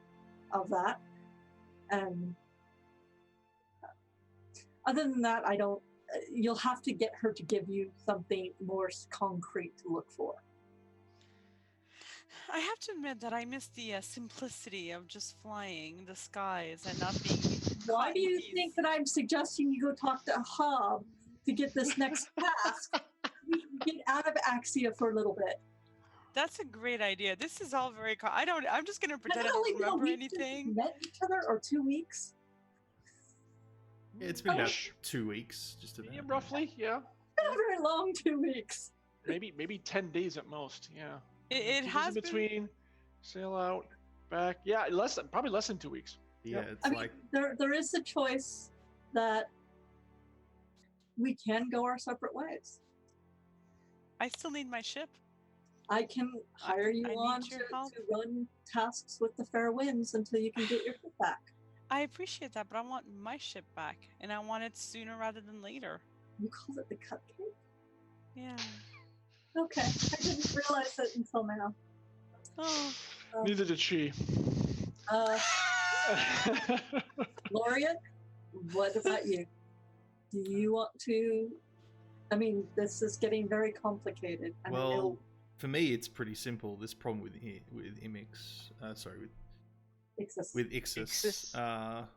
of that. And other than that, you'll have to get her to give you something more concrete to look for. I have to admit that I miss the simplicity of just flying the skies and not being... Why do you think that I'm suggesting you go talk to Hob to get this next task? We can get out of Axia for a little bit. That's a great idea. This is all very... I'm just going to pretend I don't remember anything. We met each other, or 2 weeks? It's been about 2 weeks, just about. Yeah, roughly, yeah. Not very long, 2 weeks. Maybe 10 days at most, yeah. It has in between, sail out, back. Yeah, probably less than 2 weeks. Yeah, it's like... there is a choice that we can go our separate ways. I still need my ship. I can hire you on to run tasks with the fair winds until you can get your ship back. I appreciate that, but I want my ship back, and I want it sooner rather than later. You called it the cupcake? Yeah. Okay, I didn't realize it until now. Oh. Neither did she. Laureate, what about you? Do you want to? I mean, this is getting very complicated. And I Well, know for me, it's pretty simple. This problem with Imix, exists. with Ixis. Ixis?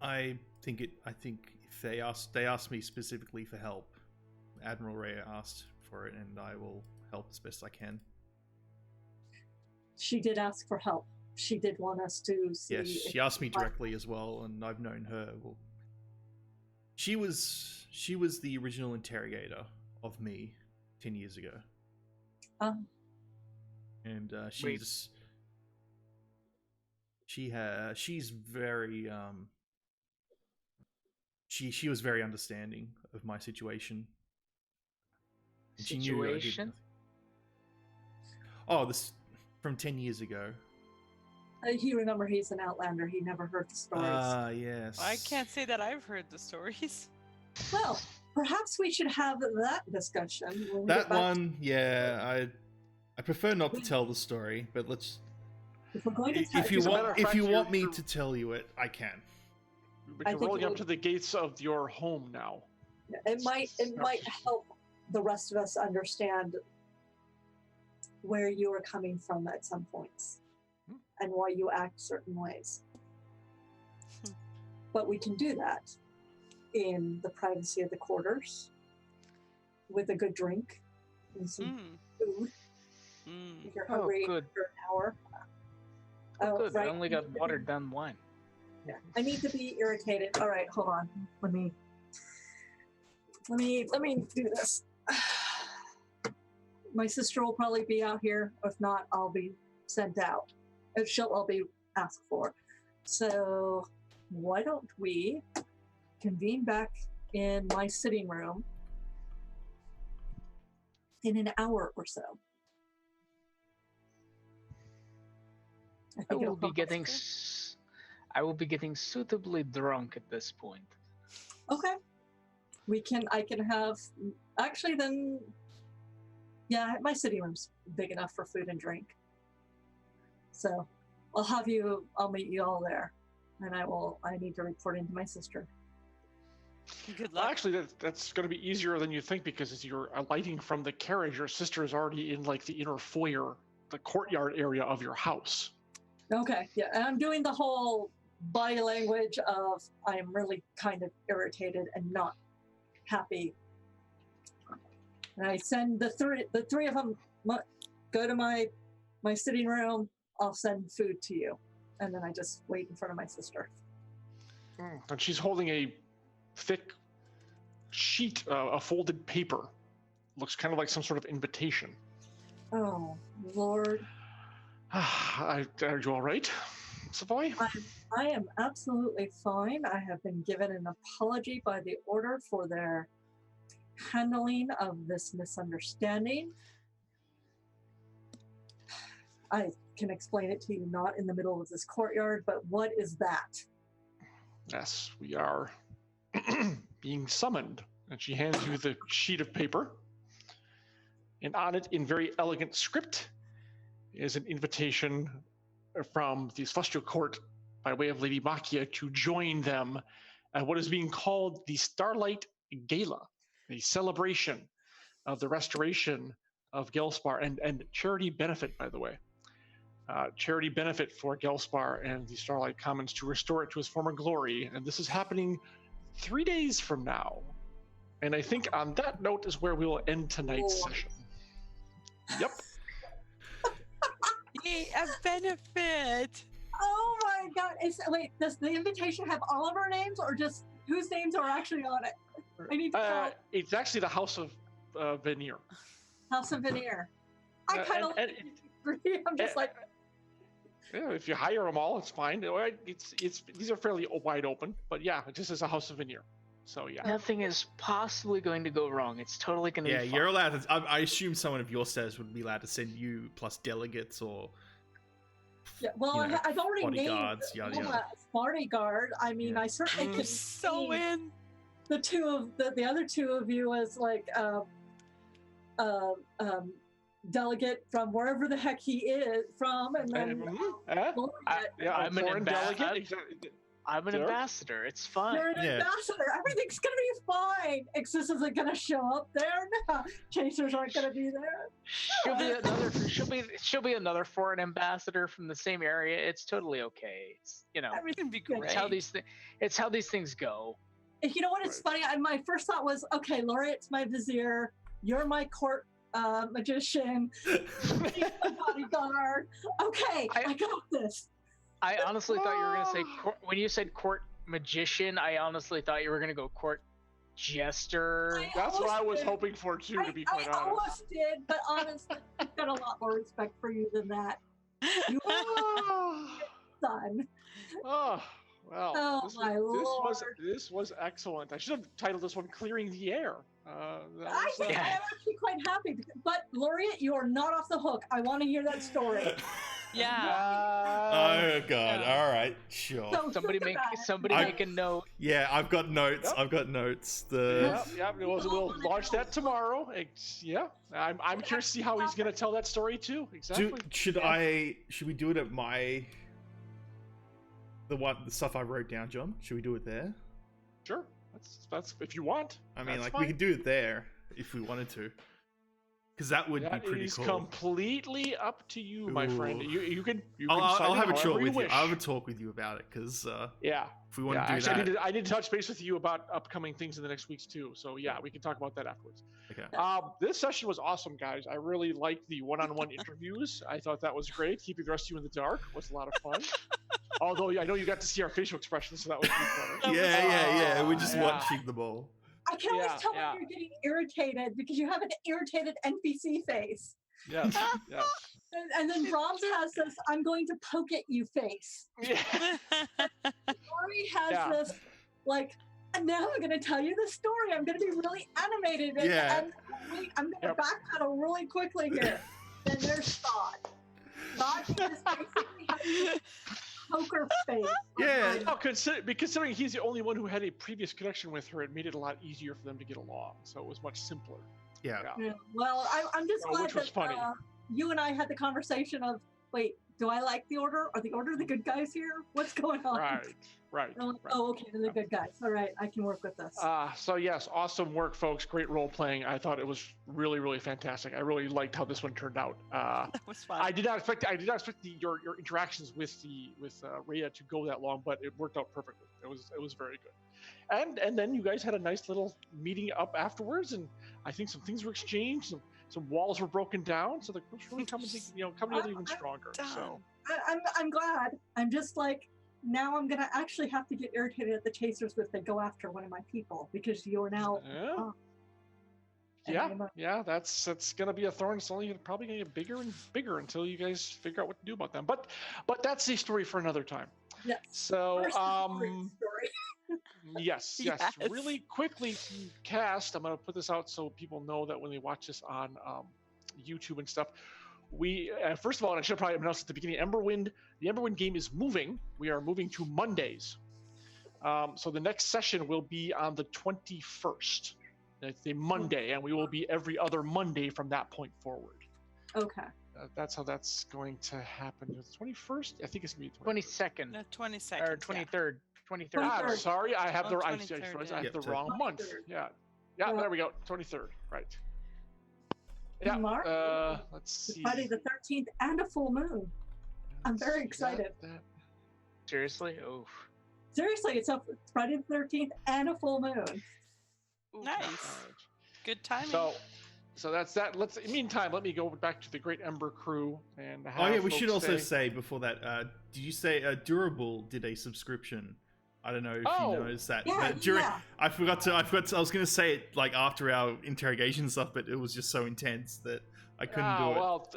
I think if they asked me specifically for help, Admiral Ray asked for it, and I will help as best I can. She did ask for help. She did want us to see. Yes, she asked me directly as well, and I've known her. Well, she was the original interrogator of me 10 years ago. And she's very she was very understanding of my situation. And she knew I did nothing. Oh, this from 10 years ago. You remember he's an outlander. He never heard the stories. Yes. I can't say that I've heard the stories. Well, perhaps we should have that discussion. When we That get back one, yeah, I prefer not to tell the story, but let's. If we're going to If you want me to tell you it, I can. But you're rolling up to the gates of your home now. it might help the rest of us understand where you are coming from at some points and why you act certain ways. But we can do that in the privacy of the quarters with a good drink and some food. If you're hungry for an hour. Oh, good. Right. I only got watered down wine. Yeah. I need to be irritated. All right, hold on. Let me do this. My sister will probably be out here. If not, I'll be sent out. I'll be asked for. So why don't we convene back in my sitting room in an hour or so? I will be getting suitably drunk at this point. Okay. I can have, actually then, yeah, my sitting room's big enough for food and drink. So I'll meet you all there. And I need to report into my sister. Good luck. Actually, that's going to be easier than you think, because as you're alighting from the carriage, your sister is already in like the inner foyer, the courtyard area of your house. Okay, yeah, and I'm doing the whole body language of I'm really kind of irritated and not happy. And I send the three of them go to my sitting room. I'll send food to you, and then I just wait in front of my sister. And she's holding a thick sheet of folded paper. Looks kind of like some sort of invitation. Oh, Lord. Are you all right, Savoy? I am absolutely fine. I have been given an apology by the Order for their handling of this misunderstanding. I can explain it to you not in the middle of this courtyard, but what is that? Yes, we are being summoned. And she hands you the sheet of paper. And on it, in very elegant script, is an invitation from the Celestial Court by way of Lady Makia to join them at what is being called the Starlight Gala, a celebration of the restoration of Gelspar and charity benefit, by the way. Charity benefit for Gelspar and the Starlight Commons to restore it to its former glory. And this is happening 3 days from now. And I think on that note is where we will end tonight's session. Yep. Yay, a benefit! Oh my God! Wait, does the invitation have all of our names, or just whose names are actually on it? I need to count. It's actually the House of Veneer. House of Veneer. I kind of agree. I'm just like. Yeah, if you hire them all, it's fine. These are fairly wide open, but yeah, it just is a House of Veneer. So yeah. Nothing is possibly going to go wrong. It's totally going to be fine. Yeah, you're allowed to. I assume someone of your status would be allowed to send you plus delegates or. Yeah, well, I've already named bodyguard. I mean, I certainly could so in the other two of you as like delegate from wherever the heck he is from, and then I'm an foreign delegate. I'm an Sure. ambassador. It's fine. You're an ambassador. Everything's gonna be fine. Exus isn't gonna show up there. No, chasers aren't gonna be there. She'll be another foreign ambassador from the same area. It's totally okay. It's Everything be great. It's how these things go. You know what? It's funny. My first thought was, okay, Laureate's my vizier. You're my court magician. He's my bodyguard. Okay, I got this. I honestly thought you were going to say, when you said court magician, I honestly thought you were going to go court jester. That's what I was hoping for too, to be quite honest. I almost did, but honestly, I've got a lot more respect for you than that. You son. Oh, well. Oh, my Lord. This was excellent. I should have titled this one "Clearing the Air." I think I'm actually quite happy. But Laureate, you are not off the hook. I want to hear that story. Yeah. Oh god! All right, sure. So Somebody make a note. Yeah, I've got notes. Yep. I've got notes. We'll launch that tomorrow. I'm curious to see how he's gonna tell that story too. Exactly. Should we do it at the stuff I wrote down, John? Should we do it there? Sure. That's if you want. I mean, that's we fine. could do it there if we wanted to. Because that would be pretty cool. Completely up to you, my friend. You can. I'll have a talk with you. Wish. I'll have a talk with you about it because if we want to do actually, that, I need to touch base with you about upcoming things in the next weeks too. So yeah, we can talk about that afterwards. Okay. This session was awesome, guys. I really liked the one-on-one interviews. I thought that was great. Keeping the rest of you in the dark was a lot of fun. Although I know you got to see our facial expressions, so that was pretty fun. Yeah. We're just watching the ball. I can always tell when you're getting irritated because you have an irritated NPC face. Yes. And then Brahms has this "I'm going to poke at you" face. Yeah. Rory has this like, and now I'm going to tell you the story. I'm going to be really animated. And I'm going to backpedal really quickly here. Then there's Todd. Todd is basically having poker face. Yeah. Oh, considering he's the only one who had a previous connection with her, it made it a lot easier for them to get along. So it was much simpler. Yeah. Well, I'm just glad which was funny. You and I had the conversation of, wait, do I like the Order? Are the Order the good guys here? What's going on? Right. Oh, okay, they're the good guys. All right, I can work with this. So yes, awesome work, folks. Great role playing. I thought it was really, really fantastic. I really liked how this one turned out. That was fun. I did not expect your interactions with Rhea to go that long, but it worked out perfectly. It was very good. And then you guys had a nice little meeting up afterwards, and I think some things were exchanged. Some walls were broken down, so the group's really coming together even stronger. So I'm glad. I'm just like, now I'm gonna actually have to get irritated at the chasers if they go after one of my people because you're now. That's gonna be a thorn. It's only probably gonna get bigger and bigger until you guys figure out what to do about them. But that's a story for another time. Yes. So story. yes. Really quickly, cast. I'm gonna put this out so people know that when they watch this on YouTube and stuff. We first of all, and I should probably announce at the beginning, the Emberwind game is moving. We are moving to Mondays. So the next session will be on the 21st. It's a Monday, and we will be every other Monday from that point forward. Okay. That's how that's going to happen. The 21st? I think it's going to be 22nd. No, 22nd. Or 23rd. 23rd. Ah, sorry, I have the 23rd, I have the wrong month. Yeah, there we go. 23rd, right. Yeah. Mark, let's see. Friday the 13th and a full moon. I'm very excited. Seriously? Oh. Seriously, it's Friday the 13th and a full moon. Nice. Good timing. So that's that. Meantime, let me go back to the Great Ember crew and. We should also say before that. Did you say Durable did a subscription? I don't know if you noticed that. I forgot to. I was going to say it like after our interrogation stuff, but it was just so intense that I couldn't do it.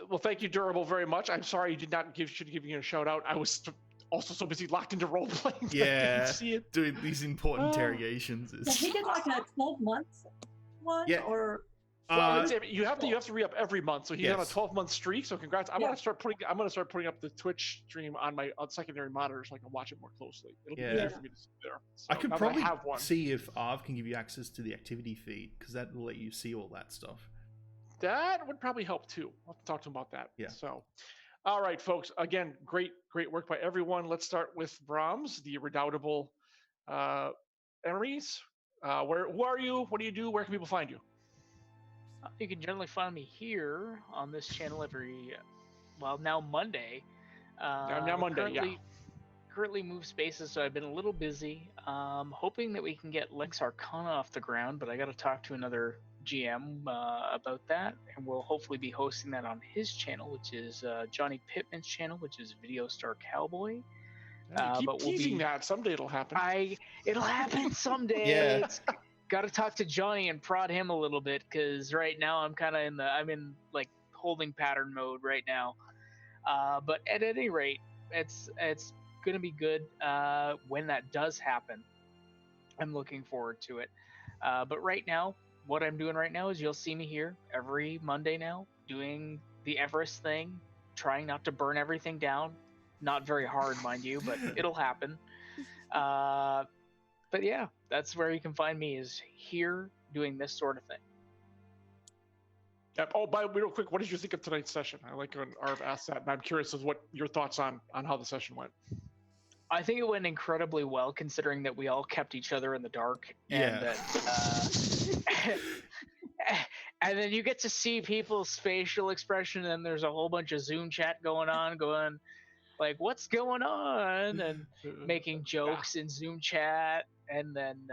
Well, thank you, Durable, very much. I'm sorry you did not should give you a shout out. I was also so busy locked into role playing. Yeah, I didn't see it. Doing these important interrogations. He did like a 12 months one, or. You have to re-up every month, so he's on a 12-month streak. So congrats! I'm gonna start putting up the Twitch stream on my secondary monitor so I can watch it more closely. It'll be easier for me to see there. So I could probably see if Arv can give you access to the activity feed because that will let you see all that stuff. that would probably help too. I'll have to talk to him about that. Yeah. So, all right, folks. Again, great work by everyone. Let's start with Brahms, the redoubtable Emery's. Who are you? What do you do? Where can people find you? You can generally find me here on this channel every, now Monday. Now Monday, Currently move spaces, so I've been a little busy. Hoping that we can get Lex Arcana off the ground, but I got to talk to another GM about that, and we'll hopefully be hosting that on his channel, which is Johnny Pittman's channel, which is Video Star Cowboy. Keep teasing that. Someday it'll happen. It'll happen someday. Yeah. Got to talk to Johnny and prod him a little bit, because right now I'm in like holding pattern mode right now. But at any rate, it's gonna be good when that does happen. I'm looking forward to it. But right now, what I'm doing right now is you'll see me here every Monday now doing the Everest thing, trying not to burn everything down. Not very hard, mind you, but it'll happen. But yeah, that's where you can find me, is here doing this sort of thing. Yep. Oh, by the way, real quick, what did you think of tonight's session? I like when Arv asked that, and I'm curious as what your thoughts on how the session went. I think it went incredibly well, considering that we all kept each other in the dark. Yeah. And that, and then you get to see people's facial expression, and there's a whole bunch of Zoom chat going like, what's going on? And making jokes in Zoom chat. And then,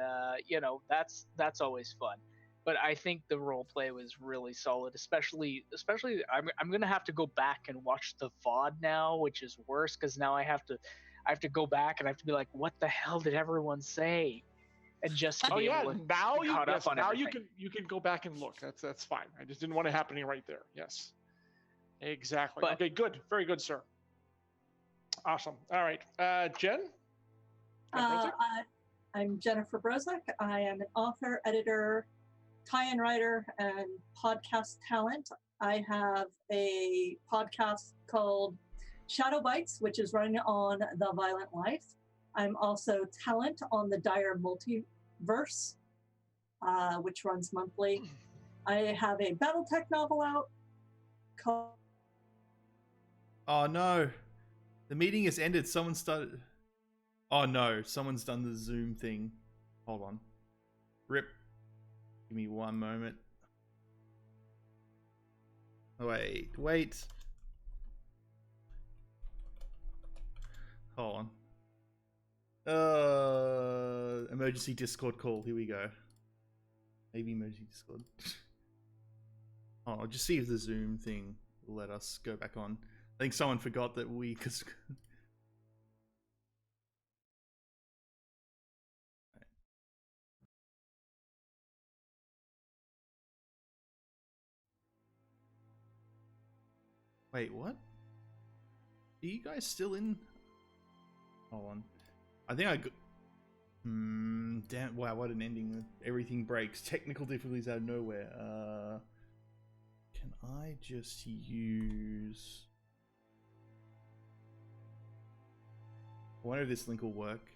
that's always fun. But I think the role play was really solid, especially I'm going to have to go back and watch the VOD now, which is worse, because now I have to go back and I have to be like, what the hell did everyone say? And just to be able to now you can go back and look. That's fine. I just didn't want it happening right there. Yes, exactly. Okay, good, very good, sir. Awesome. All right, Jen. I'm Jennifer Brozak. I am an author, editor, tie-in writer, and podcast talent. I have a podcast called Shadow Bites, which is running on The Violent Life. I'm also talent on the Dire Multiverse, which runs monthly. I have a BattleTech novel out called... Oh no, the meeting has ended. Someone started. Oh no, someone's done the Zoom thing. Hold on. Rip. Give me one moment. Wait. Hold on. Emergency Discord call. Here we go. Maybe emergency Discord. I'll just see if the Zoom thing will let us go back on. I think someone forgot that we... Wait, what? Are you guys still in? Hold on. I think I got... damn, wow, what an ending. Everything breaks. Technical difficulties out of nowhere. Can I just use... I wonder if this link will work.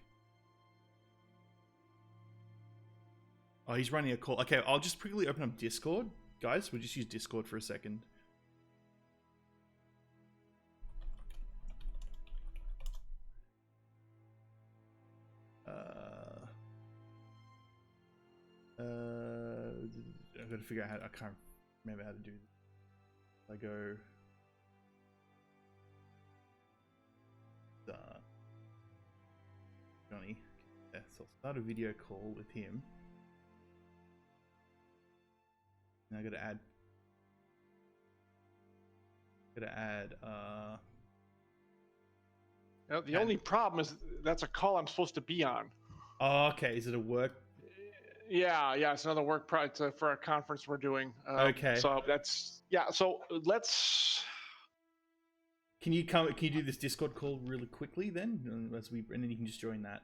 Oh, he's running a call. Okay, I'll just quickly open up Discord. Guys, we'll just use Discord for a second. I've got to figure out how. I can't remember how to do this. I go. Johnny. Yeah, so I'll start a video call with him. Now I got to add. The only problem is that's a call I'm supposed to be on. Oh, okay. Is it a work? Yeah, it's another work project for a conference we're doing. Okay. So that's So let's. Can you do this Discord call really quickly then, and then you can just join that.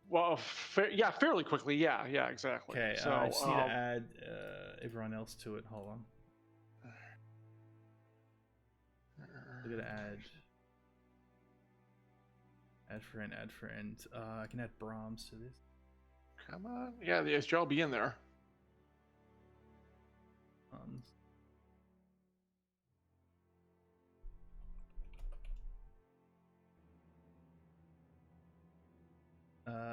Well, fairly quickly. Yeah, exactly. Okay. So I just need to add everyone else to it. Hold on. We're gonna add friend. I can add Brahms to this. Come on. Yeah, the SJ will be in there.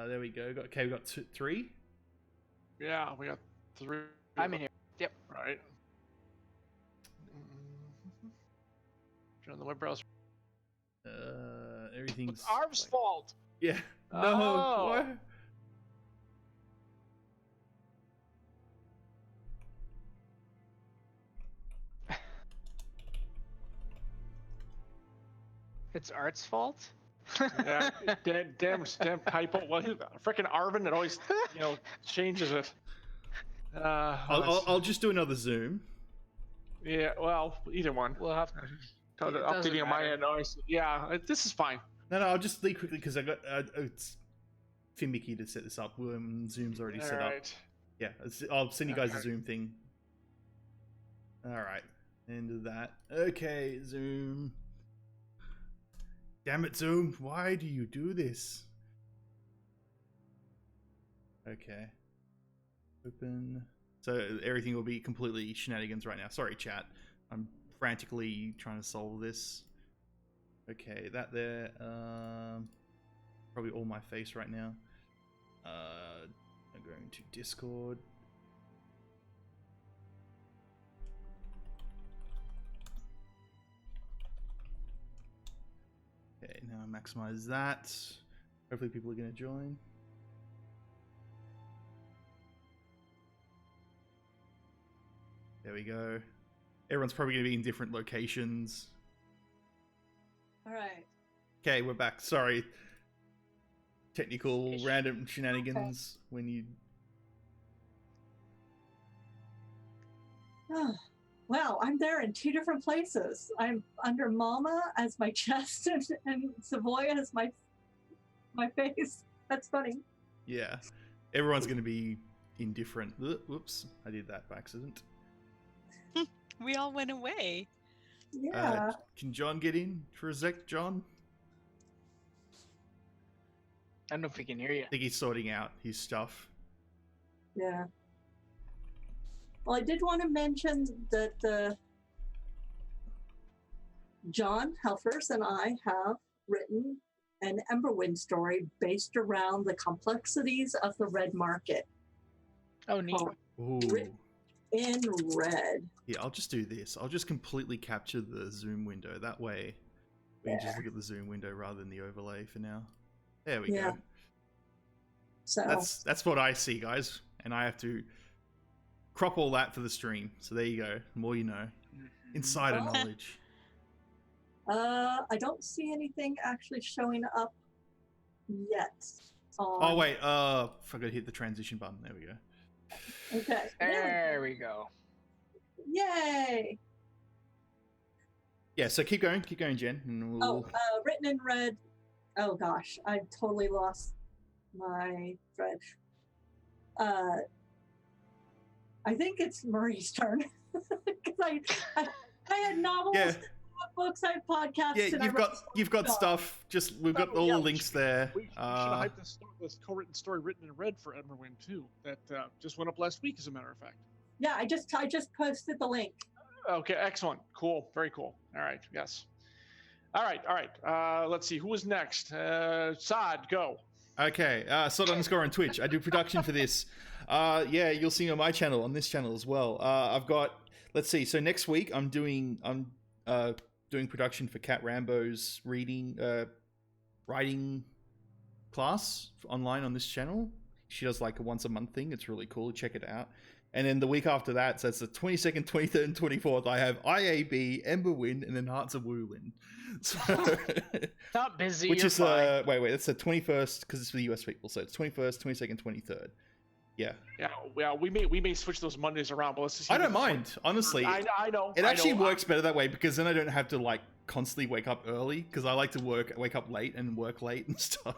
There we go. We got three. Yeah, we got 3. I'm in here. Yep. Right. Turn on the web browser. Everything's It's Arv's fault. Yeah. No. Oh. What? It's Art's fault. Yeah, damn typo. Well, freaking Arvin, it always changes it. I'll just do another Zoom. Yeah, well, either one. We'll have Updating on my end. Yeah, this is fine. No, I'll just leave quickly because I got it's finicky to set this up. Zoom's already set up. Yeah, I'll send you guys a Zoom thing. All right, end of that. Okay, Zoom. Damn it, Zoom! Why do you do this? Okay. Open. So everything will be completely shenanigans right now. Sorry, chat. I'm frantically trying to solve this. Okay, that there. Probably all my face right now. I'm going to Discord. Okay, now maximize that. Hopefully people are going to join. There we go. Everyone's probably going to be in different locations. All right. Okay, we're back. Sorry. Technical random shenanigans when you... Oh, wow, I'm there in 2 different places. I'm under Mama as my chest and Savoy as my face. That's funny. Yeah. Everyone's going to be in different... Whoops. I did that by accident. We all went away. Yeah. Can John get in for a sec, John? I don't know if we can hear you. I think he's sorting out his stuff. Yeah. Well, I did want to mention that John Helfers and I have written an Emberwind story based around the complexities of the red market. Oh, neat. Ooh. In red. Yeah, I'll just do this. I'll just completely capture the Zoom window. That way, we can just look at the Zoom window rather than the overlay for now. There we go. So that's what I see, guys, and I have to crop all that for the stream. So there you go. The more you know. Insider knowledge. I don't see anything actually showing up yet. Oh wait, forgot to hit the transition button. There we go. Okay. There we go. Yay! Yeah, so keep going, Jen. And we'll... written in red. Oh gosh, I totally lost my thread. I think it's Marie's turn because I had novels, I had books, I had podcasts. Yeah, you've got stuff. Just we've got all the links there. We should have hyped this co-written story written in red for Emberwind too. That just went up last week, as a matter of fact. Yeah, I just posted the link. Okay, excellent, cool, very cool. All right, yes. All right. Let's see who was next. Saad, go. Okay, Sod__ on Twitch. I do production for this. Yeah, you'll see on my channel, on this channel as well. I've got. Let's see. So next week, I'm doing production for Kat Rambo's writing class online on this channel. She does like a once a month thing. It's really cool. Check it out. And then the week after that, so it's the 22nd, 23rd, and 24th, I have IAB, Emberwind, and then Hearts of Woolin. So, not busy. Which is fine. wait, that's the 21st because it's for the US people. So it's 21st, 22nd, 23rd. Yeah. Yeah. We may switch those Mondays around, but let's just. I don't mind, honestly. I know. It actually works better that way because then I don't have to like constantly wake up early because I like to wake up late and work late and stuff.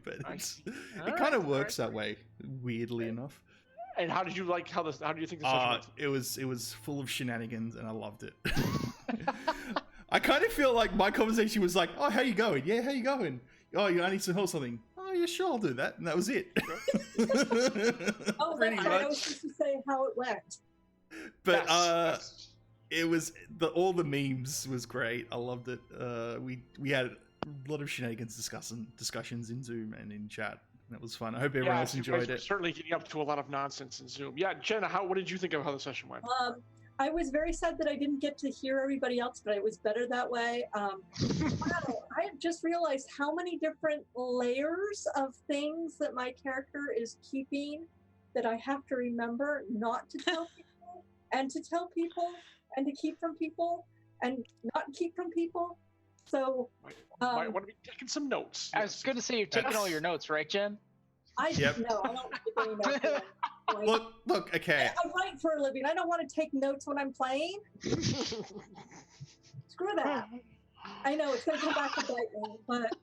But it kind of works that way, weirdly enough. And how did you like how do you think this session went? It was full of shenanigans and I loved it. I kind of feel like my conversation was like, "Oh, how you going? Yeah, how you going? Oh, I need to know something. Oh, yeah, sure, I'll do that." And that was it. Pretty much. I was just to say how it went. But it was all the memes was great. I loved it. We had a lot of shenanigans discussions in Zoom and in chat. That was fun. I hope everyone else enjoyed it. Certainly getting up to a lot of nonsense in Zoom. Yeah, Jenna, what did you think of how the session went? I was very sad that I didn't get to hear everybody else, but it was better that way. Wow, I have just realized how many different layers of things that my character is keeping that I have to remember not to tell people, and to tell people, and to keep from people, and not keep from people. So, might want to be taking some notes. I was going to say, you're taking all your notes, right, Jen? No, I don't take any notes. Look, okay. I write for a living. I don't want to take notes when I'm playing. Screw that. I know it's going to come back to bite me, but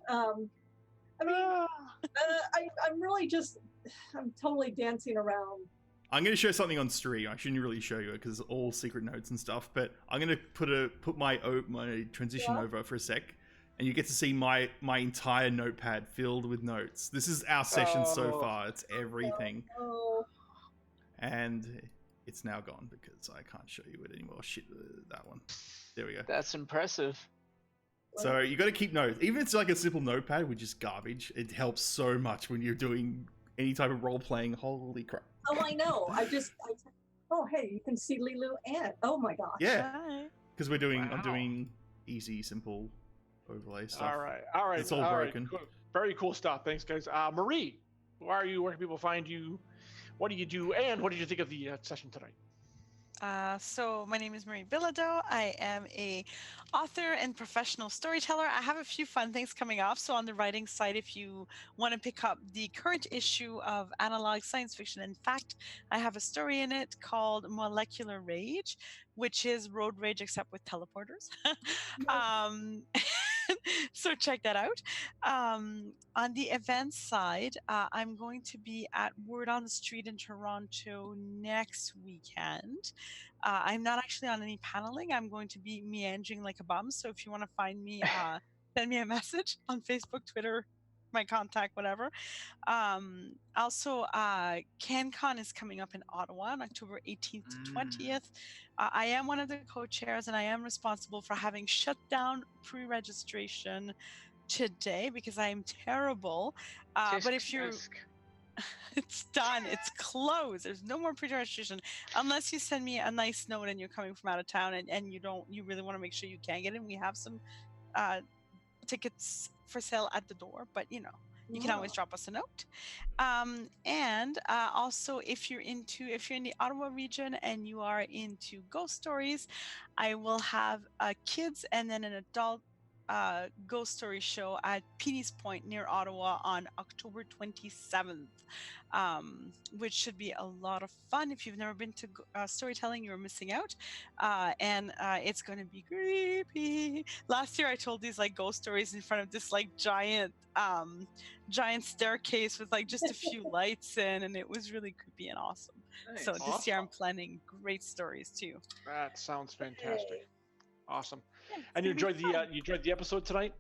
I'm really just, I'm totally dancing around. I'm going to show something on stream. I shouldn't really show you it because it's all secret notes and stuff, but I'm going to put my transition over for a sec, and you get to see my entire notepad filled with notes. This is our session so far. It's everything. And it's now gone because I can't show you it anymore. Shit, that one. There we go. That's impressive. So you got to keep notes. Even if it's like a simple notepad with just garbage, it helps so much when you're doing any type of role playing. Holy crap. Oh, I know. Oh, hey, you can see Lilu and, oh my gosh. Yeah. Because I'm doing easy, simple overlay stuff. All right. It's all broken. Right, cool. Very cool stuff. Thanks, guys. Marie, who are you? Where can people find you? What do you do? And what did you think of the session tonight? So my name is Marie Bilodeau. I am a author and professional storyteller. I have a few fun things coming up. So on the writing side, if you want to pick up the current issue of Analog Science Fiction and Fact, I have a story in it called Molecular Rage, which is road rage except with teleporters. So check that out. On the events side, I'm going to be at Word on the Street in Toronto next weekend. I'm not actually on any paneling. I'm going to be meandering like a bum. So if you want to find me, send me a message on Facebook, Twitter, my contact, whatever. Also, CanCon is coming up in Ottawa on October 18th to 20th. I am one of the co-chairs, and I am responsible for having shut down pre-registration today because I am terrible. But if you're... It's done. It's closed. There's no more pre-registration unless you send me a nice note and you're coming from out of town and you really want to make sure you can get in. We have some tickets for sale at the door, but you can always drop us a note. And also, if you're in the Ottawa region and you are into ghost stories, I will have kids and then an adult ghost story show at Petey's Point near Ottawa on October 27th, which should be a lot of fun. If you've never been to storytelling, you're missing out. And it's going to be creepy. Last year I told these like ghost stories in front of this like giant staircase with like just a few lights in, and it was really creepy and awesome. Nice. So this year I'm planning great stories too. That sounds fantastic. Awesome. And you enjoyed the episode tonight?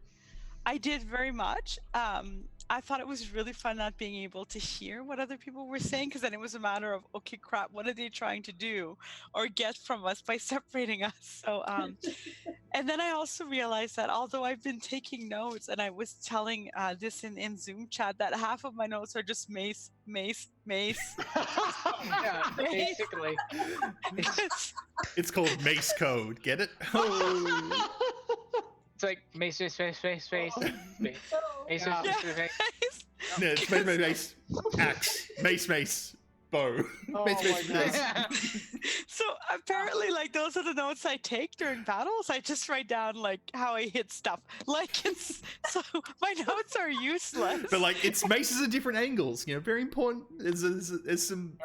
I did very much. I thought it was really fun not being able to hear what other people were saying, because then it was a matter of, okay, crap, what are they trying to do or get from us by separating us? So, and then I also realized that although I've been taking notes, and I was telling this in Zoom chat, that half of my notes are just mace. Yeah, basically. It's called Mace Code. Get it? Oh. It's like mace. Mace. No, it's mace. Axe. Mace. Bow. Mace. So apparently, like, those are the notes I take during battles. I just write down like how I hit stuff. Like, it's so my notes are useless. But like, it's maces at different angles. Very important. There's some.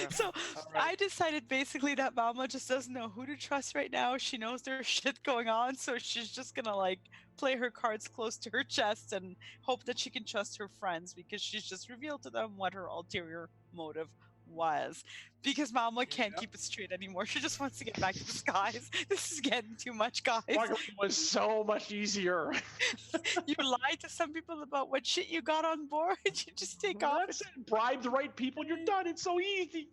So I decided basically that Mama just doesn't know who to trust right now. She knows there's shit going on, so she's just gonna like play her cards close to her chest and hope that she can trust her friends, because she's just revealed to them what her ulterior motive was. Because Mama can't keep it straight anymore. She just wants to get back to the skies. This is getting too much, guys. It was so much easier. You lied to some people about what shit you got on board. You just take off. Bribe the right people, and you're done. It's so easy.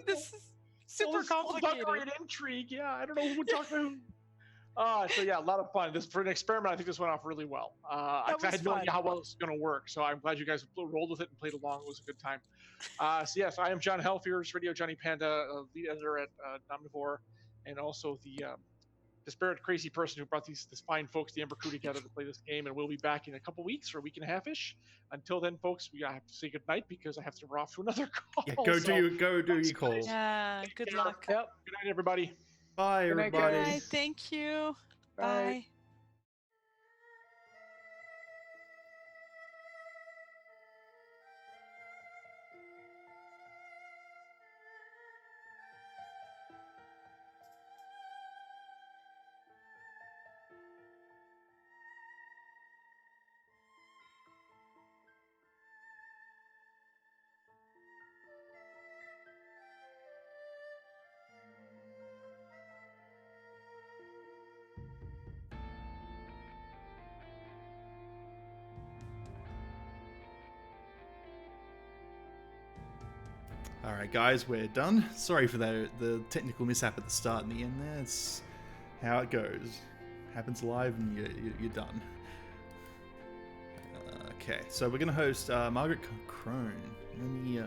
This is super complicated. And intrigue. Yeah, I don't know who would talk to who. So yeah, a lot of fun. This for an experiment, I think this went off really well. I That had was no idea fun. how well it was going to work, so I'm glad you guys rolled with it and played along. It was a good time. So yes, I am John Helfers, Radio Johnny Panda, lead editor at Omnivore, and also the disparate, crazy person who brought these fine folks, the Ember crew, together to play this game. And we'll be back in a couple weeks or a week and a half ish. Until then, folks, we have to say goodnight because I have to run off to another call. Yeah, go do your thanks, call. guys. Yeah, Take good care. luck. Yep. Good night, everybody. Bye, Good night, everybody. guys. Bye, thank you. Bye. Bye. All right, guys, we're done. Sorry for the technical mishap at the start and the end there. It's how it goes. Happens live and you're done. Okay, so we're going to host Margaret Crone. Let me